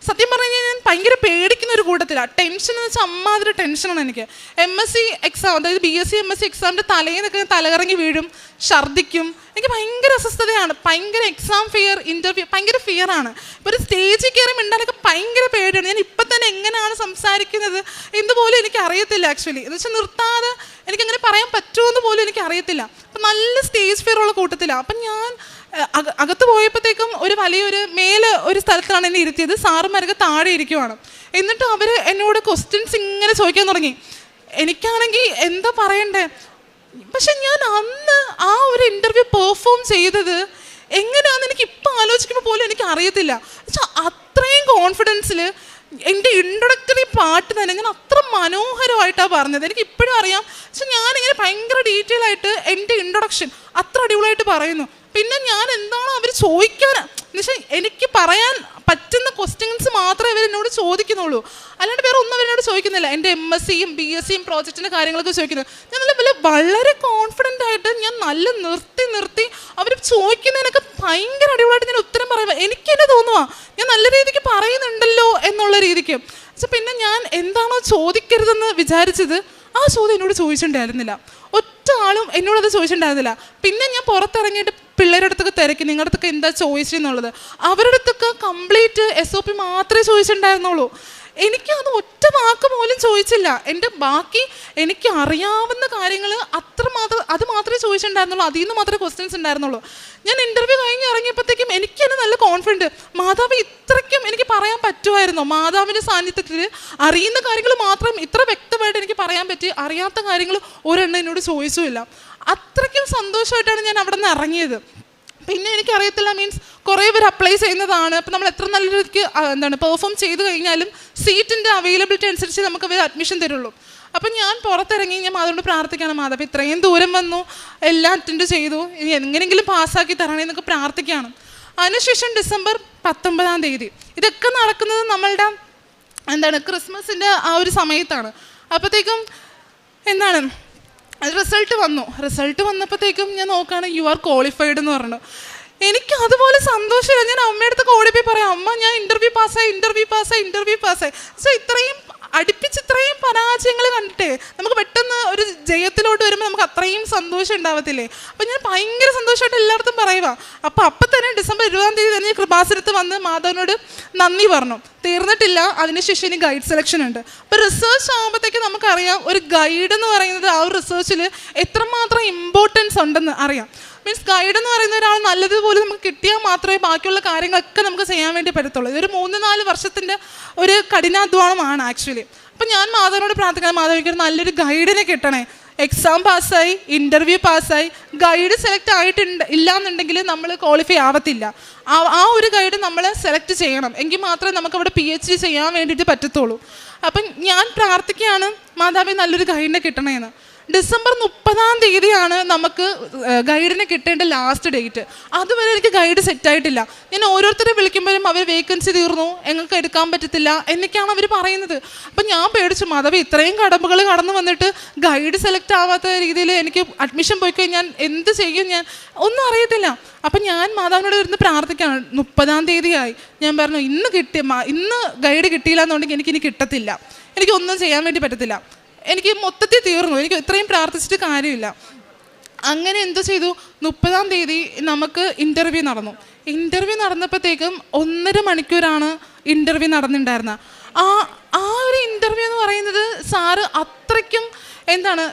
സത്യം പറഞ്ഞു കഴിഞ്ഞാൽ ഞാൻ ഭയങ്കര പേടിക്കുന്ന ഒരു കൂട്ടത്തിലാണ്. ടെൻഷൻ എന്ന് വെച്ചാൽ അമ്മാതിരി ടെൻഷനാണ് എനിക്ക്. MSc എക്സാം, അതായത് BSc MSc എക്സാമിൻ്റെ തലേന്നൊക്കെ തലകറങ്ങി വീഴും, ഛർദ്ദിക്കും. എനിക്ക് ഭയങ്കര അസ്വസ്ഥതയാണ്, ഭയങ്കര എക്സാം ഫിയർ, ഇൻ്റർവ്യൂ ഭയങ്കര ഫിയറാണ്. ഇപ്പോൾ ഒരു സ്റ്റേജിൽ കയറി മിണ്ടാനൊക്കെ ഭയങ്കര പേടിയാണ്. ഞാൻ ഇപ്പം തന്നെ എങ്ങനെയാണ് സംസാരിക്കുന്നത് എന്തുപോലും എനിക്ക് അറിയത്തില്ല ആക്ച്വലി. എന്ന് വെച്ചാൽ നിർത്താതെ എനിക്കങ്ങനെ പറയാൻ പറ്റുമെന്ന് പോലും എനിക്ക് അറിയത്തില്ല. അപ്പം നല്ല സ്റ്റേജ് ഫിയർ ഉള്ള കൂട്ടത്തിലാണ്. അപ്പം ഞാൻ അകത്ത് പോയപ്പോഴത്തേക്കും ഒരു വലിയൊരു മേലെ ഒരു സ്ഥലത്താണ് എന്നെ ഇരുത്തിയത്. സാറുമാരൊക്കെ താഴെ ഇരിക്കുവാണ്. എന്നിട്ട് അവർ എന്നോട് ക്വസ്റ്റ്യൻസ് ഇങ്ങനെ ചോദിക്കാൻ തുടങ്ങി. എനിക്കാണെങ്കിൽ എന്താ പറയണ്ടേ, പക്ഷെ ഞാൻ അന്ന് ആ ഒരു ഇൻ്റർവ്യൂ പെർഫോം ചെയ്തത് എങ്ങനെയാണെന്ന് എനിക്ക് ഇപ്പം ആലോചിക്കുമ്പോൾ പോലും എനിക്ക് അറിയത്തില്ല. പക്ഷെ അത്രയും കോൺഫിഡൻസിൽ എൻ്റെ ഇൻട്രൊഡക്ടറി പാട്ട് തന്നെ ഞാൻ അത്ര മനോഹരമായിട്ടാണ് പറഞ്ഞത്. എനിക്ക് ഇപ്പോഴും അറിയാം. പക്ഷെ ഞാനിങ്ങനെ ഭയങ്കര ഡീറ്റെയിൽ ആയിട്ട് എൻ്റെ ഇൻട്രൊഡക്ഷൻ അത്ര അടിപൊളിയായിട്ട് പറയുന്നു. പിന്നെ ഞാൻ എന്താണോ അവർ ചോദിക്കാൻ, എന്നുവെച്ചാൽ എനിക്ക് പറയാൻ പറ്റുന്ന ക്വസ്റ്റ്യൻസ് മാത്രമേ ഇവരെന്നോട് ചോദിക്കുന്നുള്ളൂ, അല്ലാണ്ട് വേറെ ഒന്നും അവരെന്നോട് ചോദിക്കുന്നില്ല. എൻ്റെ MScയും BScയും പ്രോജക്റ്റിൻ്റെ കാര്യങ്ങളൊക്കെ ചോദിക്കുന്നത് ഞാൻ വളരെ കോൺഫിഡൻ്റ് ആയിട്ട് ഞാൻ നല്ല നിർത്തി അവർ ചോദിക്കുന്നതിനൊക്കെ ഭയങ്കര അടിപൊളിയായിട്ട് ഞാൻ ഉത്തരം പറയുക. എനിക്കെന്നെ തോന്നുക ഞാൻ നല്ല രീതിക്ക് പറയുന്നുണ്ടല്ലോ എന്നുള്ള രീതിക്ക്. പക്ഷെ പിന്നെ ഞാൻ എന്താണോ ചോദിക്കരുതെന്ന് വിചാരിച്ചത് ആ ചോദ്യം എന്നോട് ചോദിച്ചിട്ടുണ്ടായിരുന്നില്ല. ഒറ്റ ആളും എന്നോടത് ചോദിച്ചിട്ടുണ്ടായിരുന്നില്ല. പിന്നെ ഞാൻ പുറത്തിറങ്ങിയിട്ട് പിള്ളേരുടെ അടുത്തൊക്കെ തിരക്കി നിങ്ങളുടെ അടുത്തൊക്കെ എന്താ ചോദിച്ചെന്നുള്ളത്. അവരുടെ അടുത്തൊക്കെ കംപ്ലീറ്റ് SOP മാത്രമേ ചോദിച്ചിട്ടുണ്ടായിരുന്നുള്ളൂ. എനിക്കത് ഒറ്റ വാക്ക് പോലും ചോദിച്ചില്ല. എൻ്റെ ബാക്കി എനിക്ക് അറിയാവുന്ന കാര്യങ്ങൾ അത് മാത്രമേ ചോദിച്ചിട്ടുണ്ടായിരുന്നുള്ളൂ. അതിൽ നിന്ന് മാത്രമേ ക്വസ്റ്റ്യൻസ് ഉണ്ടായിരുന്നുള്ളൂ. ഞാൻ ഇൻ്റർവ്യൂ കഴിഞ്ഞ് ഇറങ്ങിയപ്പോഴത്തേക്കും എനിക്ക് തന്നെ നല്ല കോൺഫിഡൻറ്റ്. മാതാവ് ഇത്രയ്ക്കും എനിക്ക് പറയാൻ പറ്റുമായിരുന്നോ? മാതാവിൻ്റെ സാന്നിധ്യത്തിൽ അറിയുന്ന കാര്യങ്ങൾ മാത്രം ഇത്ര വ്യക്തമായിട്ട് എനിക്ക് പറയാൻ പറ്റി. അറിയാത്ത കാര്യങ്ങൾ ഒരെണ്ണം എന്നോട് ചോദിച്ചുമില്ല. അത്രയ്ക്കും സന്തോഷമായിട്ടാണ് ഞാൻ അവിടെ നിന്ന് ഇറങ്ങിയത്. പിന്നെ എനിക്കറിയത്തില്ല, മീൻസ് കുറേ പേര് അപ്ലൈ ചെയ്യുന്നതാണ്. അപ്പം നമ്മൾ എത്ര നല്ല രീതിക്ക് പെർഫോം ചെയ്ത് കഴിഞ്ഞാലും സീറ്റിൻ്റെ അവൈലബിലിറ്റി അനുസരിച്ച് നമുക്ക് അവർ അഡ്മിഷൻ തരുള്ളൂ. അപ്പം ഞാൻ പുറത്തിറങ്ങി ഞാൻ മാതാവിനോട് പ്രാർത്ഥിക്കുകയാണ്. മാതാവ് ഇത്രയും ദൂരം വന്നു, എല്ലാം അറ്റൻഡ് ചെയ്തു, ഇനി എങ്ങനെയെങ്കിലും പാസ്സാക്കി തരണേ എന്നൊക്കെ പ്രാർത്ഥിക്കുകയാണ്. അതിനുശേഷം ഡിസംബർ 19 ഇതൊക്കെ നടക്കുന്നത് നമ്മളുടെ ക്രിസ്മസിൻ്റെ ആ ഒരു സമയത്താണ്. അപ്പോഴത്തേക്കും റിസൾട്ട് വന്നപ്പോഴത്തേക്കും ഞാൻ നോക്കുകയാണ്, യു ആർ ക്വാളിഫൈഡ് എന്ന് പറഞ്ഞു. എനിക്ക് അതുപോലെ സന്തോഷമില്ല. ഞാൻ അമ്മയുടെ അടുത്ത് ഓടിപ്പോയി പറയാം, അമ്മ ഞാൻ ഇൻ്റർവ്യൂ പാസ്സായി. സോ ഇത്രയും അടുപ്പിച്ച് ഇത്രയും പരാജയങ്ങൾ കണ്ടിട്ടേ നമുക്ക് പെട്ടെന്ന് ഒരു ജയത്തിലോട്ട് വരുമ്പോൾ നമുക്ക് അത്രയും സന്തോഷം ഉണ്ടാവത്തില്ലേ. അപ്പം ഞാൻ ഭയങ്കര സന്തോഷമായിട്ട് എല്ലായിടത്തും പറയുക. അപ്പം തന്നെ ഡിസംബർ 20 തന്നെ കൃപാസനത്ത് വന്ന് മാധവനോട് നന്ദി പറഞ്ഞു. തീർന്നിട്ടില്ല, അതിനുശേഷം ഇനി ഗൈഡ് സെലക്ഷൻ ഉണ്ട്. അപ്പോൾ റിസർച്ച് ആകുമ്പോഴത്തേക്ക് നമുക്കറിയാം ഒരു ഗൈഡ് എന്ന് പറയുന്നത് ആ ഒരു റിസർച്ചിൽ എത്രമാത്രം ഇമ്പോർട്ടൻസ് ഉണ്ടെന്ന് അറിയാം. മീൻസ് ഗൈഡ് എന്ന് പറയുന്ന ഒരാൾ നല്ലതുപോലെ നമുക്ക് കിട്ടിയാൽ മാത്രമേ ബാക്കിയുള്ള കാര്യങ്ങളൊക്കെ നമുക്ക് ചെയ്യാൻ വേണ്ടി പറ്റത്തുള്ളൂ. ഇതൊരു 3-4 വർഷത്തിൻ്റെ ഒരു കഠിനാധ്വാനമാണ് ആക്ച്വലി. അപ്പം ഞാൻ മാധവനോട് പ്രാർത്ഥിക്കുന്നത്, മാധവിക്ക് നല്ലൊരു ഗൈഡിനെ കിട്ടണേ. എക്സാം പാസ്സായി, ഇൻ്റർവ്യൂ പാസ്സായി, ഗൈഡ് സെലക്ട് ഇല്ലാന്നുണ്ടെങ്കിൽ നമ്മൾ ക്വാളിഫൈ ആവത്തില്ല. ആ ഒരു ഗൈഡ് നമ്മൾ സെലക്ട് ചെയ്യണം, എങ്കിൽ മാത്രമേ നമുക്കവിടെ PhD ചെയ്യാൻ വേണ്ടിയിട്ട് പറ്റത്തുള്ളൂ. അപ്പം ഞാൻ പ്രാർത്ഥിക്കുകയാണ്, മാതാവേ നല്ലൊരു ഗൈഡിനെ കിട്ടണേന്ന്. ഡിസംബർ 30 നമുക്ക് ഗൈഡിനെ കിട്ടേണ്ട ലാസ്റ്റ് ഡേറ്റ്. അതുവരെ എനിക്ക് ഗൈഡ് സെറ്റായിട്ടില്ല. ഞാൻ ഓരോരുത്തരെ വിളിക്കുമ്പോഴും അവർ വേക്കൻസി തീർന്നു, ഞങ്ങൾക്ക് എടുക്കാൻ പറ്റത്തില്ല എന്നൊക്കെയാണ് അവർ പറയുന്നത്. അപ്പം ഞാൻ പേടിച്ചു, മാധവ ഇത്രയും കടമ്പകൾ കടന്നു വന്നിട്ട് ഗൈഡ് സെലക്ട് ആവാത്ത രീതിയിൽ എനിക്ക് അഡ്മിഷൻ പോയി കഴിഞ്ഞാൽ എന്ത് ചെയ്യും, ഞാൻ ഒന്നും അറിയത്തില്ല. അപ്പം ഞാൻ മാതാവിനോട് ഇരുന്ന് പ്രാർത്ഥിക്കുകയാണ്. 30 ഞാൻ പറഞ്ഞു, ഇന്ന് ഗൈഡ് കിട്ടിയില്ല എന്നുണ്ടെങ്കിൽ എനിക്കിനി കിട്ടത്തില്ല, എനിക്കൊന്നും ചെയ്യാൻ വേണ്ടി പറ്റത്തില്ല, എനിക്ക് മൊത്തത്തിൽ തീർന്നു, എനിക്ക് ഇത്രയും പ്രാർത്ഥിച്ചിട്ട് കാര്യമില്ല. അങ്ങനെ എന്ത് ചെയ്തു, 30 നമുക്ക് ഇൻ്റർവ്യൂ നടന്നു. ഇൻ്റർവ്യൂ നടന്നപ്പോഴത്തേക്കും 1.5 മണിക്കൂറാണ് ഇൻ്റർവ്യൂ നടന്നിട്ടുണ്ടായിരുന്നത്. ആ ഒരു ഇൻ്റർവ്യൂ എന്ന് പറയുന്നത് സാറ് അത്രയ്ക്കും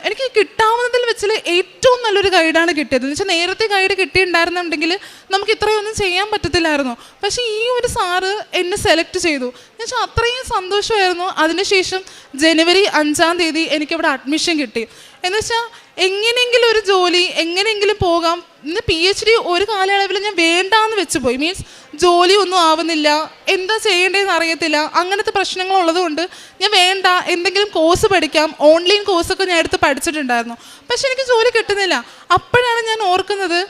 എനിക്ക് കിട്ടാവുന്നതിൽ വെച്ചിൽ ഏറ്റവും നല്ലൊരു ഗൈഡാണ് കിട്ടിയത്. എന്ന് വെച്ചാൽ നേരത്തെ ഗൈഡ് കിട്ടിയിട്ടുണ്ടായിരുന്നുണ്ടെങ്കിൽ നമുക്ക് ഇത്രയൊന്നും ചെയ്യാൻ പറ്റത്തില്ലായിരുന്നു. പക്ഷേ ഈ ഒരു സാറ് എന്നെ സെലക്ട് ചെയ്തു. എന്ന് വെച്ചാൽ അത്രയും സന്തോഷമായിരുന്നു. അതിനുശേഷം ജനുവരി 5 എനിക്കവിടെ അഡ്മിഷൻ കിട്ടി. എന്ന് വെച്ചാൽ എങ്ങനെയെങ്കിലും ഒരു ജോലി, എങ്ങനെയെങ്കിലും പോകാം. ഇന്ന് PhD ഒരു കാലയളവിൽ ഞാൻ വേണ്ടാന്ന് വെച്ച് പോയി. മീൻസ് ജോലി ഒന്നും ആവുന്നില്ല, എന്താ ചെയ്യേണ്ടതെന്ന് അറിയത്തില്ല, അങ്ങനത്തെ പ്രശ്നങ്ങളുള്ളത് കൊണ്ട് ഞാൻ വേണ്ട, എന്തെങ്കിലും കോഴ്സ് പഠിക്കാം, ഓൺലൈൻ കോഴ്സൊക്കെ ഞാൻ എടുത്ത് പഠിച്ചിട്ടുണ്ടായിരുന്നു. പക്ഷെ എനിക്ക് ജോലി കിട്ടുന്നില്ല. അപ്പോഴാണ് ഞാൻ ഓർക്കുന്നത്,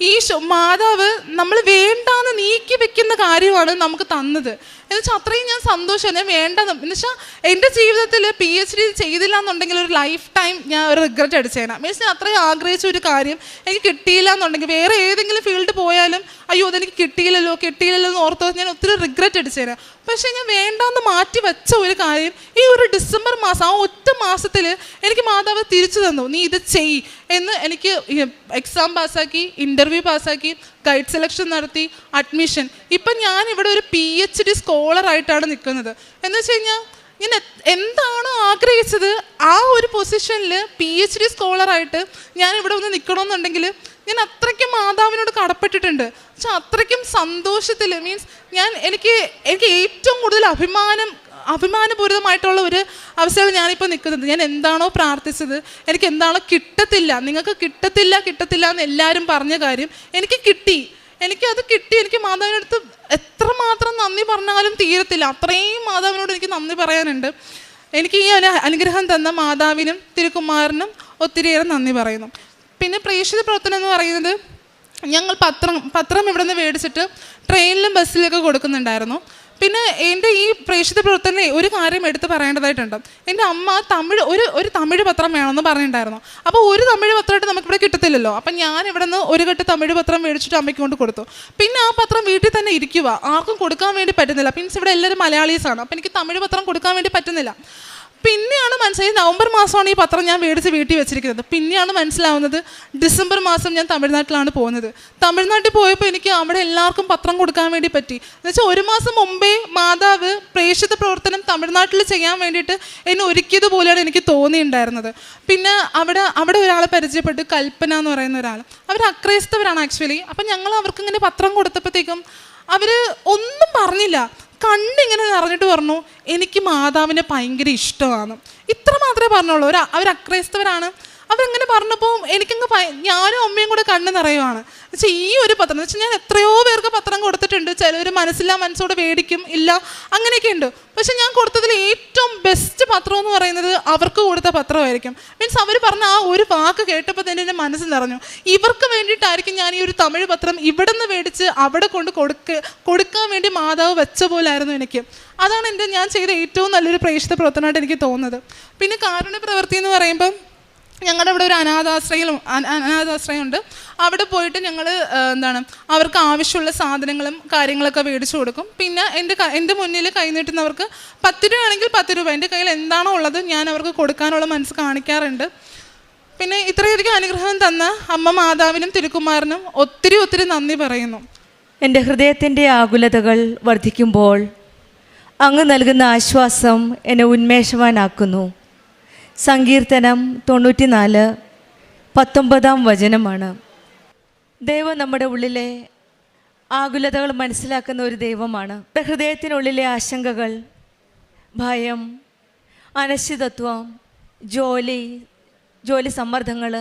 ഈ മാതാവ് നമ്മൾ വേണ്ടാന്ന് നീക്കി വെക്കുന്ന കാര്യമാണ് നമുക്ക് തന്നത്. എന്നുവെച്ചാൽ അത്രയും ഞാൻ സന്തോഷം. ഞാൻ വേണ്ടെന്ന് എന്നുവെച്ചാൽ എൻ്റെ ജീവിതത്തിൽ PhD ചെയ്തില്ല എന്നുണ്ടെങ്കിൽ ഒരു ലൈഫ് ടൈം ഞാൻ ഒരു റിഗ്രറ്റ് അടിച്ചേനാ. മീൻസ് ഞാൻ അത്രയും ആഗ്രഹിച്ച ഒരു കാര്യം എനിക്ക് കിട്ടിയില്ല എന്നുണ്ടെങ്കിൽ വേറെ ഏതെങ്കിലും ഫീൽഡ് പോയാലും അയ്യോ അതെനിക്ക് കിട്ടിയില്ലല്ലോ എന്ന് ഓർത്തോ ഞാൻ ഒത്തിരി റിഗ്രറ്റ് അടിച്ചേനാ. പക്ഷേ ഞാൻ വേണ്ടാന്ന് മാറ്റി വെച്ച ഒരു കാര്യം ഈ ഒരു ഡിസംബർ മാസം, ആ ഒറ്റ മാസത്തിൽ എനിക്ക് മാതാവ് തിരിച്ചു തന്നു. നീ ഇത് ചെയ് എന്ന്. എനിക്ക് എക്സാം പാസ്സാക്കി, ഇൻ്റർവ്യൂ പാസ്സാക്കി, ഗൈഡ് സെലക്ഷൻ നടത്തി, അഡ്മിഷൻ. ഇപ്പം ഞാൻ ഇവിടെ ഒരു PhD സ്കോളറായിട്ടാണ് നിൽക്കുന്നത്. എന്ന് വെച്ച് കഴിഞ്ഞാൽ ഞാൻ എന്താണോ ആഗ്രഹിച്ചത് ആ ഒരു പൊസിഷനിൽ PhD സ്കോളറായിട്ട് ഞാൻ ഇവിടെ ഒന്ന് നിൽക്കണമെന്നുണ്ടെങ്കിൽ ഞാൻ അത്രയ്ക്കും മാതാവിനോട് കടപ്പെട്ടിട്ടുണ്ട്. പക്ഷെ അത്രയ്ക്കും സന്തോഷത്തിൽ, മീൻസ് എനിക്ക് ഏറ്റവും കൂടുതൽ അഭിമാനപൂരിതമായിട്ടുള്ള ഒരു അവസ്ഥയിൽ ഞാനിപ്പോൾ നിൽക്കുന്നത്. ഞാൻ എന്താണോ പ്രാർത്ഥിച്ചത്, എനിക്ക് എന്താണോ കിട്ടത്തില്ല, നിങ്ങൾക്ക് കിട്ടത്തില്ല എന്ന് എല്ലാവരും പറഞ്ഞ കാര്യം എനിക്ക് കിട്ടി. എനിക്കത് കിട്ടി. എനിക്ക് മാതാവിനടുത്ത് എത്രമാത്രം നന്ദി പറഞ്ഞാലും തീരത്തില്ല. അത്രയും മാതാവിനോട് എനിക്ക് നന്ദി പറയാനുണ്ട്. എനിക്ക് ഈ അനുഗ്രഹം തന്ന മാതാവിനും തിരുക്കുമാരനും ഒത്തിരിയേറെ നന്ദി പറയുന്നു. പിന്നെ പ്രേക്ഷിത പ്രവർത്തനം എന്ന് പറയുന്നത്, ഞങ്ങൾ പത്രം ഇവിടെ നിന്ന് മേടിച്ചിട്ട് ട്രെയിനിലും ബസ്സിലൊക്കെ കൊടുക്കുന്നുണ്ടായിരുന്നു. പിന്നെ എൻ്റെ ഈ പ്രേക്ഷിത പ്രവർത്തനം ഒരു കാര്യം എടുത്ത് പറയേണ്ടതായിട്ടുണ്ട്. എൻ്റെ അമ്മ ഒരു തമിഴ് പത്രം വേണമെന്ന് പറഞ്ഞിട്ടുണ്ടായിരുന്നു. അപ്പോൾ ഒരു തമിഴ് പത്രമായിട്ട് നമുക്കിവിടെ കിട്ടത്തില്ലല്ലോ. അപ്പം ഞാൻ ഇവിടെ നിന്ന് ഒരു കെട്ട് തമിഴ് പത്രം മേടിച്ചിട്ട് അമ്മയ്ക്ക് കൊണ്ട് കൊടുത്തു. പിന്നെ ആ പത്രം വീട്ടിൽ തന്നെ ഇരിക്കുക, ആർക്കും കൊടുക്കാൻ വേണ്ടി പറ്റുന്നില്ല. മീൻസ് ഇവിടെ എല്ലാവരും മലയാളീസാണ്. അപ്പം എനിക്ക് തമിഴ് പത്രം കൊടുക്കാൻ വേണ്ടി പറ്റുന്നില്ല. പിന്നെയാണ് മനസ്സിലായി നവംബർ മാസമാണ് ഈ പത്രം ഞാൻ മേടിച്ച് വീട്ടിൽ വെച്ചിരിക്കുന്നത്. പിന്നെയാണ് മനസ്സിലാവുന്നത് ഡിസംബർ മാസം ഞാൻ തമിഴ്നാട്ടിലാണ് പോകുന്നത്. തമിഴ്നാട്ടിൽ പോയപ്പോൾ എനിക്ക് അവിടെ എല്ലാവർക്കും പത്രം കൊടുക്കാൻ വേണ്ടി പറ്റി. എന്നുവെച്ചാൽ ഒരു മാസം മുമ്പേ മാതാവ് പ്രേക്ഷിത പ്രവർത്തനം തമിഴ്നാട്ടിൽ ചെയ്യാൻ വേണ്ടിയിട്ട് എന്നെ ഒരുക്കിയതുപോലെയാണ് എനിക്ക് തോന്നിയിട്ടുണ്ടായിരുന്നത്. പിന്നെ അവിടെ ഒരാളെ പരിചയപ്പെട്ട്, കൽപ്പന എന്ന് പറയുന്ന ഒരാൾ. അവർ അക്രൈസ്തവരാണ് ആക്ച്വലി. അപ്പം ഞങ്ങൾ അവർക്ക് ഇങ്ങനെ പത്രം കൊടുത്തപ്പോഴത്തേക്കും അവർ ഒന്നും പറഞ്ഞില്ല, കണ്ണിങ്ങനെ നിറഞ്ഞിട്ട് പറഞ്ഞു എനിക്ക് മാതാവിനെ ഭയങ്കര ഇഷ്ടമാണ്. ഇത്ര മാത്രമേ പറഞ്ഞുള്ളൂ. അവർ അക്രൈസ്തവരാണ്. അവരങ്ങനെ പറഞ്ഞപ്പോൾ എനിക്കങ്ങ് ഞാനും അമ്മയും കൂടെ കണ്ണ് നിറയുവാണ്. പക്ഷേ ഈ ഒരു പത്രം എന്ന് വെച്ചാൽ ഞാൻ എത്രയോ പേർക്ക് പത്രം കൊടുത്തിട്ടുണ്ട്. ചിലവർ മനസ്സില്ലാ മേടിക്കും, ഇല്ല, അങ്ങനെയൊക്കെ ഉണ്ട്. പക്ഷെ ഞാൻ കൊടുത്തതിൽ ഏറ്റവും ബെസ്റ്റ് പത്രം എന്ന് പറയുന്നത് അവർക്ക് കൊടുത്ത പത്രമായിരിക്കും. മീൻസ് അവർ പറഞ്ഞ ആ ഒരു വാക്ക് കേട്ടപ്പോൾ തന്നെ എൻ്റെ മനസ്സ് നിറഞ്ഞു. ഇവർക്ക് വേണ്ടിയിട്ടായിരിക്കും ഞാൻ ഈ ഒരു തമിഴ് പത്രം ഇവിടെ നിന്ന് മേടിച്ച് അവിടെ കൊണ്ട് കൊടുക്കാൻ വേണ്ടി മാതാവ് വെച്ച പോലായിരുന്നു എനിക്ക്. അതാണ് ഞാൻ ചെയ്ത ഏറ്റവും നല്ലൊരു പ്രേക്ഷിത പ്രവർത്തനമായിട്ട് എനിക്ക് തോന്നുന്നത്. പിന്നെ കാരുണ്യ പ്രവൃത്തി എന്ന് പറയുമ്പം ഞങ്ങളുടെ ഇവിടെ ഒരു അനാഥാശ്രയമുണ്ട്. അവിടെ പോയിട്ട് ഞങ്ങൾ അവർക്ക് ആവശ്യമുള്ള സാധനങ്ങളും കാര്യങ്ങളൊക്കെ മേടിച്ചു കൊടുക്കും. പിന്നെ എൻ്റെ മുന്നിൽ കൈ നീട്ടുന്നവർക്ക് 10 രൂപയാണെങ്കിൽ 10 രൂപ എൻ്റെ കയ്യിൽ എന്താണോ ഉള്ളത് ഞാൻ അവർക്ക് കൊടുക്കാനുള്ള മനസ്സ് കാണിക്കാറുണ്ട്. പിന്നെ ഇത്രയധികം അനുഗ്രഹം തന്ന അമ്മ മാതാവിനും തിരുക്കുമാരനും ഒത്തിരി നന്ദി പറയുന്നു. എൻ്റെ ഹൃദയത്തിൻ്റെ ആകുലതകൾ വർദ്ധിക്കുമ്പോൾ അങ്ങ് നൽകുന്ന ആശ്വാസം എന്നെ ഉന്മേഷവാനാക്കുന്നു. സങ്കീർത്തനം 94:19 ദൈവം നമ്മുടെ ഉള്ളിലെ ആകുലതകൾ മനസ്സിലാക്കുന്ന ഒരു ദൈവമാണ്. ഹൃദയത്തിനുള്ളിലെ ആശങ്കകൾ, ഭയം, അനിശ്ചിതത്വം, ജോലി സമ്മർദ്ദങ്ങൾ,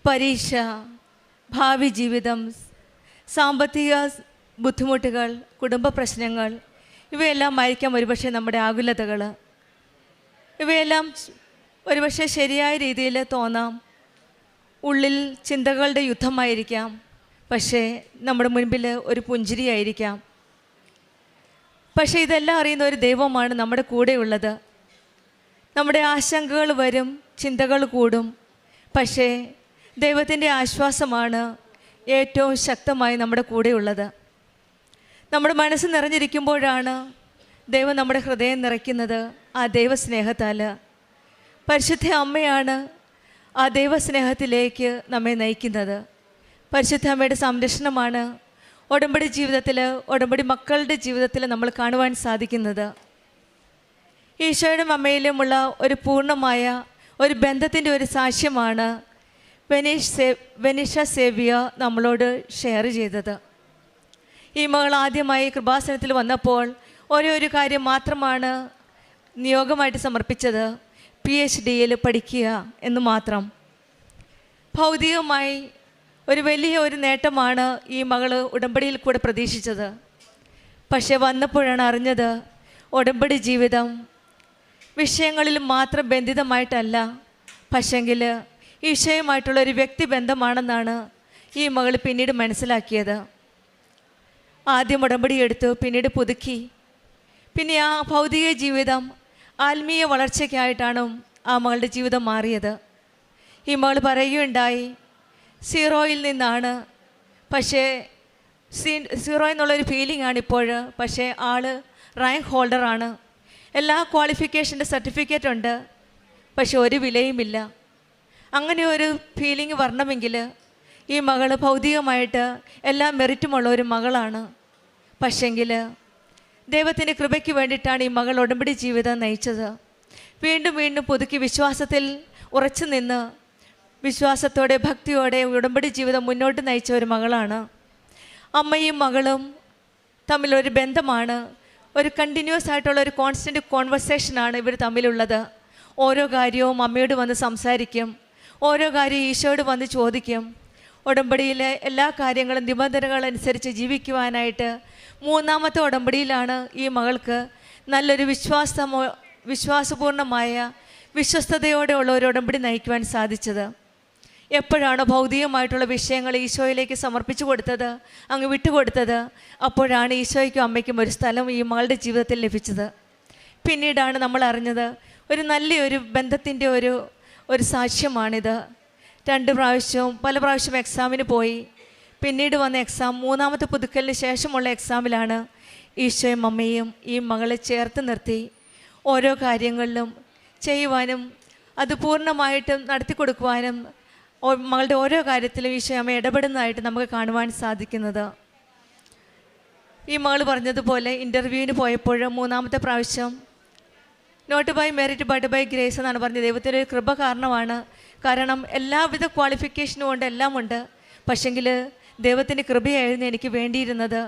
പരീക്ഷ, ഭാവി ജീവിതം, സാമ്പത്തിക ബുദ്ധിമുട്ടുകൾ, കുടുംബ പ്രശ്നങ്ങൾ, ഇവയെല്ലാം ആയിരിക്കാം ഒരുപക്ഷെ നമ്മുടെ ആകുലതകൾ. ഇവയെല്ലാം ഒരുപക്ഷെ ശരിയായ രീതിയിൽ തോന്നാം. ഉള്ളിൽ ചിന്തകളുടെ യുദ്ധമായിരിക്കാം. പക്ഷേ നമ്മുടെ മുൻപിൽ ഒരു പുഞ്ചിരിയായിരിക്കാം. പക്ഷേ ഇതെല്ലാം അറിയുന്ന ഒരു ദൈവമാണ് നമ്മുടെ കൂടെയുള്ളത്. നമ്മുടെ ആശങ്കകൾ വരും, ചിന്തകൾ കൂടും. പക്ഷേ ദൈവത്തിൻ്റെ ആശ്വാസമാണ് ഏറ്റവും ശക്തമായി നമ്മുടെ കൂടെയുള്ളത്. നമ്മുടെ മനസ്സ് നിറഞ്ഞിരിക്കുമ്പോഴാണ് ദൈവം നമ്മുടെ ഹൃദയം നിറയ്ക്കുന്നത്. ആ ദൈവസ്നേഹത്താൽ പരിശുദ്ധ അമ്മയാണ് ആ ദൈവസ്നേഹത്തിലേക്ക് നമ്മെ നയിക്കുന്നത്. പരിശുദ്ധ അമ്മയുടെ സംരക്ഷണമാണ് ഉടമ്പടി മക്കളുടെ ജീവിതത്തിൽ നമ്മൾ കാണുവാൻ സാധിക്കുന്നത്. ഈശോയുടെ അമ്മയിലുമുള്ള ഒരു പൂർണ്ണമായ ഒരു ബന്ധത്തിൻ്റെ ഒരു സാക്ഷ്യമാണ് വെനീഷ സേവ്യ നമ്മളോട് ഷെയർ ചെയ്തത്. ഈ മകൾ ആദ്യമായി കൃപാസനത്തിൽ വന്നപ്പോൾ ഒരു കാര്യം മാത്രമാണ് നിയോഗമായിട്ട് സമർപ്പിച്ചത്, PhD പഠിക്കുക എന്ന് മാത്രം. ഭൗതികമായി ഒരു വലിയ ഒരു നേട്ടമാണ് ഈ മകള് ഉടമ്പടിയിൽ കൂടെ പ്രതീക്ഷിച്ചത്. പക്ഷെ വന്നപ്പോഴാണ് അറിഞ്ഞത് ഉടമ്പടി ജീവിതം വിഷയങ്ങളിൽ മാത്രം ബന്ധിതമായിട്ടല്ല, പക്ഷെങ്കിൽ ഈശോയുമായിട്ടുള്ളൊരു വ്യക്തിബന്ധമാണെന്നാണ് ഈ മകൾ പിന്നീട് മനസ്സിലാക്കിയത്. ആദ്യം ഉടമ്പടി എടുത്തു, പിന്നീട് പുതുക്കി. പിന്നെ ആ ഭൗതിക ജീവിതം ആത്മീയ വളർച്ചയ്ക്കായിട്ടാണ് ആ മകളുടെ ജീവിതം മാറിയത്. ഈ മകൾ പറയുകയുണ്ടായി, 0-ൽ നിന്നാണ്, പക്ഷേ 0 എന്നുള്ളൊരു ഫീലിംഗ് ആണ് ഇപ്പോൾ. പക്ഷേ ആൾ റാങ്ക് ഹോൾഡറാണ്, എല്ലാ ക്വാളിഫിക്കേഷൻ്റെ സർട്ടിഫിക്കറ്റ് ഉണ്ട്, പക്ഷെ ഒരു വിലയുമില്ല. അങ്ങനെ ഒരു ഫീലിംഗ് വരണമെങ്കിൽ ഈ മകൾ ഭൗതികമായിട്ട് എല്ലാ മെറിറ്റുമുള്ള ഒരു മകളാണ്. പക്ഷെങ്കിൽ ദൈവത്തിൻ്റെ കൃപയ്ക്ക് വേണ്ടിയിട്ടാണ് ഈ മകൾ ഉടമ്പടി ജീവിതം നയിച്ചത്. വീണ്ടും വീണ്ടും പുതുക്കി വിശ്വാസത്തിൽ ഉറച്ചു നിന്ന് വിശ്വാസത്തോടെ ഭക്തിയോടെ ഉടമ്പടി ജീവിതം മുന്നോട്ട് നയിച്ച ഒരു മകളാണ്. അമ്മയും മകളും തമ്മിലൊരു ബന്ധമാണ്, ഒരു കണ്ടിന്യൂസ് ആയിട്ടുള്ള ഒരു കോൺസ്റ്റൻറ്റ് കോൺവെർസേഷനാണ് ഇവർ തമ്മിലുള്ളത്. ഓരോ കാര്യവും അമ്മയോട് വന്ന് സംസാരിക്കും, ഓരോ കാര്യം ഈശോയോട് വന്ന് ചോദിക്കും. ഉടമ്പടിയിലെ എല്ലാ കാര്യങ്ങളും നിബന്ധനകളനുസരിച്ച് ജീവിക്കുവാനായിട്ട് 3ാമത്തെ ഉടമ്പടിയിലാണ് ഈ മകൾക്ക് നല്ലൊരു വിശ്വാസപൂർണമായ വിശ്വസ്തയോടെ ഉള്ള ഒരു ഉടമ്പടി നയിക്കുവാൻ സാധിച്ചത്. എപ്പോഴാണ് ഭൗതികമായിട്ടുള്ള വിഷയങ്ങൾ ഈശോയിലേക്ക് സമർപ്പിച്ചു കൊടുത്തത്, അങ്ങ് വിട്ടുകൊടുത്തത്, അപ്പോഴാണ് ഈശോയ്ക്കും അമ്മയ്ക്കും ഒരു സ്ഥലം ഈ മകളുടെ ജീവിതത്തിൽ ലഭിച്ചത്. പിന്നീടാണ് നമ്മൾ അറിഞ്ഞത് ഒരു നല്ലൊരു ബന്ധത്തിൻ്റെ ഒരു സാക്ഷ്യമാണിത്. 2 പ്രാവശ്യവും പല പ്രാവശ്യം എക്സാമിന് പോയി. പിന്നീട് വന്ന എക്സാം 3ാമത്തെ പുതുക്കലിന് ശേഷമുള്ള എക്സാമിലാണ് ഈശോയും അമ്മയും ഈ മകളെ ചേർത്ത് നിർത്തി ഓരോ കാര്യങ്ങളിലും ചെയ്യുവാനും അത് പൂർണ്ണമായിട്ടും നടത്തി കൊടുക്കുവാനും മകളുടെ ഓരോ കാര്യത്തിലും ഈശോ അമ്മ ഇടപെടുന്നതായിട്ട് നമുക്ക് കാണുവാൻ സാധിക്കുന്നത്. ഈ മകൾ പറഞ്ഞതുപോലെ ഇൻ്റർവ്യൂവിന് പോയപ്പോൾ 3ാമത്തെ പ്രാവശ്യം not by merit but by grace എന്നാണ് പറഞ്ഞത്. ദൈവത്തിൻ്റെ ഒരു കൃപ കാരണമാണ്. കാരണം എല്ലാവിധ ക്വാളിഫിക്കേഷനും ഉണ്ട്, എല്ലാം ഉണ്ട്, പക്ഷെങ്കിൽ ദൈവത്തിൻ്റെ കൃപയായിരുന്നു എനിക്ക് വേണ്ടിയിരുന്നത്.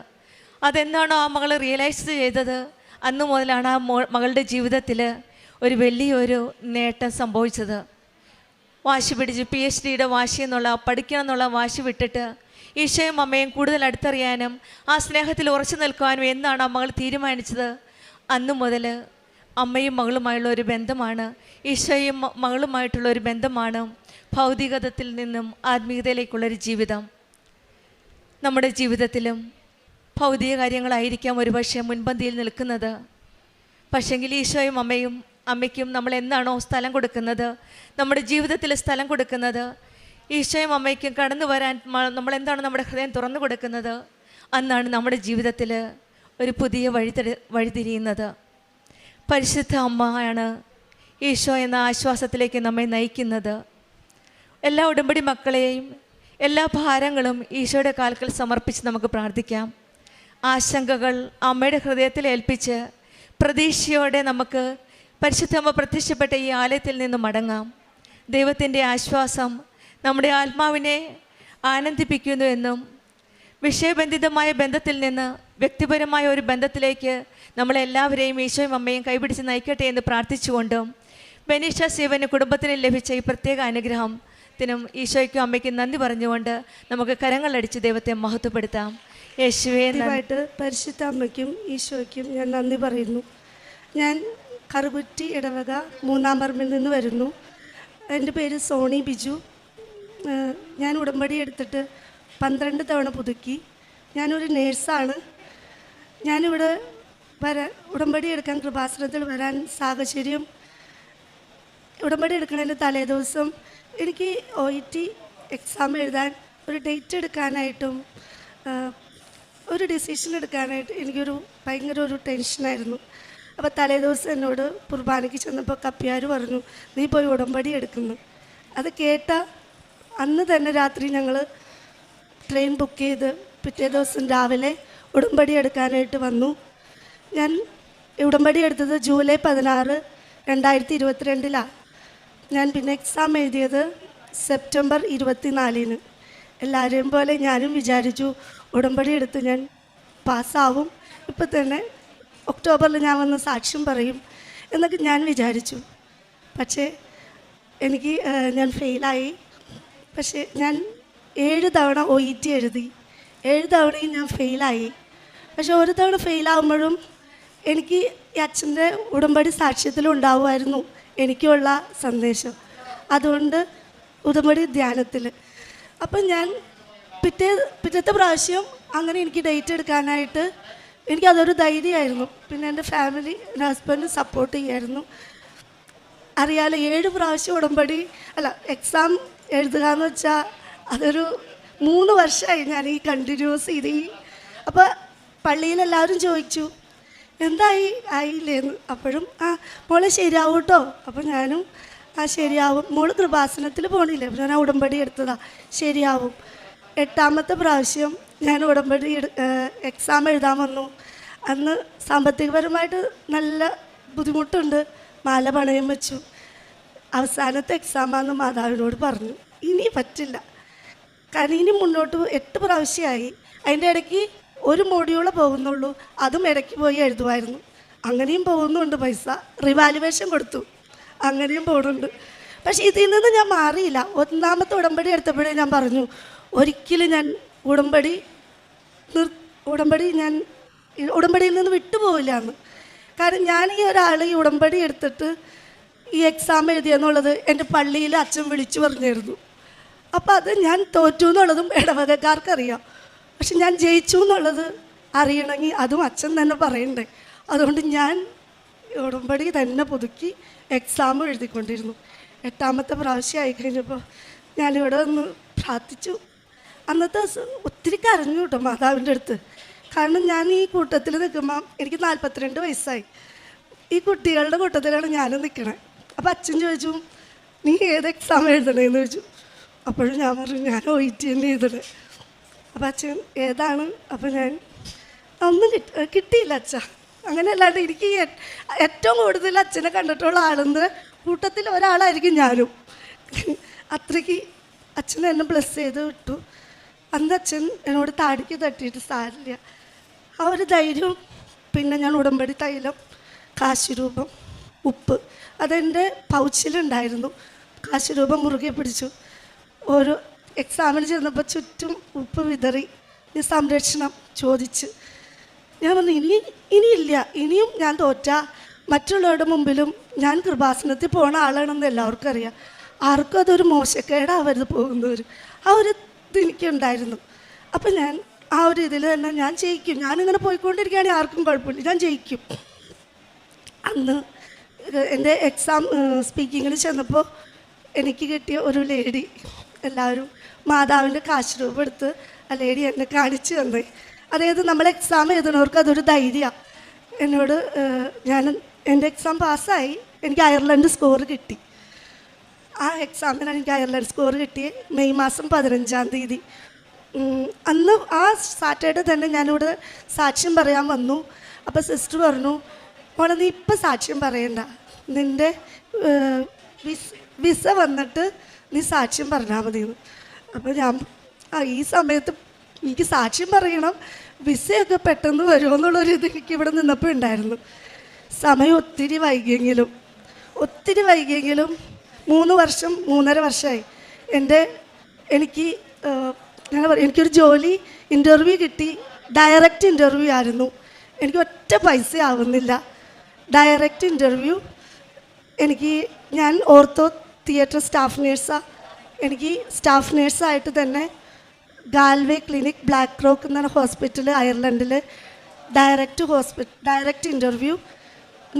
അതെന്താണോ ആ മകൾ റിയലൈസ് ചെയ്തത്, അന്നു മുതലാണ് ആ മകളുടെ ജീവിതത്തിൽ ഒരു വലിയൊരു നേട്ടം സംഭവിച്ചത്. വാശി പിടിച്ച് PhDയുടെ വാശി എന്നുള്ള പഠിക്കണം എന്നുള്ള വാശി വിട്ടിട്ട് ഈശോയും അമ്മയും കൂടുതൽ അടുത്തറിയാനും ആ സ്നേഹത്തിൽ ഉറച്ചു നിൽക്കുവാനും എന്നാണ് ആ മകൾ തീരുമാനിച്ചത്. അന്നു മുതൽ അമ്മയും മകളുമായുള്ള ഒരു ബന്ധമാണ്, ഈശോയും മകളുമായിട്ടുള്ള ഒരു ബന്ധമാണ് ഭൗതികതയിൽ നിന്നും ആത്മീയതയിലേക്കുള്ളൊരു ജീവിതം. നമ്മുടെ ജീവിതത്തിലും ഭൗതിക കാര്യങ്ങളായിരിക്കാം ഒരുപക്ഷെ മുൻപന്തിയിൽ നിൽക്കുന്നത്. പക്ഷെങ്കിൽ ഈശോയും അമ്മയ്ക്കും നമ്മൾ എന്താണോ സ്ഥലം കൊടുക്കുന്നത്, നമ്മുടെ ജീവിതത്തിൽ സ്ഥലം കൊടുക്കുന്നത്, ഈശോയും അമ്മയ്ക്കും കടന്നു വരാൻ നമ്മളെന്താണ് നമ്മുടെ ഹൃദയം തുറന്നു കൊടുക്കുന്നത്, അന്നാണ് നമ്മുടെ ജീവിതത്തിൽ ഒരു പുതിയ വഴിതിരിയുന്നത്. പരിശുദ്ധ അമ്മയാണ് ഈശോ എന്ന ആശ്വാസത്തിലേക്ക് നമ്മെ നയിക്കുന്നത്. എല്ലാ ഉടമ്പടി മക്കളെയും എല്ലാ ഭാരങ്ങളും ഈശോയുടെ കാൽക്കൽ സമർപ്പിച്ച് നമുക്ക് പ്രാർത്ഥിക്കാം. ആശങ്കകൾ അമ്മയുടെ ഹൃദയത്തിൽ ഏൽപ്പിച്ച് പ്രതീക്ഷയോടെ നമുക്ക് പരിശുദ്ധമ്മ പ്രത്യക്ഷപ്പെട്ട ഈ ആലയത്തിൽ നിന്ന് മടങ്ങാം. ദൈവത്തിൻ്റെ ആശ്വാസം നമ്മുടെ ആത്മാവിനെ ആനന്ദിപ്പിക്കുന്നു എന്നും വിഷയബന്ധിതമായ ബന്ധത്തിൽ നിന്ന് വ്യക്തിപരമായ ഒരു ബന്ധത്തിലേക്ക് നമ്മളെല്ലാവരെയും ഈശോയും അമ്മയും കൈപിടിച്ച് നയിക്കട്ടെ എന്ന് പ്രാർത്ഥിച്ചുകൊണ്ടും ബെനീഷ സേവന് കുടുംബത്തിന് ലഭിച്ച ഈ പ്രത്യേക അനുഗ്രഹത്തിനും ഈശോയ്ക്കും അമ്മയ്ക്കും നന്ദി പറഞ്ഞുകൊണ്ട് നമുക്ക് കരങ്ങളടിച്ച് ദൈവത്തെ മഹത്വപ്പെടുത്താം. യേശുവേ, പരിശുദ്ധ അമ്മയ്ക്കും ഈശോയ്ക്കും ഞാൻ നന്ദി പറയുന്നു. ഞാൻ കറുകുറ്റി ഇടവക 3-ാം പറമ്പിൽ നിന്ന് വരുന്നു. എൻ്റെ പേര് സോണി ബിജു. ഞാൻ ഉടമ്പടി എടുത്തിട്ട് 12 തവണ പുതുക്കി. ഞാനൊരു നേഴ്സാണ്. ഞാനിവിടെ ഉടമ്പടി എടുക്കാൻ കൃപാസനത്തിൽ വരാൻ സാഹചര്യം, ഉടമ്പടി എടുക്കുന്നതിൻ്റെ തലേദിവസം എനിക്ക് OET എക്സാം എഴുതാൻ ഒരു ഡേറ്റ് എടുക്കാനായിട്ടും ഒരു ഡിസിഷൻ എടുക്കാനായിട്ട് എനിക്കൊരു ഭയങ്കര ഒരു ടെൻഷനായിരുന്നു. അപ്പോൾ തലേദിവസം എന്നോട് കുർബാനയ്ക്ക് ചെന്നപ്പോൾ കപ്പ്യാർ പറഞ്ഞു, നീ പോയി ഉടമ്പടി എടുക്കുന്നു. അത് കേട്ട അന്ന് തന്നെ രാത്രി ഞങ്ങൾ ട്രെയിൻ ബുക്ക് ചെയ്ത് പിറ്റേ ദിവസം രാവിലെ ഉടമ്പടി എടുക്കാനായിട്ട് വന്നു. ഞാൻ ഉടമ്പടി എടുത്തത് ജൂലൈ 16, 2022 ഞാൻ പിന്നെ എക്സാം എഴുതിയത് സെപ്റ്റംബർ 24. എല്ലാവരെയും പോലെ ഞാനും വിചാരിച്ചു ഉടമ്പടി എടുത്ത് ഞാൻ പാസ്സാവും, ഇപ്പം തന്നെ ഒക്ടോബറിൽ ഞാൻ വന്ന് സാക്ഷ്യം പറയും എന്നൊക്കെ ഞാൻ വിചാരിച്ചു. പക്ഷേ ഞാൻ ഫെയിലായി. പക്ഷേ ഞാൻ 7 തവണ OET എഴുതി, 7 തവണയും ഞാൻ ഫെയിലായി. പക്ഷെ ഒരു തവണ ഫെയിലാകുമ്പോഴും എനിക്ക് ഈ അച്ഛൻ്റെ ഉടമ്പടി സാക്ഷ്യത്തിലുണ്ടാവുമായിരുന്നു എനിക്കുള്ള സന്ദേശം. അതുകൊണ്ട് ഉടമ്പടി ധ്യാനത്തിൽ അപ്പം ഞാൻ പിറ്റത്തെ പ്രാവശ്യം അങ്ങനെ എനിക്ക് ഡേറ്റ് എടുക്കാനായിട്ട് എനിക്കതൊരു ധൈര്യമായിരുന്നു. പിന്നെ എൻ്റെ ഫാമിലി, എൻ്റെ ഹസ്ബൻഡ് സപ്പോർട്ട് ചെയ്യായിരുന്നു. അറിയാലോ, 7 പ്രാവശ്യം ഉടമ്പടി എക്സാം എഴുതുക എന്ന് വെച്ചാൽ അതൊരു 3 വർഷമായി ഞാൻ ഈ കണ്ടിന്യൂസ് ചെയ്ത്. അപ്പോൾ പള്ളിയിലെല്ലാവരും ചോദിച്ചു എന്തായി ആയില്ലേന്ന്. അപ്പോഴും മോളെ ശരിയാവും കേട്ടോ. അപ്പോൾ ഞാനും ശരിയാവും, മോള് കൃപാസനത്തിൽ പോകണില്ലേ, അപ്പോൾ ഞാൻ ഉടമ്പടി എടുത്തതാണ്, ശരിയാവും. 8ാമത്തെ പ്രാവശ്യം ഞാൻ ഉടമ്പടി എക്സാം എഴുതാൻ വന്നു. അന്ന് സാമ്പത്തികപരമായിട്ട് നല്ല ബുദ്ധിമുട്ടുണ്ട്, മാല പണയം വെച്ചു. അവസാനത്തെ എക്സാമാണെന്ന് മാതാവിനോട് പറഞ്ഞു, ഇനി പറ്റില്ല, കാരണം ഇനി മുന്നോട്ട് 8 പ്രാവശ്യമായി. അതിൻ്റെ ഇടയ്ക്ക് ഒരു മോഡ്യൂളെ പോകുന്നുള്ളൂ, അതും ഇടയ്ക്ക് പോയി എഴുതുമായിരുന്നു. അങ്ങനെയും പോകുന്നുണ്ട്, പൈസ റിവാലുവേഷൻ കൊടുത്തു, അങ്ങനെയും പോകുന്നുണ്ട്. പക്ഷേ ഇതിൽ നിന്ന് ഞാൻ മാറിയില്ല. 1ാമത്തെ ഉടമ്പടി എടുത്തപ്പോഴേ ഞാൻ പറഞ്ഞു, ഒരിക്കലും ഞാൻ ഉടമ്പടിയിൽ നിന്ന് വിട്ടുപോകില്ല എന്ന്. കാരണം ഞാൻ ഈ ഒരാൾ ഈ ഉടമ്പടി എടുത്തിട്ട് ഈ എക്സാം എഴുതിയെന്നുള്ളത് എൻ്റെ പള്ളിയിൽ അച്ഛൻ വിളിച്ചു പറഞ്ഞിരുന്നു. അപ്പോൾ അത് ഞാൻ തോറ്റു എന്നുള്ളതും ഇടവകക്കാർക്കറിയാം, പക്ഷെ ഞാൻ ജയിച്ചു എന്നുള്ളത് അറിയണമെങ്കിൽ അതും അച്ഛൻ തന്നെ പറയണ്ടേ. അതുകൊണ്ട് ഞാൻ ഉടമ്പടി തന്നെ പുതുക്കി എക്സാം എഴുതിക്കൊണ്ടിരുന്നു. 8ാമത്തെ പ്രാവശ്യം ആയി കഴിഞ്ഞപ്പോൾ ഞാനിവിടെ ഒന്ന് പ്രാർത്ഥിച്ചു. അന്നത്തെ ഒത്തിരി കരഞ്ഞു കേട്ടോ മാതാവിൻ്റെ അടുത്ത്. കാരണം ഞാൻ ഈ കൂട്ടത്തിൽ നിൽക്കുമ്പോൾ എനിക്ക് 42 വയസ്സായി. ഈ കുട്ടികളുടെ കൂട്ടത്തിലാണ് ഞാനും നിൽക്കണേ. അപ്പോൾ അച്ഛൻ ചോദിച്ചു, നീ ഏത് എക്സാം എഴുതണേന്ന് ചോദിച്ചു. അപ്പോഴും ഞാൻ പറഞ്ഞു, ഞാൻ OET തന്നെ എഴുതണേ. അപ്പോൾ അച്ഛൻ ഏതാണ്? അപ്പോൾ ഞാൻ ഒന്നും കിട്ടിയില്ല അച്ഛ. അങ്ങനെ അല്ലാണ്ട് എനിക്ക് ഏറ്റവും കൂടുതൽ അച്ഛനെ കണ്ടിട്ടുള്ള ആളെന്ന് കൂട്ടത്തിൽ ഒരാളായിരിക്കും ഞാനും. അത്രയ്ക്ക് അച്ഛൻ എന്നെ ബ്ലെസ് ചെയ്ത് വിട്ടു. അന്ന് അച്ഛൻ എന്നോട് താടിക്ക് തട്ടിയിട്ട് സാരില്ല, ആ ഒരു ധൈര്യവും. പിന്നെ ഞാൻ ഉടമ്പടി തൈലം, കാശുരൂപം, ഉപ്പ് അതെൻ്റെ പൗച്ചിലുണ്ടായിരുന്നു. കാശുരൂപം മുറുകെ പിടിച്ചു. ഓരോ എക്സാമിന് ചെന്നപ്പോൾ ചുറ്റും ഉപ്പ് വിതറി ഈ സംരക്ഷണം ചോദിച്ച് ഞാൻ പറഞ്ഞു, ഇനിയില്ല, ഇനിയും ഞാൻ തോറ്റ മറ്റുള്ളവരുടെ മുമ്പിലും ഞാൻ കൃപാസനത്തിൽ പോണ ആളാണെന്ന് എല്ലാവർക്കും അറിയാം. ആർക്കും അതൊരു മോശക്കേടാവരുത് പോകുന്നവർ, ആ ഒരു ഇത് എനിക്കുണ്ടായിരുന്നു. അപ്പം ഞാൻ ആ ഒരു ഇതിൽ തന്നെ ഞാൻ ജയിക്കും. ഞാനിങ്ങനെ പോയിക്കൊണ്ടിരിക്കുകയാണെങ്കിൽ ആർക്കും കുഴപ്പമില്ല, ഞാൻ ജയിക്കും. അന്ന് എൻ്റെ എക്സാം സ്പീക്കിങ്ങിന് ചെന്നപ്പോൾ എനിക്ക് കിട്ടിയ ഒരു ലേഡി, എല്ലാവരും മാതാവിൻ്റെ കാശുരൂപം എടുത്ത് ആ ലേഡി എന്നെ കാണിച്ചു തന്നേ. അതായത് നമ്മൾ എക്സാം എഴുതുന്നവർക്ക് അതൊരു ധൈര്യമാണ്. എന്നോട് എൻ്റെ എക്സാം പാസ്സായി, എനിക്ക് അയർലൻഡ് സ്കോർ കിട്ടി. ആ എക്സാമിനാണ് എനിക്ക് അയർലൻഡ് സ്കോർ കിട്ടി. മെയ് മാസം 15-ാം തീയതി. അന്ന് ആ സാറ്റർഡേ തന്നെ ഞാനിവിടെ സാക്ഷ്യം പറയാൻ വന്നു. അപ്പോൾ സിസ്റ്റർ പറഞ്ഞു, മോളെ നീ ഇപ്പം സാക്ഷ്യം പറയണ്ട, നിൻ്റെ വിസ വന്നിട്ട് നീ സാക്ഷ്യം പറഞ്ഞാൽ മതിയെന്ന്. അപ്പോൾ ഞാൻ ഈ സമയത്ത് എനിക്ക് സാക്ഷ്യം പറയണം, വിസയൊക്കെ പെട്ടെന്ന് വരുമോയെന്നുള്ളൊരു ഇത് എനിക്ക് ഇവിടെ നിന്നപ്പോൾ ഉണ്ടായിരുന്നു. സമയം ഒത്തിരി വൈകിയെങ്കിലും 3.5 വർഷമായി എനിക്കൊരു ജോലി ഇൻ്റർവ്യൂ കിട്ടി. ഡയറക്റ്റ് ഇൻ്റർവ്യൂ ആയിരുന്നു. എനിക്ക് ഒറ്റ പൈസ ആവുന്നില്ല. Direct interview. ഞാൻ ഓർത്തോ തിയേറ്റർ സ്റ്റാഫ് നേഴ്സാണ്. എനിക്ക് സ്റ്റാഫ് നേഴ്സായിട്ട് തന്നെ ഗാൽവേ ക്ലിനിക്, ബ്ലാക്ക് റോക്ക് എന്ന ഹോസ്പിറ്റൽ അയർലൻഡിൽ ഡയറക്റ്റ് ഇൻ്റർവ്യൂ.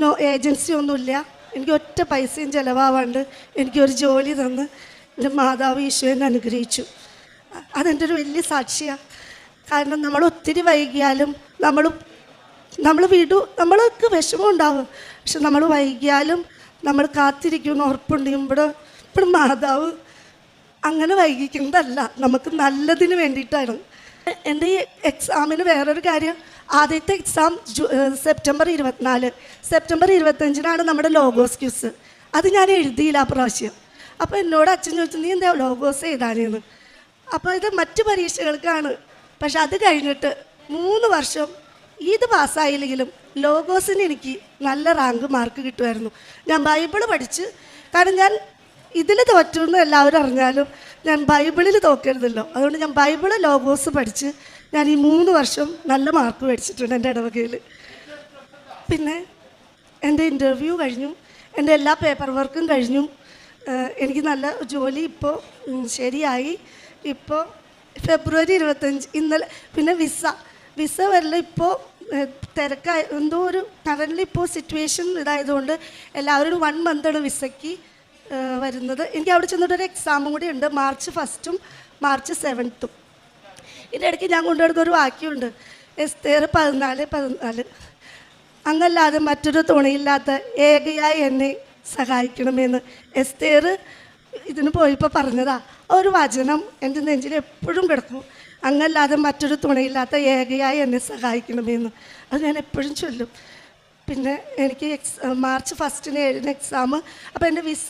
നോ ഏജൻസി ഒന്നുമില്ല. എനിക്ക് ഒറ്റ പൈസയും ചിലവാവാണ്ട് എനിക്കൊരു ജോലി തന്ന് എൻ്റെ മാതാവ് ഈശോയെ അനുഗ്രഹിച്ചു. അതെൻ്റെ ഒരു വലിയ സാക്ഷിയാണ്. കാരണം നമ്മൾ ഒത്തിരി വൈകിയാലും നമ്മൾക്ക് വിഷമം ഉണ്ടാവും. പക്ഷെ നമ്മൾ വൈകിയാലും നമ്മൾ കാത്തിരിക്കുമെന്ന് ഉറപ്പുണ്ടെങ്കിൽ ഇവിടെ മാതാവ് അങ്ങനെ വൈകിക്കുന്നതല്ല, നമുക്ക് നല്ലതിന് വേണ്ടിയിട്ടാണ്. എൻ്റെ ഈ എക്സാമിന് വേറൊരു കാര്യം, ആദ്യത്തെ എക്സാം സെപ്റ്റംബർ 25-നാണ് നമ്മുടെ ലോഗോസ് ക്യൂസ്. അത് ഞാൻ എഴുതിയില്ല ആ പ്രാവശ്യം. അപ്പോൾ എന്നോട് അച്ഛൻ ചോദിച്ചു, നീ എന്താ ലോഗോസ് എഴുതാനെന്ന്. അപ്പോൾ ഇത് മറ്റു പരീക്ഷകൾക്കാണ്. പക്ഷെ അത് കഴിഞ്ഞിട്ട് 3 വർഷം ഇത് പാസ്സായില്ലെങ്കിലും ലോഗോസിന് എനിക്ക് നല്ല റാങ്ക് മാർക്ക് കിട്ടുമായിരുന്നു. ഞാൻ ബൈബിള് പഠിച്ച്, കാരണം ഞാൻ ഇതിൽ തോറ്റു എന്ന് എല്ലാവരും അറിഞ്ഞാലും ഞാൻ ബൈബിളിൽ തോക്കരുതല്ലോ. അതുകൊണ്ട് ഞാൻ ബൈബിള് ലോഗോസ് പഠിച്ച് ഞാൻ ഈ 3 വർഷം നല്ല മാർക്ക് മേടിച്ചിട്ടുണ്ട് എൻ്റെ ഇടവകയിൽ. പിന്നെ എൻ്റെ ഇൻ്റർവ്യൂ കഴിഞ്ഞു, എൻ്റെ എല്ലാ പേപ്പർ വർക്കും കഴിഞ്ഞു. എനിക്ക് നല്ല ജോലി ഇപ്പോൾ ശരിയായി. ഇപ്പോൾ ഫെബ്രുവരി 25 ഇന്നലെ. പിന്നെ വിസ വരില്ല. ഇപ്പോൾ തിരക്കായി എന്തോ ഒരു കറൻ്റ് ഇപ്പോൾ സിറ്റുവേഷൻ ഇതായതുകൊണ്ട് എല്ലാവരും 1 മന്താണ് വിസയ്ക്ക് വരുന്നത്. എനിക്ക് അവിടെ ചെന്നിട്ടൊരു എക്സാമും കൂടി ഉണ്ട്, March 1 March 7. ഇതിൻ്റെ ഇടയ്ക്ക് ഞാൻ കൊണ്ടുവരുന്നൊരു വാക്യമുണ്ട്, എസ്തേർ 14:14. അങ്ങല്ലാതെ മറ്റൊരു തുണയില്ലാത്ത ഏകയായി എന്നെ സഹായിക്കണമെന്ന് എസ്തേർ ഇതിന് പോയപ്പോൾ പറഞ്ഞതാ. ഒരു വചനം എൻ്റെ നെഞ്ചിൽ എപ്പോഴും കിടക്കും, അങ്ങല്ലാതെ മറ്റൊരു തുണയില്ലാത്ത ഏകയായി എന്നെ സഹായിക്കണമെന്ന്. അത് ഞാൻ എപ്പോഴും ചൊല്ലും. പിന്നെ എനിക്ക് March 1 എക്സാം. അപ്പോൾ എൻ്റെ വിസ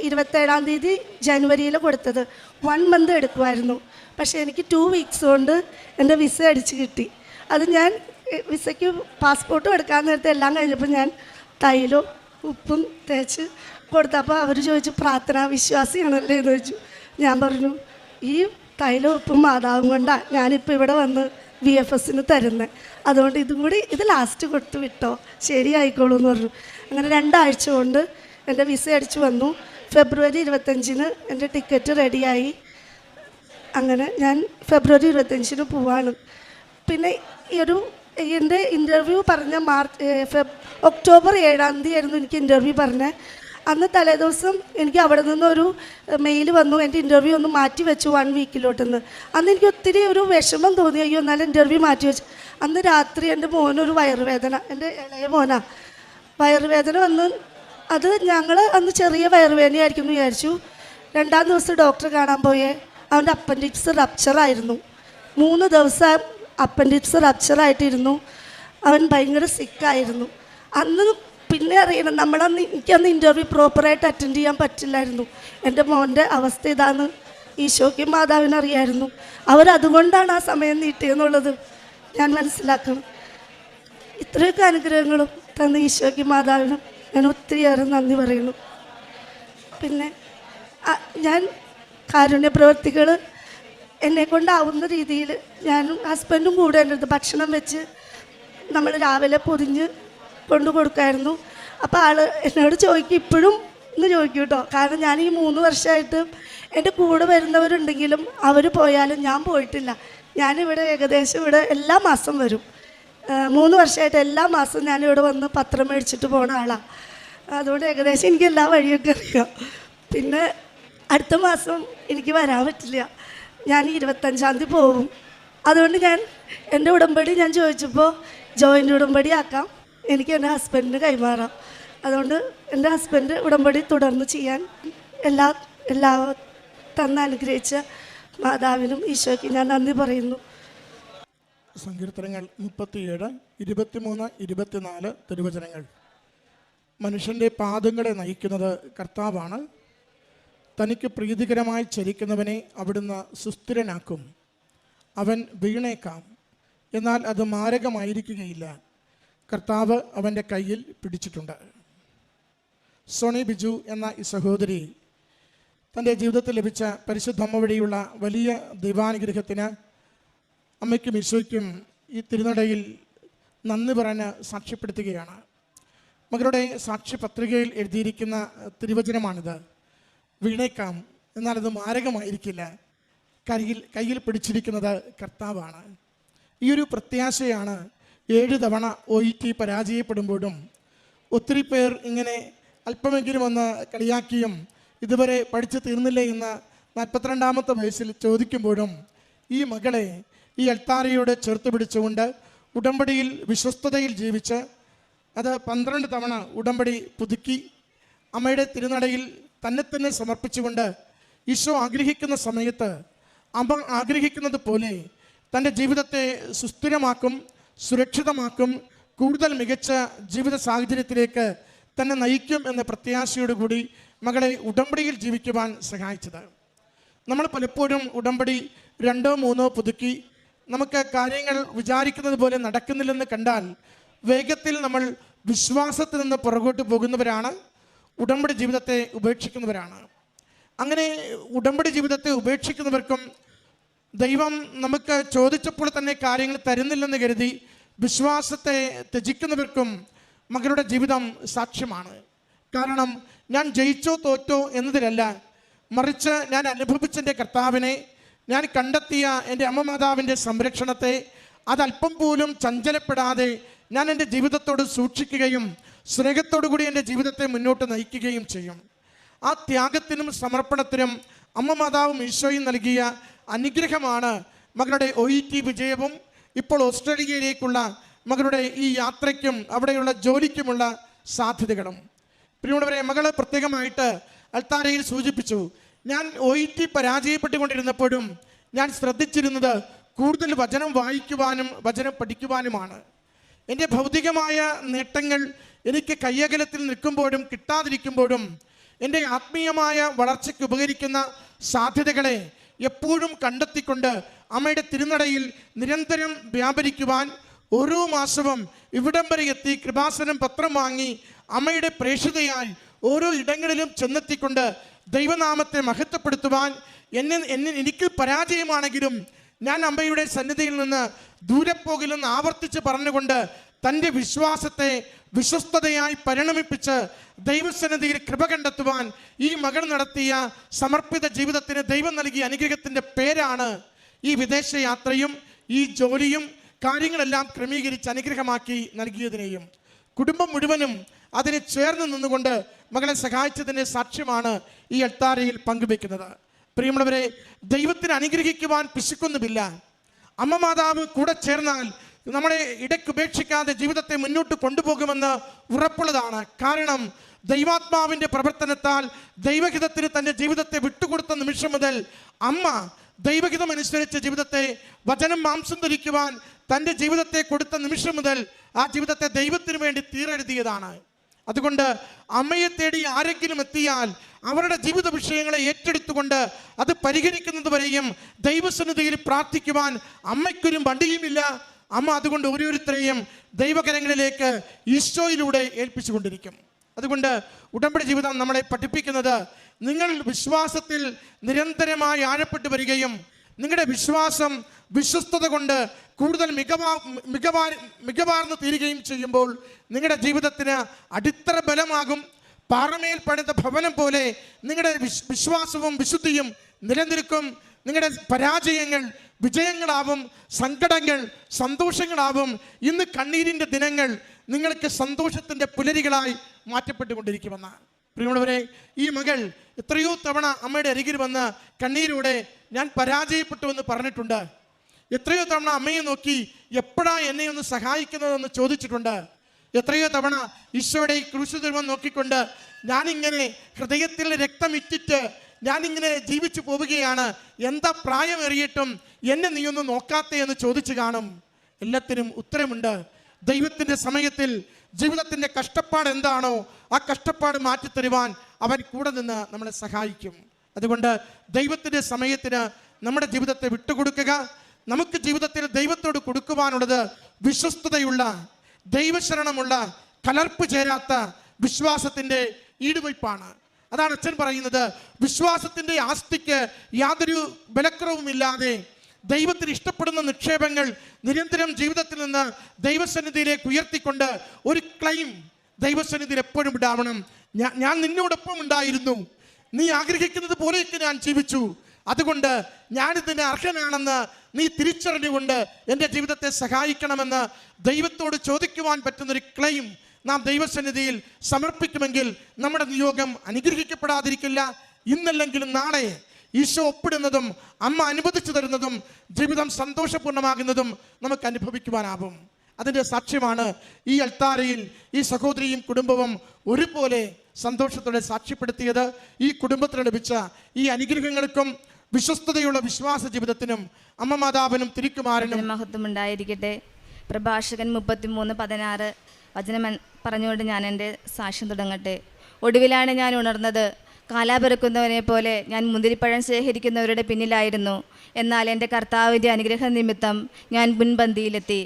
27 ജനുവരിയിൽ കൊടുത്തത്. 1 മന്ത് എടുക്കുമായിരുന്നു. പക്ഷേ എനിക്ക് 2 വീക്സ് കൊണ്ട് എൻ്റെ വിസ അടിച്ച് കിട്ടി. അത് ഞാൻ വിസയ്ക്ക് പാസ്പോർട്ടും എടുക്കാൻ നേരത്തെ എല്ലാം കഴിഞ്ഞപ്പോൾ ഞാൻ തൈലവും ഉപ്പും തേച്ച് കൊടുത്തപ്പോൾ അവർ ചോദിച്ചു, പ്രാർത്ഥനാ വിശ്വാസിയാണല്ലേ എന്ന് ചോദിച്ചു. ഞാൻ പറഞ്ഞു, ഈ തൈലവും ഉപ്പും മാതാവും കൊണ്ടാണ് ഞാനിപ്പോൾ ഇവിടെ വന്ന് VFSന് തരുന്നത്. അതുകൊണ്ട് ഇതും കൂടി ഇത് ലാസ്റ്റ് കൊടുത്ത് വിട്ടോ, ശരിയായിക്കോളൂ എന്ന് പറഞ്ഞു. അങ്ങനെ 2 ആഴ്ച കൊണ്ട് എൻ്റെ വിസ അടിച്ചു വന്നു. ഫെബ്രുവരി 25 എൻ്റെ ടിക്കറ്റ് റെഡിയായി. അങ്ങനെ ഞാൻ ഫെബ്രുവരി 25 പോവാണ്. പിന്നെ എൻ്റെ ഇൻ്റർവ്യൂ പറഞ്ഞ ഒക്ടോബർ 7 ആയിരുന്നു എനിക്ക് ഇൻ്റർവ്യൂ പറഞ്ഞത്. അന്ന് തലേദിവസം എനിക്ക് അവിടെ നിന്നൊരു മെയിൽ വന്നു, എൻ്റെ ഇൻ്റർവ്യൂ ഒന്ന് മാറ്റി വെച്ചു 1 വീക്കിലോട്ടെന്ന്. അന്ന് എനിക്ക് ഒത്തിരി ഒരു വിഷമം തോന്നി, അയ്യോ എന്നാലും ഇൻ്റർവ്യൂ മാറ്റി വെച്ചു. അന്ന് രാത്രി എൻ്റെ മോനൊരു വയറുവേദന, എൻ്റെ ഇളയ മോനാ വയറുവേദന വന്ന്. അത് ഞങ്ങൾ അന്ന് ചെറിയ വയറുവേദനയായിരിക്കും എന്ന് വിചാരിച്ചു. 2-ാം ദിവസം ഡോക്ടറെ കാണാൻ പോയേ, അവൻ്റെ അപ്പൻഡിക്സ് റപ്ചറായിരുന്നു. 3 ദിവസം അപ്പൻഡിക്സ് റപ്ചറായിട്ടിരുന്നു. അവൻ ഭയങ്കര സിക്കായിരുന്നു. അന്ന് പിന്നെ അറിയണം, എനിക്കന്ന് ഇൻ്റർവ്യൂ പ്രോപ്പറായിട്ട് അറ്റൻഡ് ചെയ്യാൻ പറ്റില്ലായിരുന്നു. എൻ്റെ മോൻ്റെ അവസ്ഥ ഇതാണ് ഈശോയ്ക്കും മാതാവിനും അറിയായിരുന്നു. അവരതുകൊണ്ടാണ് ആ സമയം നീട്ടിയെന്നുള്ളത് ഞാൻ മനസ്സിലാക്കണം. ഇത്രയൊക്കെ അനുഗ്രഹങ്ങളും തന്ന ഈശോയ്ക്കും മാതാവിനും ഞാൻ ഒത്തിരിയേറെ നന്ദി പറയുന്നു. പിന്നെ ഞാൻ കാരുണ്യ പ്രവർത്തികൾ എന്നെക്കൊണ്ടാവുന്ന രീതിയിൽ ഞാനും ഹസ്ബൻഡും കൂടെ എൻ്റെ അടുത്ത് ഭക്ഷണം വെച്ച് നമ്മൾ രാവിലെ പൊതിഞ്ഞ് കൊണ്ടു കൊടുക്കായിരുന്നു. അപ്പോൾ ആൾ എന്നോട് ചോദിക്കും, ഇപ്പോഴും ഒന്ന് ചോദിക്കും കേട്ടോ. കാരണം ഞാൻ ഈ 3 വർഷമായിട്ട് എൻ്റെ കൂടെ വരുന്നവരുണ്ടെങ്കിലും അവർ പോയാലും ഞാൻ പോയിട്ടില്ല. ഞാനിവിടെ ഏകദേശം ഇവിടെ എല്ലാ മാസം വരും. 3 വർഷമായിട്ട് എല്ലാ മാസം ഞാനിവിടെ വന്ന് പത്രം മേടിച്ചിട്ട് പോണ ആളാണ്. അതുകൊണ്ട് ഏകദേശം എനിക്ക് എല്ലാ വഴിയൊക്കെ അറിയാം. പിന്നെ അടുത്ത മാസം എനിക്ക് വരാൻ പറ്റില്ല, ഞാൻ 25-ാം തീയതി പോകും. അതുകൊണ്ട് ഞാൻ എൻ്റെ ഉടമ്പടി ഞാൻ ചോദിച്ചപ്പോൾ ജോയിൻ്റ് ഉടമ്പടി ആക്കാം, എനിക്ക് എൻ്റെ ഹസ്ബൻഡിന് കൈമാറാം. അതുകൊണ്ട് എൻ്റെ ഹസ്ബൻഡ് ഉടമ്പടി തുടർന്ന് ചെയ്യാൻ എല്ലാ തന്ന് അനുഗ്രഹിച്ച മാതാവിനും ഈശോയ്ക്ക് ഞാൻ നന്ദി പറയുന്നു. സങ്കീർത്തനങ്ങൾ 37, 23, 24 തിരുവചനങ്ങൾ. മനുഷ്യൻ്റെ പാദങ്ങളെ നയിക്കുന്നത് കർത്താവാണ്. തനിക്ക് പ്രീതികരമായി ചരിക്കുന്നവനെ അവിടുന്ന് സുസ്ഥിരനാക്കും. അവൻ വീണേക്കാം, എന്നാൽ അത് മാരകമായിരിക്കുകയില്ല. കർത്താവ് അവൻ്റെ കയ്യിൽ പിടിച്ചിട്ടുണ്ട്. സോണി ബിജു എന്ന ഈ സഹോദരി തൻ്റെ ജീവിതത്തിൽ ലഭിച്ച പരിശുദ്ധ അമ്മ വഴിയുള്ള വലിയ ദൈവാനുഗ്രഹത്തിന് അമ്മയ്ക്കും ഈശോയ്ക്കും ഈ തിരുനടയിൽ നന്ദി പറഞ്ഞ് സാക്ഷ്യപ്പെടുത്തുകയാണ്. മകളുടെ സാക്ഷ്യപത്രികയിൽ എഴുതിയിരിക്കുന്ന തിരുവചനമാണിത്. വീണേക്കാം, എന്നാൽ അത് മാരകമായിരിക്കില്ല. കയ്യിൽ പിടിച്ചിരിക്കുന്നത് കർത്താവാണ്. ഈ ഒരു പ്രത്യാശയാണ് 7 തവണ OET പരാജയപ്പെടുമ്പോഴും ഒത്തിരി പേർ ഇങ്ങനെ അല്പമെങ്കിലും ഒന്ന് കളിയാക്കിയും ഇതുവരെ പഠിച്ചു തീർന്നില്ലേ എന്ന് 42-ാമത്തെ വയസ്സിൽ ചോദിക്കുമ്പോഴും ഈ മകളെ ഈ അൾത്താരയോട് ചേർത്ത് പിടിച്ചുകൊണ്ട് ഉടമ്പടിയിൽ വിശ്വസ്തതയിൽ ജീവിച്ച് അത് 12 തവണ ഉടമ്പടി പുതുക്കി അമ്മയുടെ തിരുനടയിൽ തന്നെ സമർപ്പിച്ചുകൊണ്ട് ഈശോ ആഗ്രഹിക്കുന്ന സമയത്ത് അമ്മ ആഗ്രഹിക്കുന്നത് പോലെ തൻ്റെ ജീവിതത്തെ സുസ്ഥിരമാക്കും, സുരക്ഷിതമാക്കും, കൂടുതൽ മികച്ച ജീവിത സാഹചര്യത്തിലേക്ക് തന്നെ നയിക്കും എന്ന പ്രത്യാശയോടുകൂടി മകളെ ഉടമ്പടിയിൽ ജീവിക്കുവാൻ സഹായിച്ചത്. നമ്മൾ പലപ്പോഴും ഉടമ്പടി 2, 3 പുതുക്കി നമുക്ക് കാര്യങ്ങൾ വിചാരിക്കുന്നത് പോലെ നടക്കുന്നില്ലെന്ന് കണ്ടാൽ വേഗത്തിൽ നമ്മൾ വിശ്വാസത്തിൽ നിന്ന് പുറകോട്ട് പോകുന്നവരാണ്, ഉടമ്പടി ജീവിതത്തെ ഉപേക്ഷിക്കുന്നവരാണ്. അങ്ങനെ ഉടമ്പടി ജീവിതത്തെ ഉപേക്ഷിക്കുന്നവർക്കും ദൈവം നമുക്ക് ചോദിച്ചപ്പോൾ തന്നെ കാര്യങ്ങൾ തരുന്നില്ലെന്ന് കരുതി വിശ്വാസത്തെ ത്യജിക്കുന്നവർക്കും മകളുടെ ജീവിതം സാക്ഷ്യമാണ്. കാരണം ഞാൻ ജയിച്ചോ തോറ്റോ എന്നതിലല്ല, മറിച്ച് ഞാൻ അനുഭവിച്ചെൻ്റെ കർത്താവിനെ, ഞാൻ കണ്ടെത്തിയ എൻ്റെ അമ്മ മാതാവിൻ്റെ സംരക്ഷണത്തെ അതല്പം പോലും ചഞ്ചലപ്പെടാതെ ഞാൻ എൻ്റെ ജീവിതത്തോട് സൂക്ഷിക്കുകയും സ്നേഹത്തോടു കൂടി എൻ്റെ ജീവിതത്തെ മുന്നോട്ട് നയിക്കുകയും ചെയ്യും. ആ ത്യാഗത്തിനും സമർപ്പണത്തിനും അമ്മ മാതാവും ഈശോയും നൽകിയ അനുഗ്രഹമാണ് മകളുടെ OET വിജയവും ഇപ്പോൾ ഓസ്ട്രേലിയയിലേക്കുള്ള മകളുടെ ഈ യാത്രയ്ക്കും അവിടെയുള്ള ജോലിക്കുമുള്ള സാധ്യതകളും. പ്രിയമുള്ളവരെ, മകൾ പ്രത്യേകമായിട്ട് അൾത്താരയിൽ സൂചിപ്പിച്ചു, ഞാൻ OET പരാജയപ്പെട്ടുകൊണ്ടിരുന്നപ്പോഴും ഞാൻ ശ്രദ്ധിച്ചിരുന്നത് കൂടുതൽ വചനം വായിക്കുവാനും വചനം പഠിക്കുവാനുമാണ്. എൻ്റെ ഭൗതികമായ നേട്ടങ്ങൾ എനിക്ക് കയ്യകലത്തിൽ നിൽക്കുമ്പോഴും കിട്ടാതിരിക്കുമ്പോഴും എൻ്റെ ആത്മീയമായ വളർച്ചയ്ക്ക് ഉപകരിക്കുന്ന സാധ്യതകളെ എപ്പോഴും കണ്ടെത്തിക്കൊണ്ട് അമ്മയുടെ തിരുനടയിൽ നിരന്തരം വ്യാപരിക്കുവാൻ ഓരോ മാസവും ഇവിടം വരെ എത്തി കൃപാസനം പത്രം വാങ്ങി അമ്മയുടെ പ്രേക്ഷിതയായി ഓരോ ഇടങ്ങളിലും ചെന്നെത്തിക്കൊണ്ട് ദൈവനാമത്തെ മഹത്വപ്പെടുത്തുവാൻ എനിക്ക് പരാജയമാണെങ്കിലും ഞാൻ അമ്മയുടെ സന്നിധിയിൽ നിന്ന് ദൂരെ പോകില്ലെന്ന് ആവർത്തിച്ച് പറഞ്ഞുകൊണ്ട് തൻ്റെ വിശ്വാസത്തെ വിശ്വസ്തതയായി പരിണമിപ്പിച്ച് ദൈവസന്നിധിയിൽ കൃപ കണ്ടെത്തുവാൻ ഈ മകൾ നടത്തിയ സമർപ്പിത ജീവിതത്തിന് ദൈവം നൽകിയ അനുഗ്രഹത്തിൻ്റെ പേരാണ് ഈ വിദേശയാത്രയും ഈ ജോലിയും കാര്യങ്ങളെല്ലാം ക്രമീകരിച്ച് അനുഗ്രഹമാക്കി നൽകിയതിനെയും. കുടുംബം മുഴുവനും അതിനെ ചേർന്ന് നിന്നുകൊണ്ട് മകളെ സഹായിച്ചതിൻ്റെ സാക്ഷ്യമാണ് ഈ അൾത്താരയിൽ പങ്കുവെക്കുന്നത്. പ്രിയമുള്ളവരെ, ദൈവത്തിന് അനുഗ്രഹിക്കുവാൻ പിശുക്കൊന്നുമില്ല. അമ്മ മാതാവ് കൂടെ ചേർന്നാൽ നമ്മളെ ഇടയ്ക്കുപേക്ഷിക്കാതെ ജീവിതത്തെ മുന്നോട്ട് കൊണ്ടുപോകുമെന്ന് ഉറപ്പുള്ളതാണ്. കാരണം ദൈവാത്മാവിൻ്റെ പ്രവർത്തനത്താൽ ദൈവഹിതത്തിന് തൻ്റെ ജീവിതത്തെ വിട്ടുകൊടുത്ത നിമിഷം മുതൽ അമ്മ ദൈവഹിതം അനുസരിച്ച് ജീവിതത്തെ വചനം മാംസം ധരിക്കുവാൻ തൻ്റെ ജീവിതത്തെ കൊടുത്ത നിമിഷം മുതൽ ആ ജീവിതത്തെ ദൈവത്തിന് വേണ്ടി തീരെഴുതിയതാണ്. അതുകൊണ്ട് അമ്മയെ തേടി ആരെങ്കിലും എത്തിയാൽ അവരുടെ ജീവിത വിഷയങ്ങളെ ഏറ്റെടുത്തുകൊണ്ട് അത് പരിഹരിക്കുന്നത് വരെയും ദൈവസന്നിധിയിൽ പ്രാർത്ഥിക്കുവാൻ അമ്മയ്ക്കൊരു മടിയുമില്ല. അമ്മ അതുകൊണ്ട് ഓരോരുത്തരെയും ദൈവകരങ്ങളിലേക്ക് ഈശോയിലൂടെ ഏൽപ്പിച്ചുകൊണ്ടിരിക്കും. അതുകൊണ്ട് ഉടമ്പടി ജീവിതം നമ്മളെ പഠിപ്പിക്കുന്നത്, നിങ്ങൾ വിശ്വാസത്തിൽ നിരന്തരമായി ആഴപ്പെട്ടു വരികയും നിങ്ങളുടെ വിശ്വാസം വിശ്വസ്തത കൊണ്ട് കൂടുതൽ മികവാർന്നു തീരുകയും ചെയ്യുമ്പോൾ നിങ്ങളുടെ ജീവിതത്തിന് അടിത്തറ ബലമാകും. പാറമേൽ പണിത ഭവനം പോലെ നിങ്ങളുടെ വിശ്വാസവും വിശുദ്ധിയും നിലനിൽക്കും. നിങ്ങളുടെ പരാജയങ്ങൾ വിജയങ്ങളാവും, സങ്കടങ്ങൾ സന്തോഷങ്ങളാവും. ഇന്ന് കണ്ണീരിൻ്റെ ദിനങ്ങൾ നിങ്ങൾക്ക് സന്തോഷത്തിൻ്റെ പുലരികളായി മാറ്റപ്പെട്ടുകൊണ്ടിരിക്കുമെന്നാണ്. പ്രിയമുള്ളവരെ, ഈ മകൾ എത്രയോ തവണ അമ്മയുടെ അരികിൽ വന്ന് കണ്ണീരോടെ ഞാൻ പരാജയപ്പെട്ടു എന്ന് പറഞ്ഞിട്ടുണ്ട്. എത്രയോ തവണ അമ്മയെ നോക്കി എപ്പോഴാ എന്നെ ഒന്ന് സഹായിക്കുന്നതെന്ന് ചോദിച്ചിട്ടുണ്ട്. എത്രയോ തവണ ഈശോയുടെ ഈ ക്രൂശ് ദൈവം നോക്കിക്കൊണ്ട് ഞാനിങ്ങനെ ഹൃദയത്തിൽ രക്തം ഇറ്റിട്ട് ഞാനിങ്ങനെ ജീവിച്ചു പോവുകയാണ്, എന്താ പ്രായമേറിയിട്ടും എന്നെ നീ ഒന്ന് നോക്കാത്തേ എന്ന് ചോദിച്ചു കാണും. എല്ലാത്തിനും ഉത്തരമുണ്ട്. ദൈവത്തിൻ്റെ സമയത്തിൽ ജീവിതത്തിൻ്റെ കഷ്ടപ്പാട് എന്താണോ ആ കഷ്ടപ്പാട് മാറ്റിത്തരുവാൻ അവൻ കൂടെ നിന്ന് നമ്മളെ സഹായിക്കും. അതുകൊണ്ട് ദൈവത്തിൻ്റെ സമയത്തിന് നമ്മുടെ ജീവിതത്തെ വിട്ടുകൊടുക്കുക. നമുക്ക് ജീവിതത്തിൽ ദൈവത്തോട് കൊടുക്കുവാനുള്ളത് വിശ്വസ്തതയുള്ള, ദൈവശരണമുള്ള, കലർപ്പ് ചേരാത്ത വിശ്വാസത്തിൻ്റെ ഈടുവയ്പ്പാണ്. അതാണ് അച്ഛൻ പറയുന്നത്, വിശ്വാസത്തിൻ്റെ ആസ്തിക്ക് യാതൊരു ബലക്കുറവുമില്ലാതെ ദൈവത്തിന് ഇഷ്ടപ്പെടുന്ന നിക്ഷേപങ്ങൾ നിരന്തരം ജീവിതത്തിൽ നിന്ന് ദൈവസന്നിധിയിലേക്ക് ഉയർത്തിക്കൊണ്ട് ഒരു ക്ലെയിം ദൈവസന്നിധിയിൽ എപ്പോഴും ഉണ്ടാവണം. ഞാൻ നിന്നോടൊപ്പം ഉണ്ടായിരുന്നു, നീ ആഗ്രഹിക്കുന്നത് പോലെയൊക്കെ ഞാൻ ജീവിച്ചു, അതുകൊണ്ട് ഞാനിതിന് അർഹനാണെന്ന് നീ തിരിച്ചറിഞ്ഞുകൊണ്ട് എൻ്റെ ജീവിതത്തെ സഹായിക്കണമെന്ന് ദൈവത്തോട് ചോദിക്കുവാൻ പറ്റുന്നൊരു ക്ലെയിം നാം ദൈവസന്നിധിയിൽ സമർപ്പിക്കുമെങ്കിൽ നമ്മുടെ നിയോഗം അനുഗ്രഹിക്കപ്പെടാതിരിക്കില്ല. ഇന്നല്ലെങ്കിലും നാളെ ഈശോ ഒപ്പിടുന്നതും അമ്മ അനുവദിച്ചു തരുന്നതും ജീവിതം സന്തോഷപൂർണ്ണമാകുന്നതും നമുക്ക് അനുഭവിക്കുവാനാവും. അതിൻ്റെ സാക്ഷ്യമാണ് ഈ അൾത്താരയിൽ ഈ സഹോദരിയും കുടുംബവും ഒരുപോലെ സന്തോഷത്തോടെ സാക്ഷ്യപ്പെടുത്തിയത്. ഈ കുടുംബത്തിന് ലഭിച്ച ഈ അനുഗ്രഹങ്ങൾക്കും വിശ്വസ്തതയുള്ള വിശ്വാസ ജീവിതത്തിനും അമ്മ മാതാവിനും തിരുക്കുമാരനും മഹത്വം ഉണ്ടായിരിക്കട്ടെ. പ്രഭാഷകൻ 33:16 വചനം പറഞ്ഞുകൊണ്ട് ഞാൻ എൻ്റെ സാക്ഷ്യം തുടങ്ങട്ടെ. ഒടുവിലാണ് ഞാൻ ഉണർന്നത്. കാലാപിറക്കുന്നവനെ പോലെ ഞാൻ മുന്തിരിപ്പഴം ശേഖരിക്കുന്നവരുടെ പിന്നിലായിരുന്നു. എന്നാൽ എൻ്റെ കർത്താവിൻ്റെ അനുഗ്രഹ നിമിത്തം ഞാൻ മുൻപന്തിയിലെത്തി.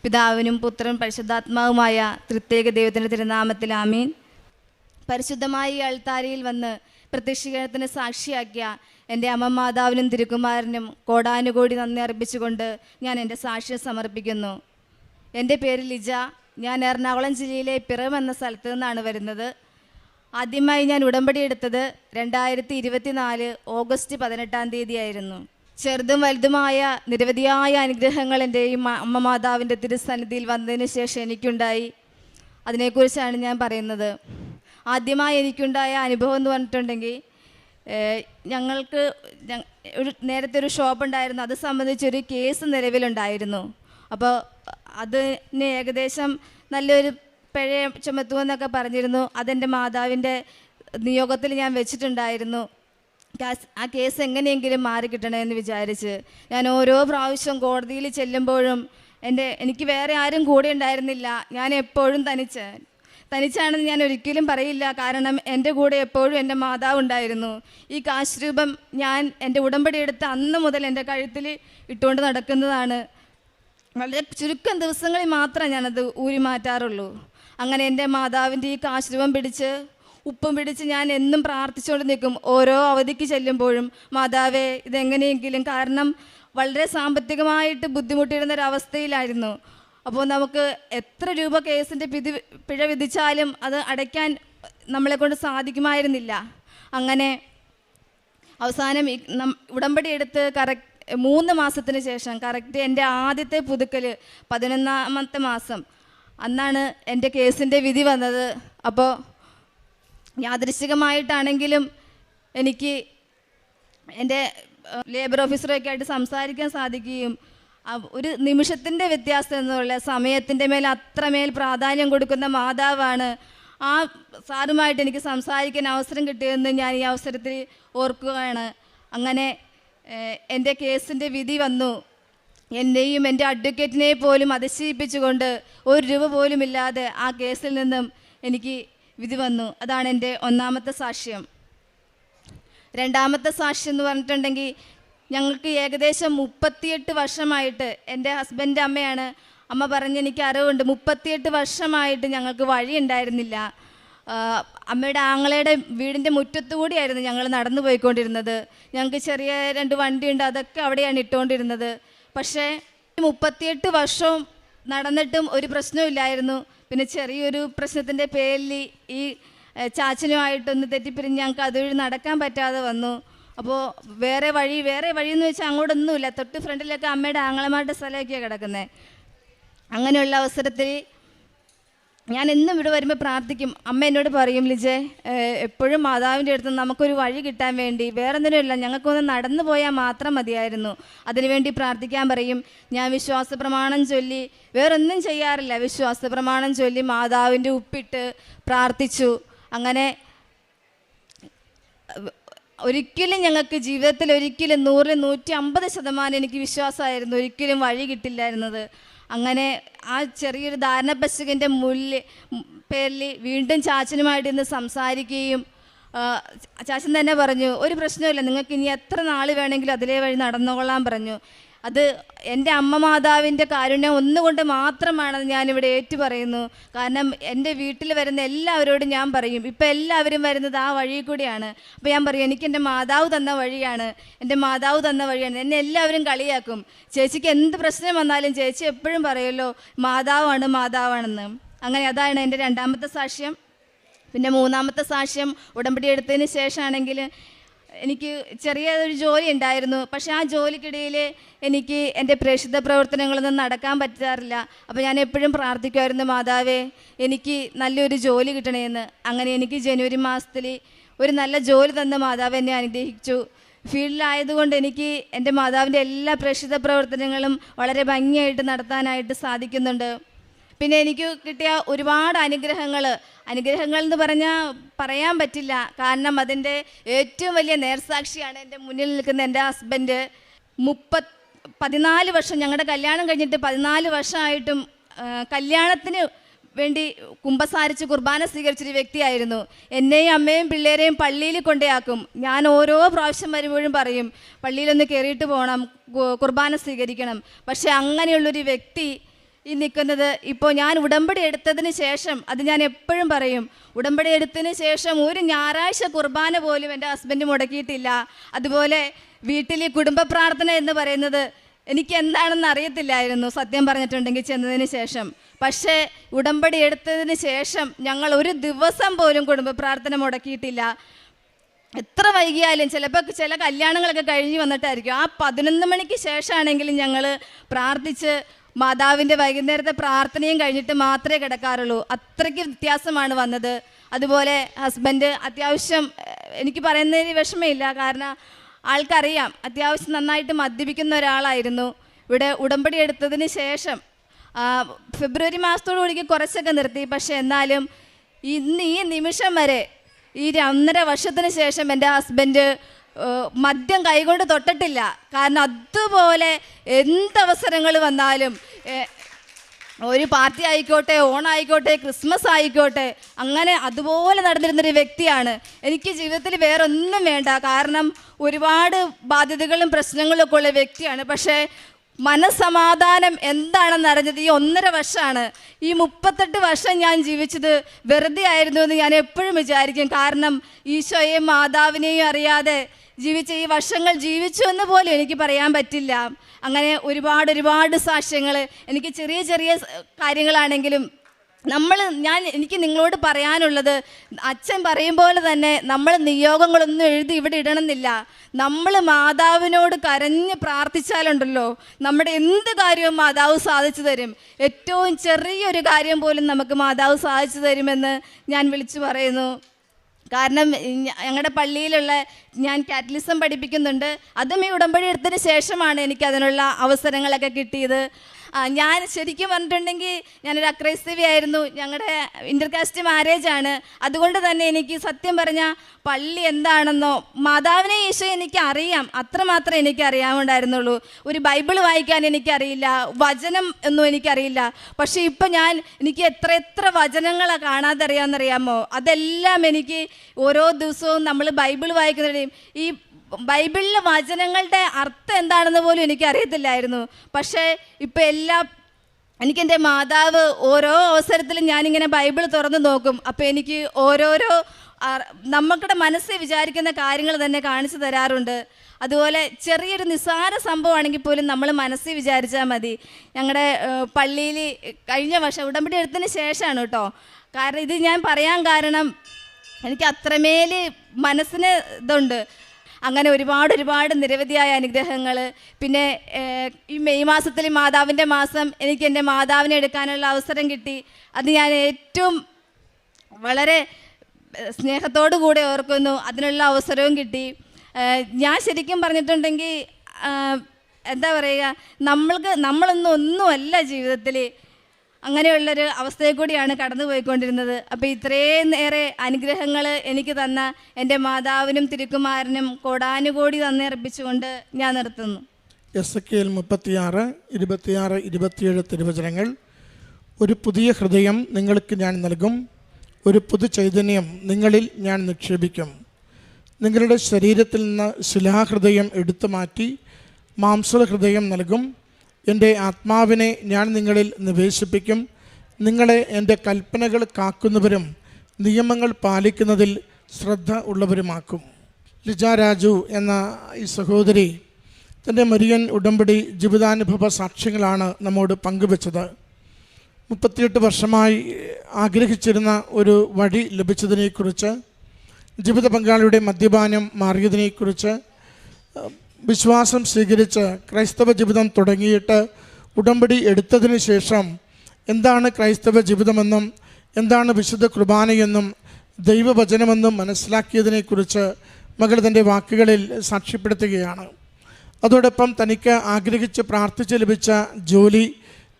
പിതാവിനും പുത്രനും പരിശുദ്ധാത്മാവുമായ തൃത്യേക ദൈവത്തിൻ്റെ തിരുനാമത്തിൽ ആമീൻ. പരിശുദ്ധമായ ഈ അൾത്താരയിൽ വന്ന് പ്രത്യക്ഷീകരണത്തിന് സാക്ഷിയാക്കിയ എൻ്റെ അമ്മ മാതാവിനും തിരുക്കുമാരനും കോടാനുകോടി നന്ദി അർപ്പിച്ചുകൊണ്ട് ഞാൻ എൻ്റെ സാക്ഷ്യം സമർപ്പിക്കുന്നു. എൻ്റെ പേര് ലിജ. ഞാൻ എറണാകുളം ജില്ലയിലെ പിറവം എന്ന സ്ഥലത്തു നിന്നാണ് വരുന്നത്. ആദ്യമായി ഞാൻ ഉടമ്പടി എടുത്തത് 2024 ഓഗസ്റ്റ് 18-ാം തീയതി ആയിരുന്നു. ചെറുതും വലുതുമായ നിരവധിയായ അനുഗ്രഹങ്ങൾ എൻ്റെയും അമ്മ മാതാവിൻ്റെ തിരുസന്നിധിയിൽ വന്നതിന് ശേഷം എനിക്കുണ്ടായി. അതിനെക്കുറിച്ചാണ് ഞാൻ പറയുന്നത്. ആദ്യമായി എനിക്കുണ്ടായ അനുഭവം എന്ന് പറഞ്ഞിട്ടുണ്ടെങ്കിൽ, ഞങ്ങൾക്ക് നേരത്തെ ഒരു ഷോപ്പ് ഉണ്ടായിരുന്നു. അത് സംബന്ധിച്ചൊരു കേസ് നിലവിലുണ്ടായിരുന്നു. അപ്പോൾ അതിന് ഏകദേശം നല്ലൊരു പിഴ ചുമത്തുമെന്നൊക്കെ പറഞ്ഞിരുന്നു. അതെൻ്റെ മാതാവിൻ്റെ നിയോഗത്തിൽ ഞാൻ വെച്ചിട്ടുണ്ടായിരുന്നു. ആ കേസ് എങ്ങനെയെങ്കിലും മാറിക്കിട്ടണമെന്ന് വിചാരിച്ച് ഞാൻ ഓരോ പ്രാവശ്യം കോടതിയിൽ ചെല്ലുമ്പോഴും എനിക്ക് വേറെ ആരും കൂടെ ഉണ്ടായിരുന്നില്ല. ഞാൻ എപ്പോഴും തനിച്ചാണെന്ന് ഞാൻ ഒരിക്കലും പറയില്ല. കാരണം എൻ്റെ കൂടെ എപ്പോഴും എൻ്റെ മാതാവ് ഉണ്ടായിരുന്നു. ഈ കാശ് രൂപം ഞാൻ എൻ്റെ ഉടമ്പടി എടുത്ത് അന്ന് മുതൽ എൻ്റെ കഴുത്തിൽ ഇട്ടുകൊണ്ട് നടക്കുന്നതാണ്. വളരെ ചുരുക്കം ദിവസങ്ങളിൽ മാത്രമേ ഞാനത് ഊരി മാറ്റാറുള്ളൂ. അങ്ങനെ എൻ്റെ മാതാവിൻ്റെ ഈ കാശ് രൂപം പിടിച്ച് ഉപ്പും പിടിച്ച് ഞാൻ എന്നും പ്രാർത്ഥിച്ചുകൊണ്ട് നിൽക്കും. ഓരോ അവധിക്ക് ചെല്ലുമ്പോഴും, മാതാവേ ഇതെങ്ങനെയെങ്കിലും, കാരണം വളരെ സാമ്പത്തികമായിട്ട് ബുദ്ധിമുട്ടിയിരുന്നൊരവസ്ഥയിലായിരുന്നു. അപ്പോൾ നമുക്ക് എത്ര രൂപ കേസിൻ്റെ പിഴ വിധിച്ചാലും അത് അടയ്ക്കാൻ നമ്മളെക്കൊണ്ട് സാധിക്കുമായിരുന്നില്ല. അങ്ങനെ അവസാനം ഉടമ്പടി എടുത്ത് 3 മാസത്തിന് ശേഷം, കറക്റ്റ് എൻ്റെ ആദ്യത്തെ പുതുക്കൽ 11ാമത്തെ മാസം, അന്നാണ് എൻ്റെ കേസിൻ്റെ വിധി വന്നത്. അപ്പോൾ യാദൃശ്ചികമായിട്ടാണെങ്കിലും എനിക്ക് എൻ്റെ ലേബർ ഓഫീസറൊക്കെ ആയിട്ട് സംസാരിക്കാൻ സാധിക്കുകയും, ഒരു നിമിഷത്തിൻ്റെ വ്യത്യാസം എന്നുള്ള സമയത്തിൻ്റെ മേൽ അത്രമേൽ പ്രാധാന്യം കൊടുക്കുന്ന മാതാവാണ്. ആ സാറുമായിട്ട് എനിക്ക് സംസാരിക്കാൻ അവസരം കിട്ടിയതെന്ന് ഞാൻ ഈ അവസരത്തിൽ ഓർക്കുകയാണ്. അങ്ങനെ എൻ്റെ കേസിൻ്റെ വിധി വന്നു. എന്നെയും എൻ്റെ അഡ്വക്കേറ്റിനെ പോലും അതിശയിപ്പിച്ചുകൊണ്ട് 1 രൂപ പോലും ഇല്ലാതെ ആ കേസിൽ നിന്നും എനിക്ക് വിധി വന്നു. അതാണ് എൻ്റെ ഒന്നാമത്തെ സാക്ഷ്യം. രണ്ടാമത്തെ സാക്ഷ്യം എന്ന് പറഞ്ഞിട്ടുണ്ടെങ്കിൽ, ഞങ്ങൾക്ക് ഏകദേശം 38 വർഷമായിട്ട്, എൻ്റെ ഹസ്ബൻഡ് അമ്മയാണ്, അമ്മ പറഞ്ഞ് എനിക്ക് അറിവുണ്ട്, 38 വർഷമായിട്ട് ഞങ്ങൾക്ക് വഴി ഉണ്ടായിരുന്നില്ല. അമ്മയുടെ ആങ്ങളയുടെ വീടിൻ്റെ മുറ്റത്തുകൂടിയായിരുന്നു ഞങ്ങൾ നടന്നു പോയിക്കൊണ്ടിരുന്നത്. ഞങ്ങൾക്ക് ചെറിയ 2 വണ്ടിയുണ്ട്, അതൊക്കെ അവിടെയാണ് ഇട്ടുകൊണ്ടിരുന്നത്. പക്ഷേ 38 വർഷവും നടന്നിട്ടും ഒരു പ്രശ്നമില്ലായിരുന്നു. പിന്നെ ചെറിയൊരു പ്രശ്നത്തിൻ്റെ പേരിൽ ഈ ചാച്ചനുമായിട്ടൊന്ന് തെറ്റിപ്പിരിഞ്ഞ് ഞങ്ങൾക്ക് അതുവഴി നടക്കാൻ പറ്റാതെ വന്നു. അപ്പോൾ വേറെ വഴി എന്ന് വെച്ചാൽ അങ്ങോട്ടൊന്നുമില്ല. തൊട്ട് ഫ്രണ്ടിലൊക്കെ അമ്മയുടെ ആങ്ങളമാരുടെ സ്ഥലമൊക്കെയാണ് കിടക്കുന്നത്. അങ്ങനെയുള്ള അവസരത്തിൽ ഞാൻ എന്നും ഇവിടെ വരുമ്പോൾ പ്രാർത്ഥിക്കും. അമ്മ എന്നോട് പറയും, ലിജെ എപ്പോഴും മാതാവിൻ്റെ അടുത്ത് നമുക്കൊരു വഴി കിട്ടാൻ വേണ്ടി, വേറെ എന്തിനുമില്ല, ഞങ്ങൾക്കൊന്ന് നടന്നു പോയാൽ മാത്രം മതിയായിരുന്നു, അതിനുവേണ്ടി പ്രാർത്ഥിക്കാൻ പറയും. ഞാൻ വിശ്വാസ പ്രമാണം ചൊല്ലി, വേറൊന്നും ചെയ്യാറില്ല, വിശ്വാസ പ്രമാണം ചൊല്ലി മാതാവിൻ്റെ ഉപ്പിട്ട് പ്രാർത്ഥിച്ചു. അങ്ങനെ ഒരിക്കലും ഞങ്ങൾക്ക് ജീവിതത്തിൽ ഒരിക്കലും 100-150% എനിക്ക് വിശ്വാസമായിരുന്നു ഒരിക്കലും വഴി കിട്ടില്ലായിരുന്നത്. അങ്ങനെ ആ ചെറിയൊരു ധാരണപ്പശകിൻ്റെ പേരിൽ വീണ്ടും ചാച്ചനുമായിട്ട് ഇന്ന് സംസാരിക്കുകയും ചാച്ചൻ തന്നെ പറഞ്ഞു, ഒരു പ്രശ്നമില്ല, നിങ്ങൾക്ക് ഇനി എത്ര നാൾ വേണമെങ്കിലും അതിലേ വഴി നടന്നുകൊള്ളാൻ പറഞ്ഞു. അത് എൻ്റെ അമ്മ മാതാവിൻ്റെ കാരുണ്യം ഒന്നുകൊണ്ട് മാത്രമാണെന്ന് ഞാനിവിടെ ഏറ്റു പറയുന്നു. കാരണം എൻ്റെ വീട്ടിൽ വരുന്ന എല്ലാവരോടും ഞാൻ പറയും, ഇപ്പം എല്ലാവരും വരുന്നത് ആ വഴി കൂടിയാണ്. അപ്പോൾ ഞാൻ പറയും, എനിക്ക് എൻ്റെ മാതാവ് തന്ന വഴിയാണ്, എൻ്റെ മാതാവ് തന്ന വഴിയാണ്. എന്നെ എല്ലാവരും കളിയാക്കും. ചേച്ചിക്ക് എന്ത് പ്രശ്നം വന്നാലും ചേച്ചി എപ്പോഴും പറയുമല്ലോ മാതാവാണെന്ന്. അങ്ങനെ അതാണ് എൻ്റെ രണ്ടാമത്തെ സാക്ഷ്യം. പിന്നെ മൂന്നാമത്തെ സാക്ഷ്യം, ഉടമ്പടി എടുത്തതിന് ശേഷമാണെങ്കിൽ എനിക്ക് ചെറിയൊരു ജോലി ഉണ്ടായിരുന്നു. പക്ഷേ ആ ജോലിക്കിടയിൽ എനിക്ക് എൻ്റെ പ്രേക്ഷിത പ്രവർത്തനങ്ങളൊന്നും നടക്കാൻ പറ്റാറില്ല. അപ്പോൾ ഞാൻ എപ്പോഴും പ്രാർത്ഥിക്കുമായിരുന്നു, മാതാവേ എനിക്ക് നല്ലൊരു ജോലി കിട്ടണമെന്ന്. അങ്ങനെ എനിക്ക് ജനുവരി മാസത്തിൽ ഒരു നല്ല ജോലി തന്ന മാതാവ് എന്നെ അനുഗ്രഹിച്ചു. ഫീൽഡിലായതുകൊണ്ട് എനിക്ക് എൻ്റെ മാതാവിൻ്റെ എല്ലാ പ്രേക്ഷിത പ്രവർത്തനങ്ങളും വളരെ ഭംഗിയായിട്ട് നടത്താനായിട്ട് സാധിക്കുന്നുണ്ട്. പിന്നെ എനിക്ക് കിട്ടിയ ഒരുപാട് അനുഗ്രഹങ്ങൾ എന്ന് പറയാൻ പറ്റില്ല. കാരണം അതിൻ്റെ ഏറ്റവും വലിയ നേർസാക്ഷിയാണ് എൻ്റെ മുന്നിൽ നിൽക്കുന്ന എൻ്റെ ഹസ്ബൻഡ്. 14 വർഷം, ഞങ്ങളുടെ കല്യാണം കഴിഞ്ഞിട്ട് 14 വർഷമായിട്ടും കല്യാണത്തിന് വേണ്ടി കുമ്പസാരിച്ച് കുർബാന സ്വീകരിച്ചൊരു വ്യക്തിയായിരുന്നു. എന്നെയും അമ്മയും പിള്ളേരെയും പള്ളിയിൽ കൊണ്ടേയാക്കും. ഞാൻ ഓരോ പ്രാവശ്യം വരുമ്പോഴും പറയും, പള്ളിയിലൊന്ന് കയറിയിട്ട് പോകണം, കുർബാന സ്വീകരിക്കണം. പക്ഷേ അങ്ങനെയുള്ളൊരു വ്യക്തി ഈ നിൽക്കുന്നത്. ഇപ്പോൾ ഞാൻ ഉടമ്പടി എടുത്തതിന് ശേഷം, അത് ഞാൻ എപ്പോഴും പറയും, ഉടമ്പടി എടുത്തതിന് ശേഷം ഒരു ഞായറാഴ്ച കുർബാന പോലും എൻ്റെ ഹസ്ബൻഡ് മുടക്കിയിട്ടില്ല. അതുപോലെ വീട്ടിൽ ഈ കുടുംബ പ്രാർത്ഥന എന്ന് പറയുന്നത് എനിക്ക് എന്താണെന്ന് അറിയത്തില്ലായിരുന്നു സത്യം പറഞ്ഞിട്ടുണ്ടെങ്കിൽ ചെന്നതിന് ശേഷം. പക്ഷേ ഉടമ്പടി എടുത്തതിന് ശേഷം ഞങ്ങൾ ഒരു ദിവസം പോലും കുടുംബ പ്രാർത്ഥന മുടക്കിയിട്ടില്ല. എത്ര വൈകിയാലും, ചിലപ്പോൾ ചില കല്യാണങ്ങളൊക്കെ കഴിഞ്ഞ് വന്നിട്ടായിരിക്കും, ആ 11 മണിക്ക് ശേഷമാണെങ്കിലും ഞങ്ങൾ പ്രാർത്ഥിച്ച് മാതാവിൻ്റെ വൈകുന്നേരത്തെ പ്രാർത്ഥനയും കഴിഞ്ഞിട്ട് മാത്രമേ കിടക്കാറുള്ളൂ. അത്രയ്ക്ക് വ്യത്യാസമാണ് വന്നത്. അതുപോലെ ഹസ്ബൻഡ് അത്യാവശ്യം, എനിക്ക് പറയുന്നതിന് വിഷമമില്ല, കാരണം ആൾക്കറിയാം അത്യാവശ്യം നന്നായിട്ട് മദ്യപിക്കുന്ന ഒരാളായിരുന്നു. ഇവിടെ ഉടമ്പടി എടുത്തതിന് ശേഷം ഫെബ്രുവരി മാസത്തോടുകൂടി കുറച്ചൊക്കെ നിർത്തി. പക്ഷേ എന്നാലും ഇന്ന് ഈ നിമിഷം വരെ, ഈ 1.5 വർഷത്തിന് ശേഷം എൻ്റെ ഹസ്ബൻഡ് മദ്യം കൈകൊണ്ട് തൊട്ടിട്ടില്ല. കാരണം അതുപോലെ എന്തവസരങ്ങൾ വന്നാലും, ഒരു പാർട്ടി ആയിക്കോട്ടെ, ഓണായിക്കോട്ടെ, ക്രിസ്മസ് ആയിക്കോട്ടെ, അങ്ങനെ അതുപോലെ നടന്നിരുന്നൊരു വ്യക്തിയാണ്. എനിക്ക് ജീവിതത്തിൽ വേറെ ഒന്നും വേണ്ട, കാരണം ഒരുപാട് ബാധ്യതകളും പ്രശ്നങ്ങളും ഒക്കെ ഉള്ള വ്യക്തിയാണ്. പക്ഷേ മനസ്സമാധാനം എന്താണെന്ന് അറിഞ്ഞത് ഈ 1.5 വർഷമാണ്. ഈ 38 വർഷം ഞാൻ ജീവിച്ചത് വെറുതെ ആയിരുന്നു എന്ന് ഞാൻ എപ്പോഴും വിചാരിക്കും. കാരണം ഈശോയെയും മാതാവിനെയും അറിയാതെ ജീവിച്ച ഈ വർഷങ്ങൾ ജീവിച്ചു എന്ന് പോലും എനിക്ക് പറയാൻ പറ്റില്ല. അങ്ങനെ ഒരുപാട് സാക്ഷ്യങ്ങൾ, എനിക്ക് ചെറിയ ചെറിയ കാര്യങ്ങളാണെങ്കിലും എനിക്ക് നിങ്ങളോട് പറയാനുള്ളത്, അച്ഛൻ പറയും പോലെ തന്നെ നമ്മൾ നിയോഗങ്ങളൊന്നും എഴുതി ഇവിടെ ഇടണമെന്നില്ല. നമ്മൾ മാതാവിനോട് കരഞ്ഞ് പ്രാർത്ഥിച്ചാലുണ്ടല്ലോ, നമ്മുടെ എന്ത് കാര്യവും മാതാവ് സാധിച്ചു തരും. ഏറ്റവും ചെറിയൊരു കാര്യം പോലും നമുക്ക് മാതാവ് സാധിച്ചു തരുമെന്ന് ഞാൻ വിളിച്ചു പറയുന്നു. കാരണം ഞങ്ങളുടെ പള്ളിയിലുള്ള, ഞാൻ കാറ്റലിസം പഠിപ്പിക്കുന്നുണ്ട്. അതും ഈ ഉടമ്പടി എടുത്തതിന് ശേഷമാണ് എനിക്കതിനുള്ള അവസരങ്ങളൊക്കെ കിട്ടിയത്. ഞാൻ ശരിക്കും പറഞ്ഞിട്ടുണ്ടെങ്കിൽ ഞാനൊരു അക്രൈസ്തവയായിരുന്നു. ഞങ്ങളുടെ ഇൻ്റർകാസ്റ്റ് മാരേജാണ്. അതുകൊണ്ട് തന്നെ എനിക്ക് സത്യം പറഞ്ഞാൽ പള്ളി എന്താണെന്നോ മാതാവിനെ ഈശോ എനിക്ക് അറിയാം, അത്രമാത്രം എനിക്ക് അറിയാമുണ്ടായിരുന്നുള്ളൂ. ഒരു ബൈബിൾ വായിക്കാൻ എനിക്കറിയില്ല, വചനം ഒന്നും എനിക്കറിയില്ല. പക്ഷേ ഇപ്പം എനിക്ക് എത്ര വചനങ്ങളാണ് കാണാതെ അറിയാമെന്നറിയാമോ? അതെല്ലാം എനിക്ക് ഓരോ ദിവസവും നമ്മൾ ബൈബിൾ വായിക്കുന്നതിൻ്റെയും ഈ ബൈബിളിലെ വചനങ്ങളുടെ അർത്ഥം എന്താണെന്ന് പോലും എനിക്കറിയത്തില്ലായിരുന്നു. പക്ഷേ ഇപ്പം എനിക്കെൻ്റെ മാതാവ് ഓരോ അവസരത്തിലും ഞാനിങ്ങനെ ബൈബിൾ തുറന്ന് നോക്കും. അപ്പോൾ എനിക്ക് ഓരോരോ നമുക്കുടെ മനസ്സിൽ വിചാരിക്കുന്ന കാര്യങ്ങൾ തന്നെ കാണിച്ചു തരാറുണ്ട്. അതുപോലെ ചെറിയൊരു നിസ്സാര സംഭവമാണെങ്കിൽ പോലും നമ്മൾ മനസ്സിൽ വിചാരിച്ചാൽ മതി. ഞങ്ങളുടെ പള്ളിയിൽ കഴിഞ്ഞ വർഷം ഉടമ്പടി എടുത്തതിന് ശേഷമാണ് കേട്ടോ. കാരണം ഇത് ഞാൻ പറയാൻ കാരണം എനിക്ക് അത്രമേൽ മനസ്സിന് ഇതുണ്ട്. അങ്ങനെ ഒരുപാട് നിരവധിയായ അനുഗ്രഹങ്ങൾ. പിന്നെ ഈ മെയ് മാസത്തിൽ മാതാവിൻ്റെ മാസം എനിക്ക് എൻ്റെ മാതാവിനെ എടുക്കാനുള്ള അവസരം കിട്ടി. അത് ഞാൻ ഏറ്റവും വളരെ സ്നേഹത്തോടു കൂടെ ഓർക്കുന്നു. അതിനുള്ള അവസരവും കിട്ടി. ഞാൻ ശരിക്കും പറഞ്ഞിട്ടുണ്ടെങ്കിൽ എന്താ പറയുക, നമ്മളൊന്നുമല്ല ജീവിതത്തിൽ, അങ്ങനെയുള്ളൊരു അവസ്ഥയെ കൂടിയാണ് കടന്നു പോയിക്കൊണ്ടിരുന്നത്. അപ്പോൾ ഇത്രയും നേരെ അനുഗ്രഹങ്ങൾ എനിക്ക് തന്ന എൻ്റെ മാതാവിനും തിരുക്കുമാരനും കോടാനുകോടി നന്ദി അർപ്പിച്ചുകൊണ്ട് ഞാൻ നിർത്തുന്നു. എസെക്കിയേൽ 36, 26, 27 തിരുവചനങ്ങൾ. ഒരു പുതിയ ഹൃദയം നിങ്ങൾക്ക് ഞാൻ നൽകും, ഒരു പുതു ചൈതന്യം നിങ്ങളിൽ ഞാൻ നിക്ഷേപിക്കും. നിങ്ങളുടെ ശരീരത്തിൽ നിന്ന് ശിലാഹൃദയം എടുത്തു മാറ്റി മാംസഹൃദയം നൽകും. എൻ്റെ ആത്മാവിനെ ഞാൻ നിങ്ങളിൽ നിവേശിപ്പിക്കും. നിങ്ങളെ എൻ്റെ കൽപ്പനകൾ കാക്കുന്നവരും നിയമങ്ങൾ പാലിക്കുന്നതിൽ ശ്രദ്ധ ഉള്ളവരുമാക്കും. ലിജ രാജു എന്ന ഈ സഹോദരി തൻ്റെ മരിയൻ ഉടമ്പടി ജീവിതാനുഭവ സാക്ഷ്യങ്ങളാണ് നമ്മോട് പങ്കുവച്ചത്. 38 വർഷമായി ആഗ്രഹിച്ചിരുന്ന ഒരു വഴി ലഭിച്ചതിനെക്കുറിച്ച്, ജീവിത പങ്കാളിയുടെ മദ്യപാനം മാറിയതിനെക്കുറിച്ച്, വിശ്വാസം സ്വീകരിച്ച് ക്രൈസ്തവ ജീവിതം തുടങ്ങിയിട്ട് ഉടമ്പടി എടുത്തതിന് ശേഷം എന്താണ് ക്രൈസ്തവ ജീവിതമെന്നും എന്താണ് വിശുദ്ധ കുർബാനയെന്നും ദൈവവചനമെന്നും മനസ്സിലാക്കിയതിനെക്കുറിച്ച് മകൾ തൻ്റെ വാക്കുകളിൽ സാക്ഷ്യപ്പെടുത്തുകയാണ്. അതോടൊപ്പം തനിക്ക് ആഗ്രഹിച്ച് പ്രാർത്ഥിച്ച് ലഭിച്ച ജോലി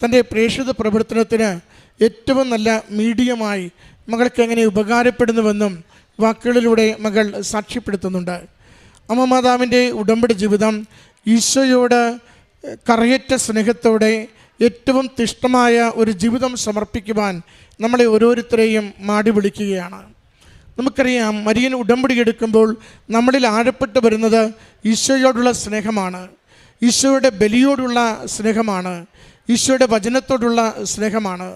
തൻ്റെ പ്രേക്ഷിത പ്രവർത്തനത്തിന് ഏറ്റവും നല്ല മീഡിയമായി മകൾക്ക് എങ്ങനെ ഉപകാരപ്പെടുന്നുവെന്നും വാക്കുകളിലൂടെ മകൾ സാക്ഷ്യപ്പെടുത്തുന്നുണ്ട്. അമ്മ മാതാവിൻ്റെ ഉടമ്പടി ജീവിതം ഈശോയോട് കറയറ്റ സ്നേഹത്തോടെ ഏറ്റവും തിഷ്ടമായ ഒരു ജീവിതം സമർപ്പിക്കുവാൻ നമ്മളെ ഓരോരുത്തരെയും മാടി വിളിക്കുകയാണ്. നമുക്കറിയാം, മരിയൻ ഉടമ്പടി എടുക്കുമ്പോൾ നമ്മളിൽ ആഴപ്പെട്ട് വരുന്നത് ഈശോയോടുള്ള സ്നേഹമാണ്, ഈശോയുടെ ബലിയോടുള്ള സ്നേഹമാണ്, ഈശോയുടെ വചനത്തോടുള്ള സ്നേഹമാണ്.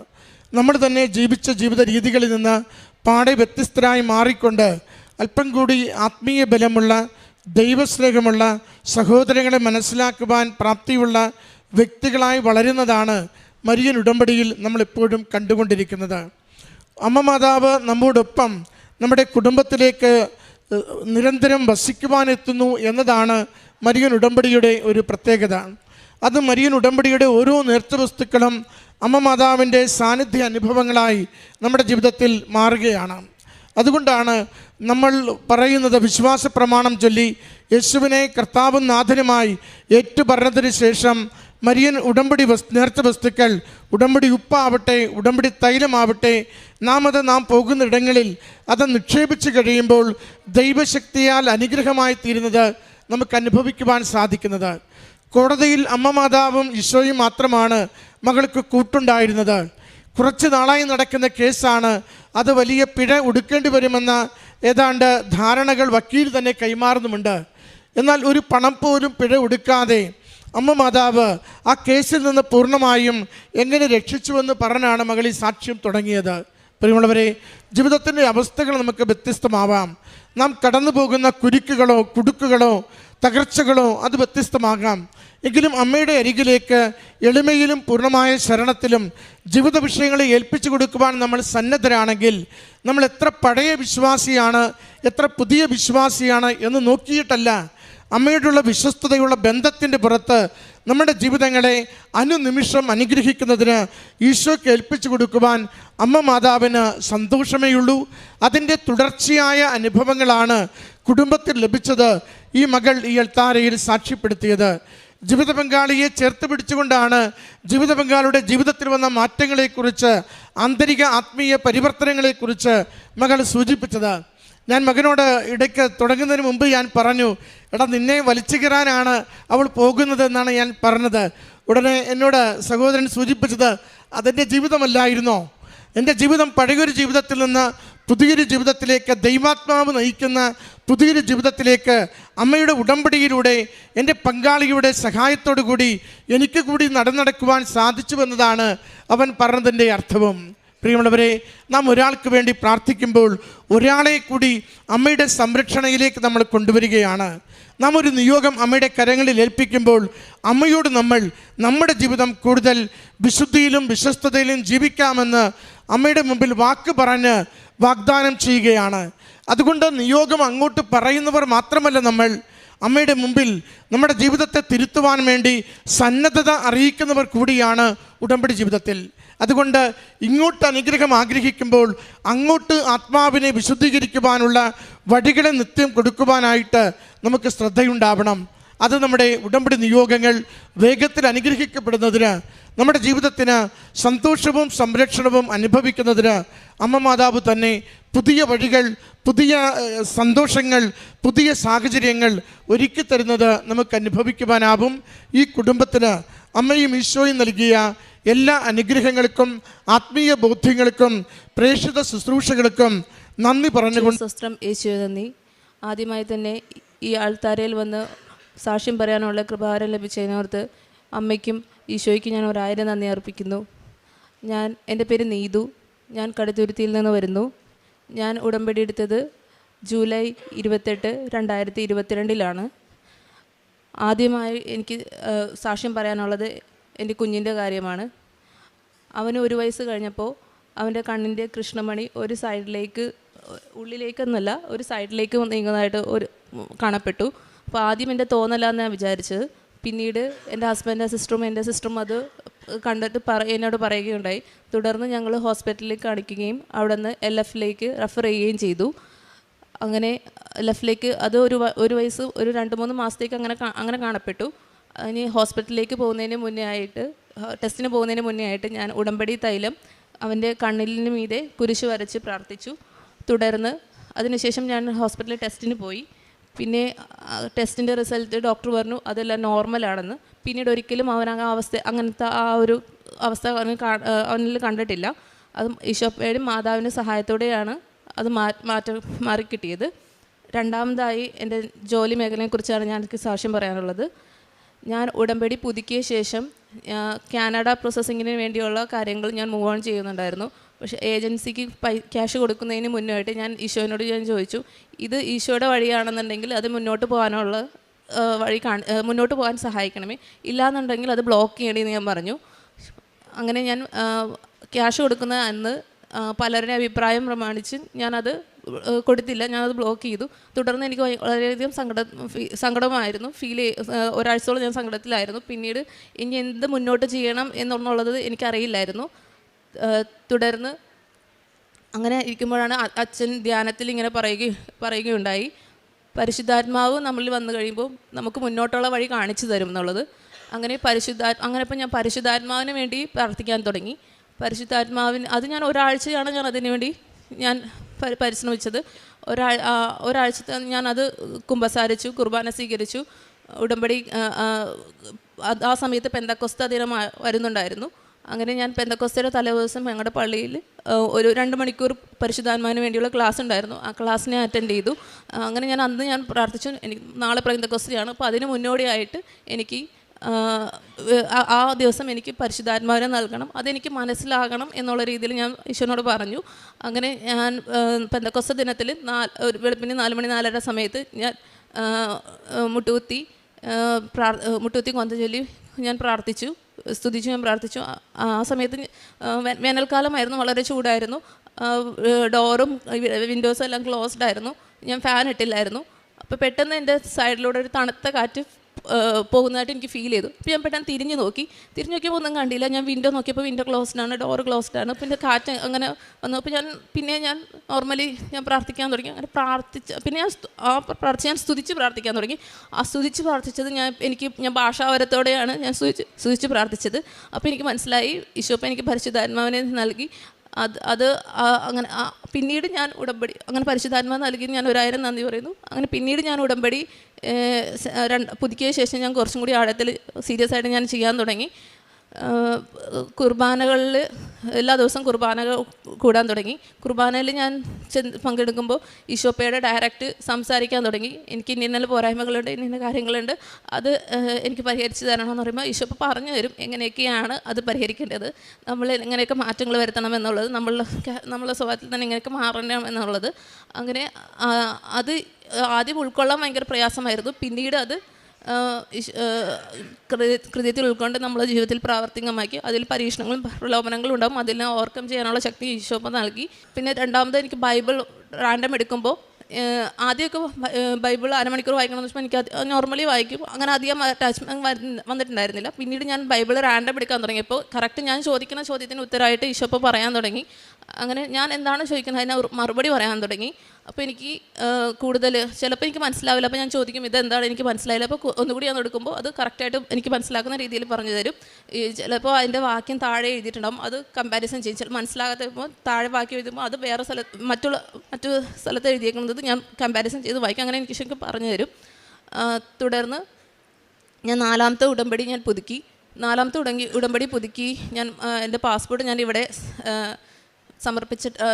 നമ്മൾ തന്നെ ജീവിച്ച ജീവിത രീതികളിൽ നിന്ന് പാടെ വ്യത്യസ്തരായി മാറിക്കൊണ്ട് അല്പം കൂടി ആത്മീയ ബലമുള്ള, ദൈവസ്നേഹമുള്ള സഹോദരങ്ങളെ മനസ്സിലാക്കുവാൻ പ്രാപ്തിയുള്ള വ്യക്തികളായി വളരുന്നതാണ് മരിയൻ ഉടമ്പടിയിൽ നമ്മളെപ്പോഴും കണ്ടുകൊണ്ടിരിക്കുന്നത്. അമ്മ മാതാവ് നമ്മോടൊപ്പം നമ്മുടെ കുടുംബത്തിലേക്ക് നിരന്തരം വസിക്കുവാനെത്തുന്നു എന്നതാണ് മരിയൻ ഉടമ്പടിയുടെ ഒരു പ്രത്യേകത. അത് മരിയൻ ഉടമ്പടിയുടെ ഓരോ നേർച്ചവസ്തുക്കളും അമ്മ മാതാവിൻ്റെ സാന്നിധ്യ അനുഭവങ്ങളായി നമ്മുടെ ജീവിതത്തിൽ മാറുകയാണ്. അതുകൊണ്ടാണ് നമ്മൾ പറയുന്നത്, വിശ്വാസ പ്രമാണം ചൊല്ലി യേശുവിനെ കർത്താവും നാഥനുമായി ഏറ്റുപറഞ്ഞതിന് ശേഷം മരിയൻ ഉടമ്പടി നേർച്ച വസ്തുക്കൾ, ഉടമ്പടി ഉപ്പാവട്ടെ, ഉടമ്പടി തൈലമാവട്ടെ, നാം പോകുന്നിടങ്ങളിൽ അത് നിക്ഷേപിച്ച് കഴിയുമ്പോൾ ദൈവശക്തിയാൽ അനുഗ്രഹമായി തീരുന്നത് നമുക്ക് അനുഭവിക്കുവാൻ സാധിക്കുന്നത്. കോടതിയിൽ അമ്മ മാതാവും ഈശോയും മാത്രമാണ് മകൾക്ക് കൂട്ടുണ്ടായിരുന്നത്. കുറച്ച് നാളായി നടക്കുന്ന കേസാണ്. അത് വലിയ പിഴ ഒടുക്കേണ്ടി വരുമെന്ന ഏതാണ്ട് ധാരണകൾ വക്കീൽ തന്നെ കൈമാറുന്നുമുണ്ട്. എന്നാൽ ഒരു പണം പോലും പിഴ ഒടുക്കാതെ അമ്മ മാതാവ് ആ കേസിൽ നിന്ന് പൂർണ്ണമായും എങ്ങനെ രക്ഷിച്ചുവെന്ന് പറഞ്ഞാണ് മകൾ ഈ സാക്ഷ്യം തുടങ്ങിയത്. പ്രിയമുള്ളവരെ, ജീവിതത്തിൻ്റെ അവസ്ഥകൾ നമുക്ക് വ്യത്യസ്തമാവാം. നാം കടന്നു പോകുന്ന കുരുക്കുകളോ കുടുക്കുകളോ തകർച്ചകളോ അത് വ്യത്യസ്തമാകാം. എങ്കിലും അമ്മയുടെ അരികിലേക്ക് എളിമയിലും പൂർണ്ണമായ ശരണത്തിലും ജീവിത വിഷയങ്ങളെ ഏൽപ്പിച്ചു കൊടുക്കുവാൻ നമ്മൾ സന്നദ്ധരാണെങ്കിൽ, നമ്മൾ എത്ര പഴയ വിശ്വാസിയാണ്, എത്ര പുതിയ വിശ്വാസിയാണ് എന്ന് നോക്കിയിട്ടല്ല, അമ്മയോടുള്ള വിശ്വസ്തതയുള്ള ബന്ധത്തിൻ്റെ പുറത്ത് നമ്മുടെ ജീവിതങ്ങളെ അനുനിമിഷം അനുഗ്രഹിക്കുന്നതിന് ഈശോയ്ക്ക് ഏൽപ്പിച്ചു കൊടുക്കുവാൻ അമ്മ മാതാവിന് സന്തോഷമേയുള്ളൂ. അതിൻ്റെ തുടർച്ചയായ അനുഭവങ്ങളാണ് കുടുംബത്തിൽ ലഭിച്ചത്. ഈ മകൾ ഈ അൾത്താരയിൽ സാക്ഷ്യപ്പെടുത്തിയത് ജീവിത പങ്കാളിയെ ചേർത്ത് പിടിച്ചുകൊണ്ടാണ് ജീവിത പങ്കാളിയുടെ ജീവിതത്തിൽ വന്ന മാറ്റങ്ങളെക്കുറിച്ച്, ആന്തരിക ആത്മീയ പരിവർത്തനങ്ങളെക്കുറിച്ച് മകൾ സൂചിപ്പിച്ചത്. ഞാൻ മകനോട് ഇടയ്ക്ക് തുടങ്ങുന്നതിന് മുമ്പ് ഞാൻ പറഞ്ഞു, എടാ നിന്നെ വലിച്ചു കയറാനാണ് അവൾ പോകുന്നത് എന്നാണ് ഞാൻ പറഞ്ഞത്. ഉടനെ എന്നോട് സഹോദരൻ സൂചിപ്പിച്ചത്, അതെൻ്റെ ജീവിതമല്ലായിരുന്നോ? എൻ്റെ ജീവിതം പഴയൊരു ജീവിതത്തിൽ നിന്ന് പുതിയൊരു ജീവിതത്തിലേക്ക്, ദൈവാത്മാവ് നയിക്കുന്ന പുതിയൊരു ജീവിതത്തിലേക്ക് അമ്മയുടെ ഉടമ്പടിയിലൂടെ എൻ്റെ പങ്കാളിയുടെ സഹായത്തോടു കൂടി എനിക്ക് കൂടി നടക്കുവാൻ സാധിച്ചുവെന്നതാണ് അവൻ പറഞ്ഞതിൻ്റെ അർത്ഥവും. പ്രിയമുള്ളവരെ, നാം ഒരാൾക്ക് വേണ്ടി പ്രാർത്ഥിക്കുമ്പോൾ ഒരാളെ കൂടി അമ്മയുടെ സംരക്ഷണയിലേക്ക് നമ്മൾ കൊണ്ടുവരികയാണ്. നാം ഒരു നിയോഗം അമ്മയുടെ കരങ്ങളിൽ ഏൽപ്പിക്കുമ്പോൾ അമ്മയോട് നമ്മൾ നമ്മുടെ ജീവിതം കൂടുതൽ വിശുദ്ധിയിലും വിശ്വസ്തതയിലും ജീവിക്കാമെന്ന് അമ്മയുടെ മുമ്പിൽ വാക്ക് പറഞ്ഞ് വാഗ്ദാനം ചെയ്യുകയാണ്. അതുകൊണ്ട് നിയോഗം അങ്ങോട്ട് പറയുന്നവർ മാത്രമല്ല നമ്മൾ, അമ്മയുടെ മുമ്പിൽ നമ്മുടെ ജീവിതത്തെ തിരുത്തുവാൻ വേണ്ടി സന്നദ്ധത അറിയിക്കുന്നവർ കൂടിയാണ് ഉടമ്പടി ജീവിതത്തിൽ. അതുകൊണ്ട് ഇങ്ങോട്ട് അനുഗ്രഹം ആഗ്രഹിക്കുമ്പോൾ അങ്ങോട്ട് ആത്മാവിനെ വിശുദ്ധീകരിക്കുവാനുള്ള വഴികളെ നിത്യം കൊടുക്കുവാനായിട്ട് നമുക്ക് ശ്രദ്ധയുണ്ടാവണം. അത് നമ്മുടെ ഉടമ്പടി നിയോഗങ്ങൾ വേഗത്തിൽ അനുഗ്രഹിക്കപ്പെടുന്നതിന്, നമ്മുടെ ജീവിതത്തിന് സന്തോഷവും സംരക്ഷണവും അനുഭവിക്കുന്നതിന് അമ്മ മാതാവ് തന്നെ പുതിയ വഴികൾ, പുതിയ സന്തോഷങ്ങൾ, പുതിയ സാഹചര്യങ്ങൾ ഒരുക്കി തരുന്നത് നമുക്ക് അനുഭവിക്കുവാനാവും. ഈ കുടുംബത്തിന് അമ്മയും ഈശോയും നൽകിയ എല്ലാ അനുഗ്രഹങ്ങൾക്കും ആത്മീയ ബോധ്യങ്ങൾക്കും പ്രേക്ഷിത ശുശ്രൂഷകൾക്കും നന്ദി പറഞ്ഞുകൊണ്ട് സ്വസ്ത്രം യേശുവേ നന്ദി. ആദ്യമായി തന്നെ ഈ ആൾത്താരയിൽ വന്ന് സാക്ഷ്യം പറയാനുള്ള കൃപാവരം ലഭിച്ചതിനോർത്ത് അമ്മയ്ക്കും ഈശോയ്ക്കും ഞാൻ 1000 നന്ദി അർപ്പിക്കുന്നു. എൻ്റെ പേര് നീതു. ഞാൻ കടുത്തുരുത്തിയിൽ നിന്ന് വരുന്നു. ഞാൻ ഉടമ്പടി എടുത്തത് ജൂലൈ 28, 2022 ആദ്യമായി എനിക്ക് സാക്ഷ്യം പറയാനുള്ളത് എൻ്റെ കുഞ്ഞിൻ്റെ കാര്യമാണ്. അവന് 1 വയസ്സ് കഴിഞ്ഞപ്പോൾ അവൻ്റെ കണ്ണിൻ്റെ കൃഷ്ണമണി ഒരു സൈഡിലേക്ക്, ഉള്ളിലേക്കൊന്നുമല്ല ഒരു സൈഡിലേക്ക് നീങ്ങുന്നതായിട്ട് കാണപ്പെട്ടു. അപ്പോൾ ആദ്യം എൻ്റെ തോന്നലാന്ന് ഞാൻ വിചാരിച്ചത്. പിന്നീട് എൻ്റെ ഹസ്ബൻഡിൻ്റെ സിസ്റ്ററും എൻ്റെ സിസ്റ്ററും അത് കണ്ടിട്ട് എന്നോട് പറയുകയുണ്ടായി. തുടർന്ന് ഞങ്ങൾ ഹോസ്പിറ്റലിൽ കാണിക്കുകയും അവിടെ നിന്ന് LFലേക്ക് റെഫർ ചെയ്യുകയും ചെയ്തു. അങ്ങനെ LFലേക്ക് അത് ഒരു വയസ്സ് ഒരു 2-3 മാസത്തേക്ക് അങ്ങനെ കാണപ്പെട്ടു. അതിന് ഹോസ്പിറ്റലിലേക്ക് പോകുന്നതിന് മുന്നേ ആയിട്ട്, ടെസ്റ്റിന് പോകുന്നതിന് മുന്നേ ആയിട്ട് ഞാൻ ഉടമ്പടി തൈലം അവൻ്റെ കണ്ണിലിന് മീതെ കുരിശ് വരച്ച് പ്രാർത്ഥിച്ചു. തുടർന്ന് അതിനുശേഷം ഞാൻ ഹോസ്പിറ്റലിൽ ടെസ്റ്റിന് പോയി. പിന്നെ ടെസ്റ്റിൻ്റെ റിസൾട്ട് ഡോക്ടർ പറഞ്ഞു അതെല്ലാം നോർമലാണെന്ന്. പിന്നീട് ഒരിക്കലും അങ്ങനത്തെ ആ ഒരു അവസ്ഥ അവനിൽ കണ്ടിട്ടില്ല. അതും ഈശോയുടെ മാതാവിൻ്റെ സഹായത്തോടെയാണ് അത് മാറിക്കിട്ടിയത്. രണ്ടാമതായി എൻ്റെ ജോലി മേഖലയെക്കുറിച്ചാണ് ഞാൻ എനിക്ക് സാക്ഷ്യം പറയാനുള്ളത്. ഞാൻ ഉടമ്പടി പുതുക്കിയ ശേഷം കാനഡ പ്രോസസ്സിങ്ങിന് വേണ്ടിയുള്ള കാര്യങ്ങൾ ഞാൻ മൂവ് ഓൺ ചെയ്യുന്നുണ്ടായിരുന്നു. പക്ഷേ ഏജൻസിക്ക് ക്യാഷ് കൊടുക്കുന്നതിന് മുന്നായിട്ട് ഞാൻ ഈശോയോട് ഞാൻ ചോദിച്ചു, ഇത് ഈശോയുടെ വഴിയാണെന്നുണ്ടെങ്കിൽ അത് മുന്നോട്ട് പോകാനുള്ള മുന്നോട്ട് പോകാൻ സഹായിക്കണമേ, ഇല്ലാന്നുണ്ടെങ്കിൽ അത് ബ്ലോക്ക് ചെയ്യണമെന്ന് ഞാൻ പറഞ്ഞു. അങ്ങനെ ഞാൻ ക്യാഷ് കൊടുക്കുന്ന അന്ന് പലരുടെ അഭിപ്രായം പ്രമാണിച്ച് ഞാനത് കൊടുത്തില്ല, ഞാനത് ബ്ലോക്ക് ചെയ്തു. തുടർന്ന് എനിക്ക് വളരെയധികം സങ്കടമായിരുന്നു, ഒരാഴ്ചയോളം ഞാൻ സങ്കടത്തിലായിരുന്നു. പിന്നീട് ഇനി എന്ത് മുന്നോട്ട് ചെയ്യണം എന്നുള്ളത് എനിക്കറിയില്ലായിരുന്നു. തുടർന്ന് അങ്ങനെ ഇരിക്കുമ്പോഴാണ് അച്ഛൻ ധ്യാനത്തിൽ ഇങ്ങനെ പറയുകയുണ്ടായി, പരിശുദ്ധാത്മാവ് നമ്മളിൽ വന്നു കഴിയുമ്പോൾ നമുക്ക് മുന്നോട്ടുള്ള വഴി കാണിച്ചു തരും എന്നുള്ളത്. അങ്ങനെ ഇപ്പം ഞാൻ പരിശുദ്ധാത്മാവിന് വേണ്ടി പ്രാർത്ഥിക്കാൻ തുടങ്ങി. അത് ഞാൻ ഒരാഴ്ചയാണ് ഞാൻ അതിനു വേണ്ടി ഞാൻ പരിശ്രമിച്ചത്. ഒരാഴ്ച ഞാനത് കുമ്പസാരിച്ചു, കുർബാന സ്വീകരിച്ചു, ഉടമ്പടി. ആ സമയത്ത് പെന്തക്കോസ്ത ദിനം വരുന്നുണ്ടായിരുന്നു. അങ്ങനെ ഞാൻ പെന്തക്കോസ്തയുടെ തലേദിവസം ഞങ്ങളുടെ പള്ളിയിൽ ഒരു 2 മണിക്കൂർ പരിശുദ്ധാത്മാവിന് വേണ്ടിയുള്ള ക്ലാസ് ഉണ്ടായിരുന്നു. ആ ക്ലാസ്സിനെ അറ്റൻഡ് ചെയ്തു. അങ്ങനെ അന്ന് ഞാൻ പ്രാർത്ഥിച്ചു, എനിക്ക് നാളെ പെന്തക്കോസ്തയാണ്, അപ്പോൾ അതിന് മുന്നോടിയായിട്ട് എനിക്ക് ആ ദിവസം എനിക്ക് പരിശുദ്ധാത്മാവിനെ നൽകണം, അതെനിക്ക് മനസ്സിലാകണം എന്നുള്ള രീതിയിൽ ഞാൻ ഈശോനോട് പറഞ്ഞു. അങ്ങനെ ഞാൻ പെന്തക്കോസ്ത ദിനത്തിൽ വെളുപ്പിന് 4 മണി 4:30 സമയത്ത് ഞാൻ മുട്ടുകുത്തി കൊന്ത ചൊല്ലി ഞാൻ പ്രാർത്ഥിച്ചു, സ്തുതിച്ചു, ഞാൻ പ്രാർത്ഥിച്ചു. ആ സമയത്ത് വേനൽക്കാലമായിരുന്നു, വളരെ ചൂടായിരുന്നു, ഡോറും വിൻഡോസും എല്ലാം ക്ലോസ്ഡ് ആയിരുന്നു, ഞാൻ ഫാൻ ഇട്ടില്ലായിരുന്നു. അപ്പോൾ പെട്ടെന്ന് എൻ്റെ സൈഡിലൂടെ ഒരു തണുത്ത കാറ്റ് പോകുന്നതായിട്ട് എനിക്ക് ഫീൽ ചെയ്തു. അപ്പോൾ ഞാൻ പെട്ടെന്ന് തിരിഞ്ഞു നോക്കിയപ്പോൾ ഒന്നും കണ്ടില്ല. ഞാൻ വിൻഡോ നോക്കിയപ്പോൾ വിൻഡോ ക്ലോസ്ഡാണ്, ഡോർ ക്ലോസ്ഡാണ്. പിന്നെ കാറ്റ് അങ്ങനെ വന്നു. അപ്പോൾ ഞാൻ നോർമലി ഞാൻ പ്രാർത്ഥിക്കാൻ തുടങ്ങി. അങ്ങനെ പിന്നെ ഞാൻ സ്തുതിച്ച് പ്രാർത്ഥിക്കാൻ തുടങ്ങി. ആ സ്തുതിച്ച് പ്രാർത്ഥിച്ചത് ഞാൻ ഭാഷാവരത്തോടെയാണ് ഞാൻ സ്തുതിച്ച് പ്രാർത്ഥിച്ചത്. അപ്പോൾ എനിക്ക് മനസ്സിലായി ഈശോപ്പ എനിക്ക് പരിശുദ്ധാത്മാവിനെ നൽകി. അങ്ങനെ പിന്നീട് ഞാൻ ഉടമ്പടി, അങ്ങനെ പരിശുദ്ധാത്മാവ് നൽകി ഞാൻ 1000 നന്ദി പറയുന്നു. അങ്ങനെ പിന്നീട് ഞാൻ ഉടമ്പടി പുതുക്കിയ ശേഷം ഞാൻ കുറച്ചും കൂടി ആഴത്തിൽ സീരിയസ് ആയിട്ട് ഞാൻ ചെയ്യാൻ തുടങ്ങി. കുർബാനകളിൽ എല്ലാ ദിവസവും കുർബാനകൾ കൂടാൻ തുടങ്ങി. കുർബാനയിൽ ഞാൻ പങ്കെടുക്കുമ്പോൾ ഈശോപ്പയുടെ ഡയറക്റ്റ് സംസാരിക്കാൻ തുടങ്ങി. എനിക്ക് ഇന്ന പോരായ്മകളുണ്ട്, ഇന്ന കാര്യങ്ങളുണ്ട്, അത് എനിക്ക് പരിഹരിച്ച് തരണമെന്ന് പറയുമ്പോൾ ഈശോപ്പ പറഞ്ഞു തരും എങ്ങനെയൊക്കെയാണ് അത് പരിഹരിക്കേണ്ടത്, നമ്മൾ എങ്ങനെയൊക്കെ മാറ്റങ്ങൾ വരുത്തണം എന്നുള്ളത്, നമ്മളുടെ സ്വഭാവത്തിൽ തന്നെ എങ്ങനെയൊക്കെ മാറണം എന്നുള്ളത്. അങ്ങനെ അത് ആദ്യം ഉൾക്കൊള്ളാൻ ഭയങ്കര പ്രയാസമായിരുന്നു. പിന്നീട് അത് ഹൃദയത്തിൽ ഉൾക്കൊണ്ട് നമ്മുടെ ജീവിതത്തിൽ പ്രാവർത്തികമാക്കി. അതിൽ പരീക്ഷണങ്ങളും പ്രലോഭനങ്ങളും ഉണ്ടാകും, അതിനെ ഓവർകം ചെയ്യാനുള്ള ശക്തി ഈശോപ്പ നൽകി. പിന്നെ രണ്ടാമത് എനിക്ക് ബൈബിൾ റാൻഡം എടുക്കുമ്പോൾ ആദ്യമൊക്കെ ബൈബിൾ അരമണിക്കൂർ വായിക്കണമെന്ന് വെച്ചാൽ എനിക്ക് നോർമലി വായിക്കും, അങ്ങനെ അധികം അറ്റാച്ച്മെൻറ്റ് വന്നിട്ടുണ്ടായിരുന്നില്ല. പിന്നീട് ഞാൻ ബൈബിൾ റാൻഡം എടുക്കാൻ തുടങ്ങിയപ്പോൾ കറക്റ്റ് ഞാൻ ചോദിക്കുന്ന ചോദ്യത്തിന് ഉത്തരമായിട്ട് ഈശോപ്പ പറയാൻ തുടങ്ങി. അങ്ങനെ ഞാൻ എന്താണ് ചോദിക്കുന്നത് അതിനെ മറുപടി പറയാൻ തുടങ്ങി. അപ്പോൾ എനിക്ക് കൂടുതൽ ചിലപ്പോൾ എനിക്ക് മനസ്സിലാവില്ല, അപ്പോൾ ഞാൻ ചോദിക്കും ഇതെന്താണ് എനിക്ക് മനസ്സിലായില്ല. അപ്പോൾ ഒന്നുകൂടി ഞാൻ എടുക്കുമ്പോൾ അത് കറക്റ്റായിട്ട് എനിക്ക് മനസ്സിലാക്കുന്ന രീതിയിൽ പറഞ്ഞു തരും. ചിലപ്പോൾ അതിൻ്റെ വാക്യം താഴെ എഴുതിയിട്ടുണ്ടാകും, അത് കമ്പാരിസൺ ചെയ്യും. ചിലപ്പോൾ മനസ്സിലാകാത്തപ്പോൾ താഴെ വാക്യം എഴുതുമ്പോൾ അത് വേറെ മറ്റു സ്ഥലത്ത് എഴുതിയേക്കുന്നത് ഞാൻ കമ്പാരിസൺ ചെയ്ത് വായിക്കും. അങ്ങനെ എനിക്ക് ശരിക്കും പറഞ്ഞു തരും. തുടർന്ന് ഞാൻ 4ാമത്തെ ഉടമ്പടി ഞാൻ പുതുക്കി. 4ാമത്തെ ഉടമ്പടി പുതുക്കി ഞാൻ എൻ്റെ പാസ്പോർട്ട് ഞാൻ ഇവിടെ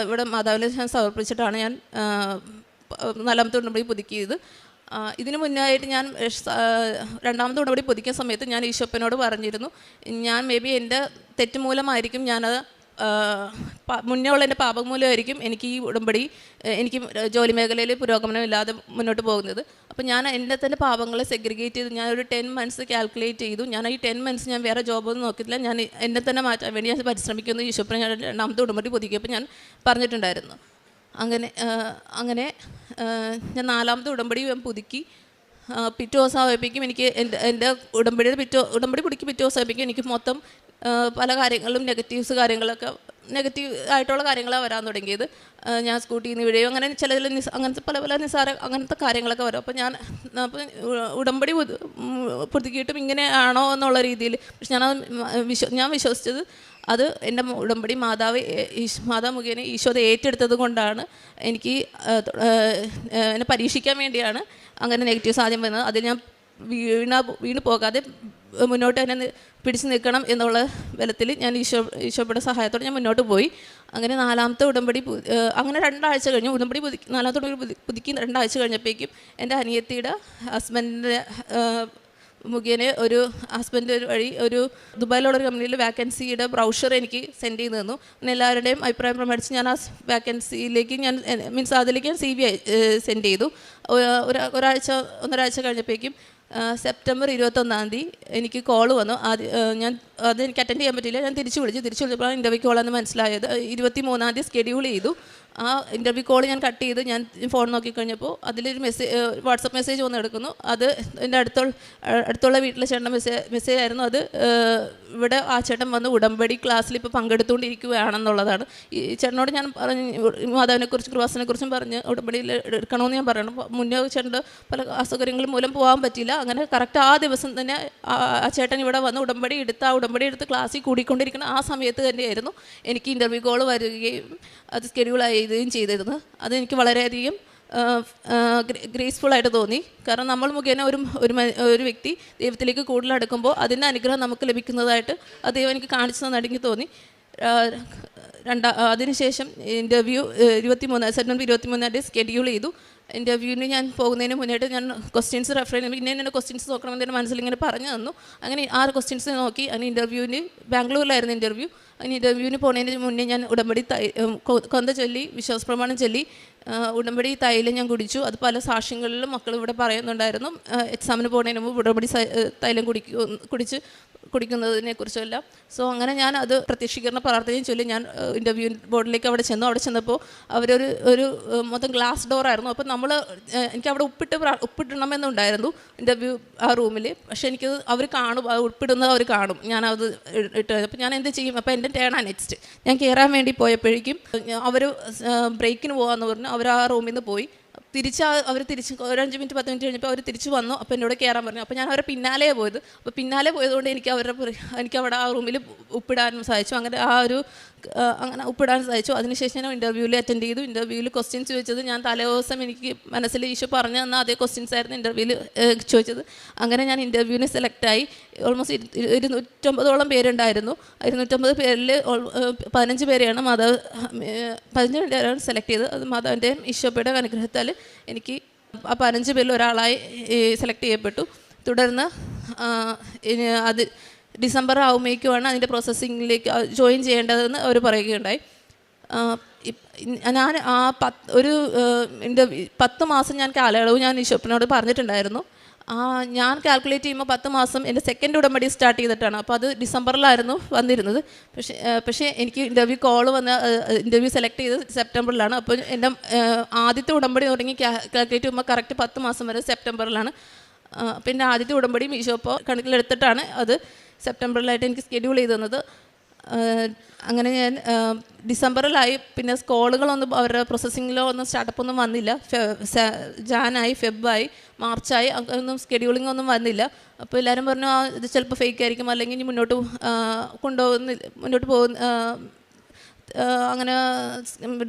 ഇവിടെ മാതാവിനെ ഞാൻ സമർപ്പിച്ചിട്ടാണ് ഞാൻ 4ാമത്തെ ഉടമ്പടി പുതുക്കിയത്. ഇതിനു മുന്നായിട്ട് ഞാൻ 2ാമത്തെ ഉടമ്പടി പുതുക്കിയ സമയത്ത് ഞാൻ ഈശോപ്പനോട് പറഞ്ഞിരുന്നു, ഞാൻ മേ ബി എൻ്റെ തെറ്റ് മൂലമായിരിക്കും ഞാനത് മുന്നേ ഉള്ള എൻ്റെ പാപം മൂലമായിരിക്കും എനിക്ക് ഈ ഉടമ്പടി എനിക്ക് ജോലി മേഖലയിൽ പുരോഗമനമില്ലാതെ മുന്നോട്ട് പോകുന്നത്. അപ്പോൾ ഞാൻ എൻ്റെ തന്നെ പാപങ്ങളെ സെഗ്രിഗേറ്റ് ചെയ്ത് ഞാനൊരു 10 മന്ത്സ് കാൽക്കുലേറ്റ് ചെയ്തു. ഞാൻ ഈ 10 മന്ത്സ് ഞാൻ വേറെ ജോബൊന്നും നോക്കിയിട്ടില്ല, ഞാൻ എന്നെ തന്നെ മാറ്റാൻ വേണ്ടി ഞാൻ പരിശ്രമിക്കുന്നു. ഈശോപ്പനെ ഞാൻ 2ാമത്തെ ഉടമ്പടി പുതുക്കിയപ്പോൾ ഞാൻ പറഞ്ഞിട്ടുണ്ടായിരുന്നു. അങ്ങനെ ഞാൻ 4ാമത്തെ ഉടമ്പടി പുതുക്കി. പിറ്റേ ദിവസം ആവുമ്പോഴേക്കും എനിക്ക് എൻ്റെ ഉടമ്പടി പുതുക്കി പിറ്റേ ദിവസം ആവുമ്പോഴേക്കും എനിക്ക് മൊത്തം പല കാര്യങ്ങളും നെഗറ്റീവ് ആയിട്ടുള്ള കാര്യങ്ങളാണ് വരാൻ തുടങ്ങിയത്. ഞാൻ സ്കൂട്ടിയിൽ നിന്ന് വീഴുകയും അങ്ങനെ അങ്ങനത്തെ പല നിസ്സാര അങ്ങനത്തെ കാര്യങ്ങളൊക്കെ വരും. അപ്പോൾ ഉടമ്പടി പുതുക്കിയിട്ടും ഇങ്ങനെയാണോ എന്നുള്ള രീതിയിൽ, പക്ഷെ ഞാൻ വിശ്വസിച്ചത് അത് എൻ്റെ ഉടമ്പടി മാതാവ് മുഖേന ഈശോ ഏറ്റെടുത്തത് കൊണ്ടാണ്. എനിക്ക് എന്നെ പരീക്ഷിക്കാൻ വേണ്ടിയാണ് അങ്ങനെ നെഗറ്റീവ് സാധ്യം വരുന്നത്. അതിൽ ഞാൻ വീണ് പോകാതെ മുന്നോട്ട് തന്നെ പിടിച്ചു നിൽക്കണം എന്നുള്ള ബലത്തിൽ ഞാൻ ഈശോയുടെ സഹായത്തോടെ ഞാൻ മുന്നോട്ട് പോയി. അങ്ങനെ 4ാമത്തെ ഉടമ്പടി അങ്ങനെ 2 ആഴ്ച കഴിഞ്ഞു. 4ാമത്തെ ഉടമ്പടി പുതുക്കി 2 ആഴ്ച കഴിഞ്ഞപ്പോഴേക്കും എൻ്റെ അനിയത്തിയുടെ ഹസ്ബൻഡിൻ്റെ മുഖേന ഒരു ഹസ്ബൻഡ് വഴി ഒരു ദുബായിലുള്ളൊരു കമ്പനിയിൽ വാക്കൻസിയുടെ ബ്രൗഷർ എനിക്ക് സെൻഡ് ചെയ്ത് തന്നു. അങ്ങനെ എല്ലാവരുടെയും അഭിപ്രായം പ്രമാണിച്ച് ഞാൻ ആ വാക്കൻസിയിലേക്ക് അതിലേക്ക് ഞാൻ CV സെൻഡ് ചെയ്തു. ഒന്നരാഴ്ച കഴിഞ്ഞപ്പോഴേക്കും സെപ്റ്റംബർ 21 എനിക്ക് കോൾ വന്നു. അതെനിക്ക് അറ്റൻഡ് ചെയ്യാൻ പറ്റില്ല. ഞാൻ തിരിച്ചു വിളിച്ചപ്പോൾ ഇൻ്റർവ്യൂ കോളെന്ന് മനസ്സിലായത്. 23 ഷെഡ്യൂൾ ചെയ്തു. ആ ഇൻ്റർവ്യൂ കോൾ ഞാൻ കട്ട് ചെയ്ത് ഞാൻ ഫോൺ നോക്കിക്കഴിഞ്ഞപ്പോൾ അതിലൊരു വാട്സപ്പ് മെസ്സേജ് വന്ന് എടുക്കുന്നു. അത് എൻ്റെ അടുത്തുള്ള വീട്ടിലെ ചേട്ടൻ്റെ മെസ്സേജ് ആയിരുന്നു. അത് ഇവിടെ ആ ചേട്ടൻ വന്ന് ഉടമ്പടി ക്ലാസ്സിൽ ഇപ്പോൾ പങ്കെടുത്തുകൊണ്ടിരിക്കുകയാണെന്നുള്ളതാണ്. ഈ ചേട്ടനോട് ഞാൻ പറഞ്ഞു, മാതാവിനെക്കുറിച്ചും കൃപാസനെക്കുറിച്ചും പറഞ്ഞ് ഉടമ്പടിയിൽ എടുക്കണമെന്ന് ഞാൻ പറയണം. മുന്നേ ചേട്ടൻ്റെ പല അസൗകര്യങ്ങൾ മൂലം പോകാൻ പറ്റില്ല. അങ്ങനെ കറക്റ്റ് ആ ദിവസം തന്നെ ആ ചേട്ടൻ ഇവിടെ വന്ന് ഉടമ്പടി എടുത്ത് ക്ലാസ്സിൽ കൂടിക്കൊണ്ടിരിക്കുന്ന ആ സമയത്ത് തന്നെയായിരുന്നു എനിക്ക് ഇൻ്റർവ്യൂ കോൾ വരികയും അത് സ്കെഡ്യൂൾ ആവുകയും ചെയ്തിരുന്നത്. അതെനിക്ക് വളരെയധികം ഗ്രേസ്ഫുള്ളായിട്ട് തോന്നി. കാരണം നമ്മൾ മുഖേന ഒരു വ്യക്തി ദൈവത്തിലേക്ക് കൂടുതൽ അടുക്കുമ്പോൾ അതിൻ്റെ അനുഗ്രഹം നമുക്ക് ലഭിക്കുന്നതായിട്ട് ആ ദൈവം എനിക്ക് കാണിച്ചു തന്നതായിട്ട് എനിക്ക് തോന്നി. അതിനുശേഷം ഇൻ്റർവ്യൂ സെപ്റ്റംബർ 23 സ്കെഡ്യൂൾ ചെയ്തു. ഇൻ്റർവ്യൂവിന് ഞാൻ പോകുന്നതിന് മുന്നേറ്റ് ഞാൻ ക്വസ്റ്റ്യൻസ് റെഫർ ചെയ്യുന്നു. പിന്നെ ക്വസ്റ്റ്യൻസ് നോക്കണമെന്ന് എൻ്റെ മനസ്സിൽ ഇങ്ങനെ പറഞ്ഞു തന്നു. അങ്ങനെ 6 ക്വസ്റ്റ്യൻസ് നോക്കി. അങ്ങനെ ഇൻ്റർവ്യൂവിന് ബാംഗ്ലൂരിലായിരുന്നു ഇൻ്റർവ്യൂ. അങ്ങനെ ഇൻ്റർവ്യൂവിന് പോകുന്നതിന് മുന്നേ ഞാൻ ഉടമ്പടി കൊന്ത ചൊല്ലി വിശ്വാസപ്രമാണം ചൊല്ലി ഉടമ്പടി തൈലം ഞാൻ കുടിച്ചു. അത് പല സാക്ഷ്യങ്ങളിലും മക്കൾ ഇവിടെ പറയുന്നുണ്ടായിരുന്നു. എക്സാമിന് പോകുന്നതിന് മുമ്പ് ഉടമ്പടി തൈലം കുടിക്കുന്നതിനെ കുറിച്ചെല്ലാം. സോ അങ്ങനെ ഞാൻ അത് പ്രത്യക്ഷീകരണ പ്രാർത്ഥനയും ചൊല്ലി ഞാൻ ഇൻ്റർവ്യൂ ബോർഡിലേക്ക് അവിടെ ചെന്നപ്പോൾ അവരൊരു മൊത്തം ഗ്ലാസ് ഡോർ ആയിരുന്നു. അപ്പോൾ എനിക്ക് അവിടെ ഉപ്പിടണമെന്നുണ്ടായിരുന്നു ഇൻ്റർവ്യൂ ആ റൂമിൽ. പക്ഷേ അവർ കാണും, ഉപ്പിടുന്നത് അവർ കാണും. ഞാനത് ഇട്ട് അപ്പോൾ ഞാൻ എന്ത് ചെയ്യും? അപ്പോൾ എൻ്റെ ടേണാണ് നെക്സ്റ്റ്. ഞാൻ കയറാൻ വേണ്ടി പോയപ്പോഴേക്കും അവർ ബ്രേക്കിന് പോകാമെന്ന് പറഞ്ഞു. അവർ ആ റൂമിൽ നിന്ന് പോയി. അവർ തിരിച്ച് ഒരു 5 മിനിറ്റ് 10 മിനിറ്റ് കഴിഞ്ഞപ്പോൾ അവർ തിരിച്ച് വന്നു. അപ്പോൾ എന്നോട് കയറാൻ പറഞ്ഞു. അപ്പോൾ ഞാൻ അവരെ പിന്നാലെ പോയത്. അപ്പോൾ പിന്നാലെ പോയതുകൊണ്ട് എനിക്ക് അവിടെ ആ റൂമിൽ ഉപ്പിടാനും സാധിച്ചു. അങ്ങനെ ഉപ്പിടാൻ സാധിച്ചു. അതിനുശേഷം ഞാൻ ഇൻ്റർവ്യൂവിൽ അറ്റൻഡ് ചെയ്തു. ഇൻ്റർവ്യൂവിൽ ക്വസ്റ്റ്യൻസ് ചോദിച്ചത് ഞാൻ തലേദിവസം എനിക്ക് മനസ്സിൽ ഈശോ പറഞ്ഞു തന്ന അതേ ക്വസ്റ്റ്യൻസ് ആയിരുന്നു ഇൻ്റർവ്യൂവിൽ ചോദിച്ചത്. അങ്ങനെ ഞാൻ ഇൻ്റർവ്യൂവിന് സെലക്റ്റായി. ഓൾമോസ്റ്റ് 250ഓളം പേരുണ്ടായിരുന്നു. 250 പേരിൽ 15 പേരെയാണ് 15 പേരാണ് സെലക്ട് ചെയ്തത്. അത് മാതാവിൻ്റെയും ഈശോയുടെ അനുഗ്രഹത്താൽ എനിക്ക് ആ 15 പേരിൽ ഒരാളായി സെലക്ട് ചെയ്യപ്പെട്ടു. തുടർന്ന് അത് ഡിസംബർ ആകുമ്പോഴേക്കുമാണ് അതിൻ്റെ പ്രോസസ്സിങ്ങിലേക്ക് ജോയിൻ ചെയ്യേണ്ടതെന്ന് അവർ പറയുകയുണ്ടായി. ഞാൻ 10 മാസം ഞാൻ കാലയളവ് ഞാൻ ഈശോപ്പിനോട് പറഞ്ഞിട്ടുണ്ടായിരുന്നു. ഞാൻ കാൽക്കുലേറ്റ് ചെയ്യുമ്പോൾ 10 മാസം എൻ്റെ സെക്കൻഡ് ഉടമ്പടി സ്റ്റാർട്ട് ചെയ്തിട്ടാണ്. അപ്പോൾ അത് ഡിസംബറിലായിരുന്നു വന്നിരുന്നത്. പക്ഷേ എനിക്ക് ഇൻ്റർവ്യൂ കോൾ വന്ന് ഇൻ്റർവ്യൂ സെലക്ട് ചെയ്തത് സെപ്റ്റംബറിലാണ്. അപ്പോൾ എൻ്റെ ആദ്യത്തെ ഉടമ്പടി തുടങ്ങി കാൽക്കുലേറ്റ് ചെയ്യുമ്പോൾ കറക്റ്റ് 10 മാസം വരെ സെപ്റ്റംബറിലാണ്. പിന്നെ ആദ്യത്തെ ഉടമ്പടിയും ഈശോപ്പോൾ കണക്കിലെടുത്തിട്ടാണ് അത് സെപ്റ്റംബറിലായിട്ട് എനിക്ക് സ്കെഡ്യൂൾ ചെയ്ത് തന്നത്. അങ്ങനെ ഞാൻ ഡിസംബറിലായി. പിന്നെ കോളുകളൊന്നും അവരുടെ പ്രോസസ്സിങ്ങിലോ ഒന്നും സ്റ്റാർട്ടപ്പൊന്നും വന്നില്ല. ജാനായി, ഫെബ്രുവരി, മാർച്ചായി, ഒന്നും സ്കെഡ്യൂളിംഗ് ഒന്നും വന്നില്ല. അപ്പോൾ എല്ലാവരും പറഞ്ഞു ഇത് ചിലപ്പോൾ ഫേക്ക് ആയിരിക്കും, അല്ലെങ്കിൽ ഇനി മുന്നോട്ട് അങ്ങനെ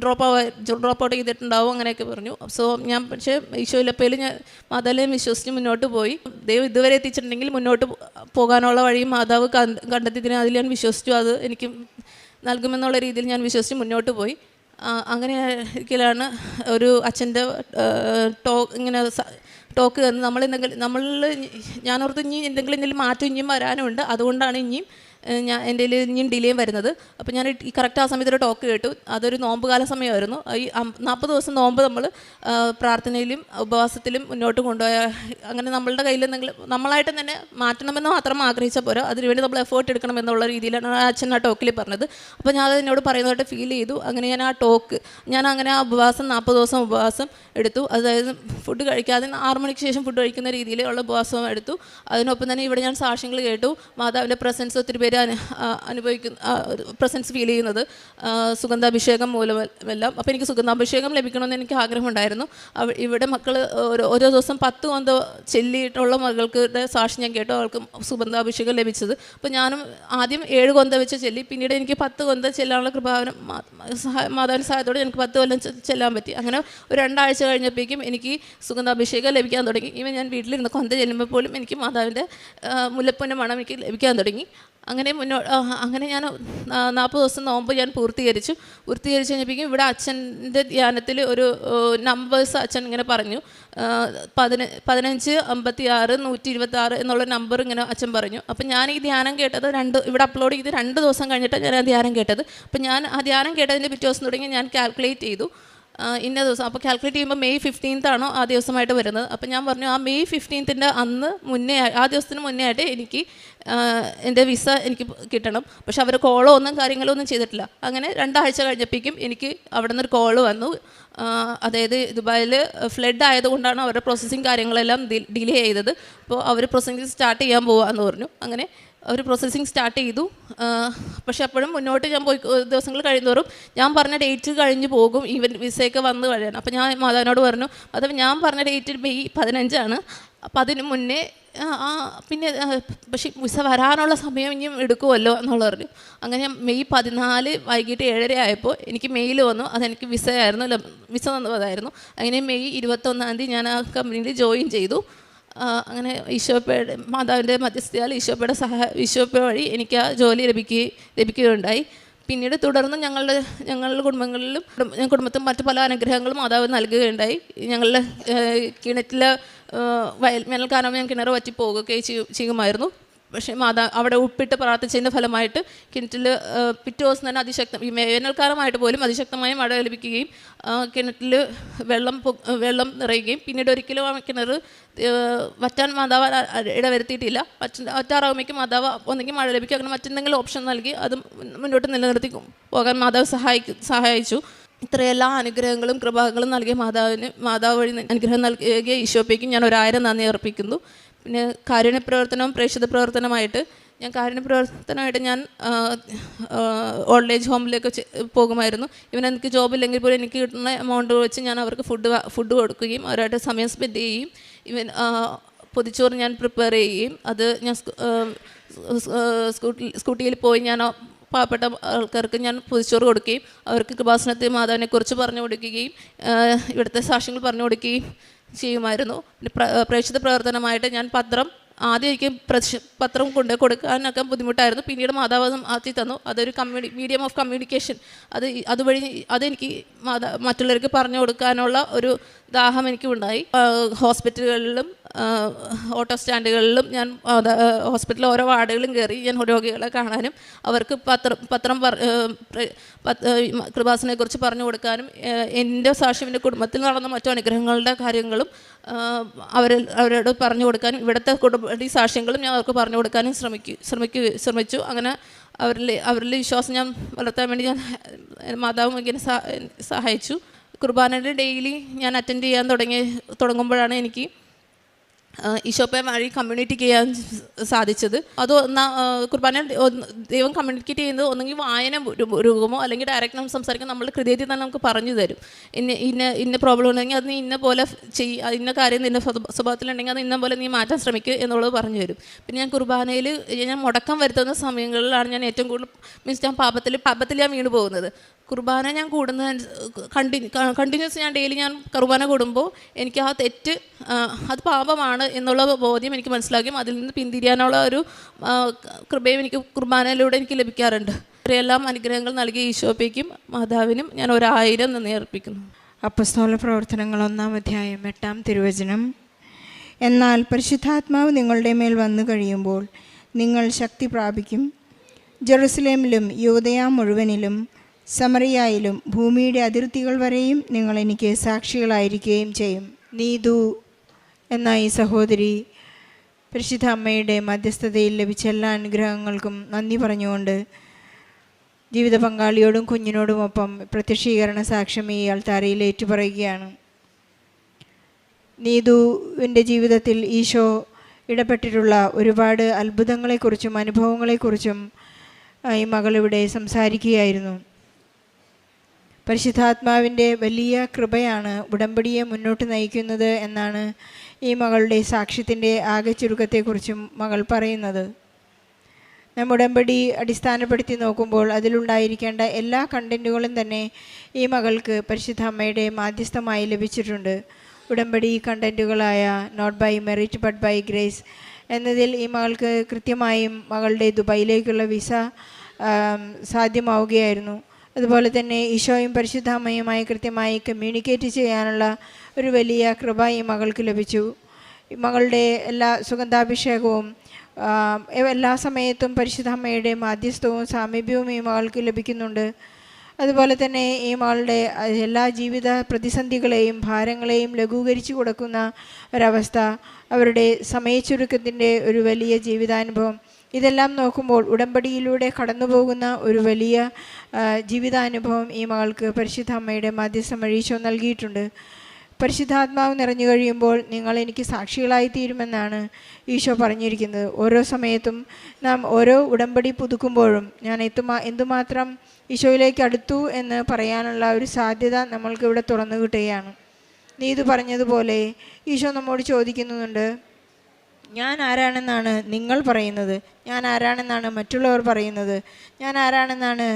ഡ്രോപ്പ് ഔട്ട് ചെയ്തിട്ടുണ്ടാവും അങ്ങനെയൊക്കെ പറഞ്ഞു. സോ ഞാൻ പക്ഷേ ഈശോയിലപ്പയിൽ ഞാൻ മാതാവിനെ വിശ്വസിച്ച് മുന്നോട്ട് പോയി. ദൈവം ഇതുവരെ എത്തിച്ചിട്ടുണ്ടെങ്കിൽ മുന്നോട്ട് പോകാനുള്ള വഴിയും മാതാവ് കണ്ടെത്തിയതിന് അതിൽ ഞാൻ വിശ്വസിച്ചു. അത് എനിക്ക് നൽകുമെന്നുള്ള രീതിയിൽ ഞാൻ വിശ്വസിച്ച് മുന്നോട്ട് പോയി. അങ്ങനെ ഒരിക്കലാണ് ഒരു അച്ഛൻ്റെ ടോക്ക് തന്ന് ഞാനോർത്ത് എന്തെങ്കിലും മാറ്റം ഇനിയും വരാനുണ്ട്, അതുകൊണ്ടാണ് എൻ്റെ ഇനിയും ഡിലേ വരുന്നത്. അപ്പോൾ ഞാൻ ഈ കറക്റ്റ് ആ സമയത്ത് ഒരു ടോക്ക് കേട്ടു. അതൊരു നോമ്പ് കാല സമയമായിരുന്നു. ഈ 40 ദിവസം നോമ്പ് നമ്മൾ പ്രാർത്ഥനയിലും ഉപവാസത്തിലും മുന്നോട്ട് കൊണ്ടുപോയ അങ്ങനെ നമ്മളുടെ കയ്യിൽ നമ്മളായിട്ട് തന്നെ മാറ്റണമെന്ന് മാത്രം ആഗ്രഹിച്ചാൽ പോരാ, അതിനുവേണ്ടി നമ്മൾ എഫേർട്ട് എടുക്കണമെന്നുള്ള രീതിയിലാണ് ആ അച്ഛൻ ആ ടോക്കിൽ പറഞ്ഞത്. അപ്പോൾ ഞാൻ അത് എന്നോട് പറയുന്നതായിട്ട് ഫീൽ ചെയ്തു. അങ്ങനെ ഞാൻ ആ ഉപവാസം 40 ദിവസം ഉപവാസം എടുത്തു. അതായത് ഫുഡ് കഴിക്കാതെ 6 മണിക്ക് ശേഷം ഫുഡ് കഴിക്കുന്ന രീതിയിലുള്ള ഉപവാസം എടുത്തു. അതിനൊപ്പം തന്നെ ഇവിടെ ഞാൻ സാക്ഷ്യങ്ങൾ കേട്ടു. മാതാവിൻ്റെ പ്രസൻസ് ഒത്തിരി പേര് പ്രസൻസ് ഫീൽ ചെയ്യുന്നത് സുഗന്ധാഭിഷേകം മൂലമെല്ലാം. അപ്പോൾ എനിക്ക് സുഗന്ധാഭിഷേകം ലഭിക്കണമെന്ന് എനിക്ക് ആഗ്രഹമുണ്ടായിരുന്നു. ഇവിടെ മക്കൾ ഓരോ ദിവസം 10 കൊന്ത ചെല്ലിയിട്ടുള്ള മകൾക്ക് സാക്ഷി ഞാൻ കേട്ടു, അവൾക്ക് സുഗന്ധാഭിഷേകം ലഭിച്ചത്. അപ്പോൾ ഞാനും ആദ്യം 7 കൊന്ത വെച്ച് ചെല്ലി, പിന്നീട് എനിക്ക് 10 കൊന്ത ചെല്ലാനുള്ള കൃപാവനം മാതാവിൻ്റെ സഹായത്തോടെ എനിക്ക് 10 കൊല്ലം ചെല്ലാൻ പറ്റി. അങ്ങനെ ഒരു 2 ആഴ്ച കഴിഞ്ഞപ്പോഴേക്കും എനിക്ക് സുഗന്ധാഭിഷേകം ലഭിക്കാൻ തുടങ്ങി. ഞാൻ വീട്ടിലിരുന്ന് കൊന്ത ചെല്ലുമ്പോൾ പോലും എനിക്ക് മാതാവിൻ്റെ മുല്ലപ്പൂവിൻ്റെ മണം എനിക്ക് ലഭിക്കാൻ തുടങ്ങി. അങ്ങനെ അങ്ങനെ ഞാൻ 40 ദിവസം നോമ്പ് ഞാൻ പൂർത്തീകരിച്ച് കഴിഞ്ഞപ്പോഴേക്കും ഇവിടെ അച്ഛൻ്റെ ധ്യാനത്തിൽ ഒരു നമ്പേഴ്സ് അച്ഛൻ ഇങ്ങനെ പറഞ്ഞു, 1556 126 എന്നുള്ള നമ്പർ ഇങ്ങനെ അച്ഛൻ പറഞ്ഞു. അപ്പം ഞാൻ ഈ ധ്യാനം കേട്ടത് ഇവിടെ അപ്ലോഡ് ചെയ്ത് 2 ദിവസം കഴിഞ്ഞിട്ട് ഞാൻ ആ ധ്യാനം കേട്ടത്. അപ്പം ഞാൻ ആ ധ്യാനം കേട്ടതിൻ്റെ പിറ്റേ ദിവസം തുടങ്ങി ഞാൻ കാൽക്കുലേറ്റ് ചെയ്തു ഇന്ന ദിവസം. അപ്പോൾ കാൽക്കുലേറ്റ് ചെയ്യുമ്പോൾ May 15th ആണോ ആ ദിവസമായിട്ട് വരുന്നത്. അപ്പോൾ ഞാൻ പറഞ്ഞു ആ May 15th അന്ന് മുന്നേ, ആ ദിവസത്തിന് മുന്നേ ആയിട്ട് എനിക്ക് എൻ്റെ വിസ എനിക്ക് കിട്ടണം. പക്ഷെ അവർ കോളോ കാര്യങ്ങളോ ഒന്നും ചെയ്തിട്ടില്ല. അങ്ങനെ 2 ആഴ്ച കഴിഞ്ഞപ്പോഴേക്കും എനിക്ക് അവിടെ നിന്നൊരു കോള് വന്നു. അതായത് ദുബായിൽ ഫ്ലഡ് ആയതുകൊണ്ടാണ് അവരുടെ പ്രോസസ്സിങ് കാര്യങ്ങളെല്ലാം ഡിലേ ചെയ്തത്. അപ്പോൾ അവർ പ്രോസസ്സിങ് സ്റ്റാർട്ട് ചെയ്യാൻ പോകാമെന്ന് പറഞ്ഞു. അങ്ങനെ അവർ പ്രോസസ്സിങ് സ്റ്റാർട്ട് ചെയ്തു. പക്ഷെ അപ്പോഴും മുന്നോട്ട് ഞാൻ ദിവസങ്ങൾ കഴിയുന്നതോറും ഞാൻ പറഞ്ഞ ഡേറ്റ് കഴിഞ്ഞ് പോകും, ഈവൻ വിസയൊക്കെ വന്ന് കഴിയണം. അപ്പോൾ ഞാൻ മാതാവിനോട് പറഞ്ഞു, അത് ഞാൻ പറഞ്ഞ ഡേറ്റ് May 15 അപ്പോൾ അതിന് മുന്നേ പിന്നെ പക്ഷേ വിസ വരാനുള്ള സമയം ഇനിയും എടുക്കുമല്ലോ എന്നുള്ള പറഞ്ഞു. അങ്ങനെ May 14 വൈകിട്ട് 7:30 ആയപ്പോൾ എനിക്ക് മെയിൽ വന്നു. അതെനിക്ക് വിസ വന്നതായിരുന്നു. അങ്ങനെ May 21 ഞാൻ ആ കമ്പനിയിൽ ജോയിൻ ചെയ്തു. അങ്ങനെ ഈശോപ്പയുടെ മാതാവിൻ്റെ മധ്യസ്ഥയാൽ ഈശോപ്പ വഴി എനിക്ക് ആ ജോലി ലഭിക്കുകയുണ്ടായി. പിന്നീട് തുടർന്ന് ഞങ്ങളുടെ കുടുംബത്തിൽ മറ്റു പല അനുഗ്രഹങ്ങളും മാതാവ് നൽകുകയുണ്ടായി. ഞങ്ങളുടെ കിണറ്റിലെ വേനൽക്കാലം ഞാൻ കിണർ വറ്റി പോകുകയൊക്കെ ചെയ്യുമായിരുന്നു. പക്ഷേ അവിടെ ഉപ്പിട്ട് പ്രാർത്ഥിച്ചതിൻ്റെ ഫലമായിട്ട് കിണറ്റിൽ പിറ്റേ ദിവസം തന്നെ ഈ വേനൽക്കാലമായിട്ട് പോലും അതിശക്തമായ മഴ ലഭിക്കുകയും കിണറ്റിൽ വെള്ളം നിറയുകയും പിന്നീട് ഒരിക്കലും ആ കിണർ വറ്റാൻ മാതാവ് ഇടവരുത്തിയിട്ടില്ല. വറ്റാറാകുമ്പോഴേക്കും മാതാവ് ഒന്നെങ്കിൽ മഴ ലഭിക്കും, അങ്ങനെ മറ്റെന്തെങ്കിലും ഓപ്ഷൻ നൽകി അത് മുന്നോട്ട് നിലനിർത്തി പോകാൻ മാതാവ് സഹായിച്ചു. ഇത്രയെല്ലാ അനുഗ്രഹങ്ങളും കൃപകളും നൽകിയ മാതാവ് വഴി അനുഗ്രഹം നൽകിയ ഈശോപ്പയ്ക്കും ഞാൻ 1000 നന്ദി അർപ്പിക്കുന്നു. പിന്നെ കാരുണ്യപ്രവർത്തനവും പ്രേക്ഷിത പ്രവർത്തനമായിട്ട് ഞാൻ ഓൾഡ് ഏജ് ഹോമിലേക്ക് പോകുമായിരുന്നു. എനിക്ക് ജോബില്ലെങ്കിൽ പോലും എനിക്ക് കിട്ടുന്ന എമൗണ്ട് വെച്ച് ഞാൻ അവർക്ക് ഫുഡ് കൊടുക്കുകയും അവരായിട്ട് സമയം സ്പെൻഡ് ചെയ്യുകയും പൊതിച്ചോറ് ഞാൻ പ്രിപ്പയർ ചെയ്യുകയും അത് ഞാൻ സ്കൂട്ടിയിൽ പോയി ഞാൻ പാവപ്പെട്ട ആൾക്കാർക്ക് ഞാൻ പൊതിച്ചോറ് കൊടുക്കുകയും അവർക്ക് കൃപാസനത്തെ മാതാവിനെക്കുറിച്ച് പറഞ്ഞു കൊടുക്കുകയും ഇവിടുത്തെ സാക്ഷ്യങ്ങൾ പറഞ്ഞു കൊടുക്കുകയും ചെയ്യുമായിരുന്നു. പ്രേക്ഷിത പ്രവർത്തനമായിട്ട് ഞാൻ ആദ്യം എനിക്ക് പത്രം കൊണ്ട് കൊടുക്കാനൊക്കെ ബുദ്ധിമുട്ടായിരുന്നു. പിന്നീട് മാതാവ് ആക്കി തന്നു. അതൊരു മീഡിയം ഓഫ് കമ്മ്യൂണിക്കേഷൻ. അതുവഴി അതെനിക്ക് മറ്റുള്ളവർക്ക് പറഞ്ഞു കൊടുക്കാനുള്ള ഒരു ദാഹം എനിക്കുണ്ടായി. ഹോസ്പിറ്റലുകളിലും ഓട്ടോ സ്റ്റാൻഡുകളിലും ഞാൻ ഹോസ്പിറ്റലിൽ ഓരോ വാർഡുകളും കയറി ഞാൻ രോഗികളെ കാണാനും അവർക്ക് പത്രം കൃപാസനയെക്കുറിച്ച് പറഞ്ഞു കൊടുക്കാനും എൻ്റെ സാക്ഷ്യം എൻ്റെ കുടുംബത്തിൽ നടന്ന മറ്റു അനുഗ്രഹങ്ങളുടെ കാര്യങ്ങളും അവരോട് പറഞ്ഞു കൊടുക്കാനും ഇവിടുത്തെ കുടുംബ സാക്ഷ്യങ്ങളും ഞാൻ അവർക്ക് പറഞ്ഞു കൊടുക്കാനും ശ്രമിച്ചു. അങ്ങനെ അവരിൽ വിശ്വാസം ഞാൻ വളർത്താൻ വേണ്ടി ഞാൻ മാതാവും ഇങ്ങനെ സഹായിച്ചു. കുർബാനയുടെ ഡെയിലി ഞാൻ അറ്റൻഡ് ചെയ്യാൻ തുടങ്ങുമ്പോഴാണ് എനിക്ക് ഈശോപ്പയെ വഴി കമ്മ്യൂണിക്കേറ്റ് ചെയ്യാൻ സാധിച്ചത്. അത് കുർബാന ദൈവം കമ്മ്യൂണിക്കേറ്റ് ചെയ്യുന്നത് ഒന്നെങ്കിൽ വായന രൂപമോ അല്ലെങ്കിൽ ഡയറക്റ്റ് നമ്മൾ സംസാരിക്കാൻ നമ്മളുടെ ഹൃദയത്തിൽ തന്നെ നമുക്ക് പറഞ്ഞു തരും. ഇന്ന പ്രോബ്ലം ഉണ്ടെങ്കിൽ അത് നീ ഇന്ന പോലെ ഇന്ന കാര്യം നിൻ്റെ സ്വഭാവത്തിലുണ്ടെങ്കിൽ അത് ഇന്ന പോലെ നീ മാറ്റാൻ ശ്രമിക്കുക എന്നുള്ളത് പറഞ്ഞു തരും. പിന്നെ ഞാൻ കുർബാനയിൽ ഞാൻ മുടക്കം വരുത്തുന്ന സമയങ്ങളിലാണ് ഞാൻ ഏറ്റവും കൂടുതൽ ഞാൻ പാപത്തിൽ ഞാൻ വീണ് പോകുന്നത്. കുർബാന ഞാൻ കൂടുന്ന കണ്ടിന്യൂസ് ഞാൻ ഡെയിലി ഞാൻ കുർബാന കൂടുമ്പോൾ എനിക്ക് ആ തെറ്റ് അത് പാപമാണ് എന്നുള്ള ബോധ്യം എനിക്ക് മനസ്സിലാക്കുകയും അതിൽ നിന്ന് പിന്തിരിയാനുള്ള ഒരു കൃപയും എനിക്ക് കുർബാനയിലൂടെ എനിക്ക് ലഭിക്കാറുണ്ട്. ഇത്രയെല്ലാം അനുഗ്രഹങ്ങൾ നൽകിയ ഈശോപ്പയ്ക്കും മാതാവിനും ഞാൻ 1000 നന്ദി അർപ്പിക്കുന്നു. അപ്പസ്തോല പ്രവർത്തനങ്ങൾ 1-ാം അധ്യായം 8-ാം തിരുവചനം. എന്നാൽ പരിശുദ്ധാത്മാവ് നിങ്ങളുടെ മേൽ വന്നു കഴിയുമ്പോൾ നിങ്ങൾ ശക്തി പ്രാപിക്കും. ജെറുസലേമിലും യൂദയ മുഴുവനിലും സമറിയായിലും ഭൂമിയുടെ അതിർത്തികൾ വരെയും നിങ്ങൾ എനിക്ക് സാക്ഷികളായിരിക്കുകയും ചെയ്യും. നീതു എന്ന ഈ സഹോദരി പരിശുദ്ധ അമ്മയുടെ മധ്യസ്ഥതയിൽ ലഭിച്ച എല്ലാ അനുഗ്രഹങ്ങൾക്കും നന്ദി പറഞ്ഞുകൊണ്ട് ജീവിത പങ്കാളിയോടും കുഞ്ഞിനോടുമൊപ്പം പ്രത്യക്ഷീകരണ സാക്ഷ്യം ഈ അൾത്താരയിൽ ഏറ്റുപറയുകയാണ്. നീതുവിൻ്റെ ജീവിതത്തിൽ ഈശോ ഇടപെട്ടിട്ടുള്ള ഒരുപാട് അത്ഭുതങ്ങളെക്കുറിച്ചും അനുഭവങ്ങളെക്കുറിച്ചും ഈ മകളിവിടെ സംസാരിക്കുകയായിരുന്നു. പരിശുദ്ധാത്മാവിൻ്റെ വലിയ കൃപയാണ് ഉടമ്പടിയെ മുന്നോട്ട് നയിക്കുന്നത് എന്നാണ് ഈ മകളുടെ സാക്ഷ്യത്തിൻ്റെ ആകെ ചുരുക്കത്തെക്കുറിച്ചും മകൾ പറയുന്നത്. നാം ഉടമ്പടി അടിസ്ഥാനപ്പെടുത്തി നോക്കുമ്പോൾ അതിലുണ്ടായിരിക്കേണ്ട എല്ലാ കണ്ടൻറ്റുകളും തന്നെ ഈ മകൾക്ക് പരിശുദ്ധ അമ്മയുടെ മാധ്യസ്ഥമായി ലഭിച്ചിട്ടുണ്ട്. ഉടമ്പടി കണ്ടൻറ്റുകളായ not by merit but by grace എന്നതിൽ ഈ മകൾക്ക് കൃത്യമായും മകളുടെ ദുബായിലേക്കുള്ള വിസ സാധ്യമാവുകയായിരുന്നു. അതുപോലെ തന്നെ ഈശോയും പരിശുദ്ധ അമ്മയുമായി കൃത്യമായി കമ്മ്യൂണിക്കേറ്റ് ചെയ്യാനുള്ള ഒരു വലിയ കൃപ ഈ മകൾക്ക് ലഭിച്ചു. മകളുടെ എല്ലാ സുഗന്ധാഭിഷേകവും എല്ലാ സമയത്തും പരിശുദ്ധ അമ്മയുടെ മാധ്യസ്ഥവും സാമീപ്യവും ഈ മകൾക്ക് ലഭിക്കുന്നുണ്ട്. അതുപോലെ തന്നെ ഈ മകളുടെ എല്ലാ ജീവിത പ്രതിസന്ധികളെയും ഭാരങ്ങളെയും ലഘൂകരിച്ചു കൊടുക്കുന്ന ഒരവസ്ഥ, അവരുടെ സമയച്ചുരുക്കത്തിൻ്റെ ഒരു വലിയ ജീവിതാനുഭവം, ഇതെല്ലാം നോക്കുമ്പോൾ ഉടമ്പടിയിലൂടെ കടന്നു പോകുന്ന ഒരു വലിയ ജീവിതാനുഭവം ഈ മകൾക്ക് പരിശുദ്ധ അമ്മയുടെ മാധ്യസ്ഥം വഴി ഈശോ നൽകിയിട്ടുണ്ട്. പരിശുദ്ധാത്മാവ് നിറഞ്ഞു കഴിയുമ്പോൾ നിങ്ങൾ എനിക്ക് സാക്ഷികളായി തീരുമെന്നാണ് ഈശോ പറഞ്ഞിരിക്കുന്നത്. ഓരോ സമയത്തും നാം ഓരോ ഉടമ്പടി പുതുക്കുമ്പോഴും ഞാൻ എന്തുമാത്രം ഈശോയിലേക്ക് അടുത്തു എന്ന് പറയാനുള്ള ഒരു സാധ്യത നമ്മൾക്ക് ഇവിടെ തുറന്നു കിട്ടുകയാണ്. നീതു പറഞ്ഞതുപോലെ ഈശോ നമ്മോട് ചോദിക്കുന്നുണ്ട്, ഞാൻ ആരാണെന്നാണ് നിങ്ങൾ പറയുന്നത്? ഞാൻ ആരാണെന്നാണ് മറ്റുള്ളവർ പറയുന്നത്? ഞാൻ ആരാണെന്നാണ്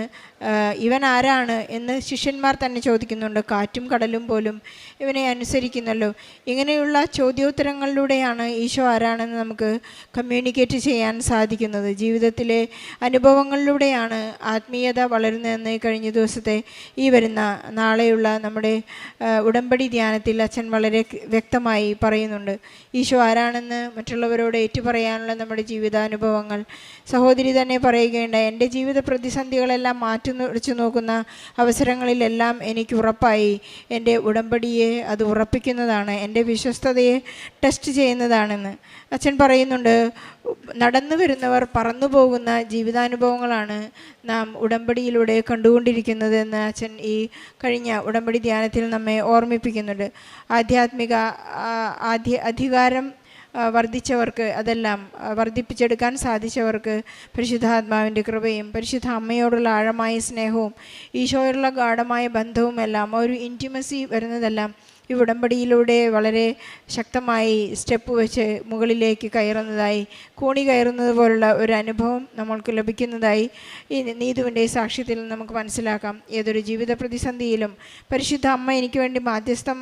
ഇവൻ ആരാണ് എന്ന് ശിഷ്യന്മാർ തന്നെ ചോദിക്കുന്നുണ്ട്. കാറ്റും കടലും പോലും ഇവനെ അനുസരിക്കുന്നല്ലോ. ഇങ്ങനെയുള്ള ചോദ്യോത്തരങ്ങളിലൂടെയാണ് ഈശോ ആരാണെന്ന് നമുക്ക് കമ്മ്യൂണിക്കേറ്റ് ചെയ്യാൻ സാധിക്കുന്നത്. ജീവിതത്തിലെ അനുഭവങ്ങളിലൂടെയാണ് ആത്മീയത വളരുന്നതെന്ന് കഴിഞ്ഞ ദിവസത്തെ ഈ വരുന്ന നാളെയുള്ള നമ്മുടെ ഉടമ്പടി ധ്യാനത്തിൽ അച്ഛൻ വളരെ വ്യക്തമായി പറയുന്നുണ്ട്. ഈശോ ആരാണെന്ന് മറ്റുള്ളവരോട് ഏറ്റുപറയാനുള്ള നമ്മുടെ ജീവിതാനുഭവങ്ങൾ. സഹോദരി തന്നെ പറയുകയുണ്ടായി, എൻ്റെ ജീവിത പ്രതിസന്ധികളെല്ലാം വെച്ച് നോക്കുന്ന അവസരങ്ങളിലെല്ലാം എനിക്ക് ഉറപ്പായി എൻ്റെ ഉടമ്പടിയെ അത് ഉറപ്പിക്കുന്നതാണ്, എൻ്റെ വിശ്വസ്തതയെ ടെസ്റ്റ് ചെയ്യുന്നതാണെന്ന് അച്ഛൻ പറയുന്നുണ്ട്. നടന്നു വരുന്നവർ പറന്നു പോകുന്ന ജീവിതാനുഭവങ്ങളാണ് നാം ഉടമ്പടിയിലൂടെ കണ്ടുകൊണ്ടിരിക്കുന്നതെന്ന് അച്ഛൻ ഈ കഴിഞ്ഞ ഉടമ്പടി ധ്യാനത്തിൽ നമ്മെ ഓർമ്മിപ്പിക്കുന്നുണ്ട്. ആധ്യാത്മിക അധികാരം വർദ്ധിച്ചവർക്ക്, അതെല്ലാം വർദ്ധിപ്പിച്ചെടുക്കാൻ സാധിച്ചവർക്ക് പരിശുദ്ധാത്മാവിൻ്റെ കൃപയും പരിശുദ്ധ അമ്മയോടുള്ള ആഴമായ സ്നേഹവും ഈശോയോടുള്ള ഗാഢമായ ബന്ധവും എല്ലാം, ഒരു ഇൻറ്റിമസി വരുന്നതെല്ലാം ഈ ഉടമ്പടിയിലൂടെ വളരെ ശക്തമായി സ്റ്റെപ്പ് വെച്ച് മുകളിലേക്ക് കയറുന്നതായി, കൂണി കയറുന്നത് പോലുള്ള ഒരു അനുഭവം നമ്മൾക്ക് ലഭിക്കുന്നതായി ഈ നീതുവിൻ്റെ സാക്ഷ്യത്തിൽ നമുക്ക് മനസ്സിലാക്കാം. ഏതൊരു ജീവിത പ്രതിസന്ധിയിലും പരിശുദ്ധ അമ്മ എനിക്ക് വേണ്ടി മാധ്യസ്ഥം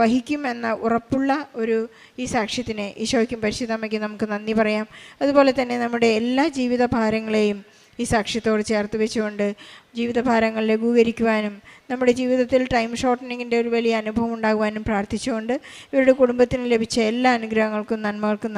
വഹിക്കും എന്ന ഉറപ്പുള്ള ഈ സാക്ഷ്യത്തിന് ഈശോയ്ക്കും പരിശുദ്ധ അമ്മയ്ക്കും നമുക്ക് നന്ദി പറയാം. അതുപോലെ തന്നെ നമ്മുടെ എല്ലാ ജീവിത ഭാരങ്ങളെയും ഈ സാക്ഷ്യത്തോട് ചേർത്ത് വെച്ചുകൊണ്ട് ജീവിതഭാരങ്ങൾ ലഘൂകരിക്കുവാനും നമ്മുടെ ജീവിതത്തിൽ ടൈം ഷോർട്ടനിങ്ങിൻ്റെ ഒരു വലിയ അനുഭവം ഉണ്ടാകുവാനും പ്രാർത്ഥിച്ചുകൊണ്ട് ഇവരുടെ കുടുംബത്തിന് ലഭിച്ച എല്ലാ അനുഗ്രഹങ്ങൾക്കും നന്മകൾക്കും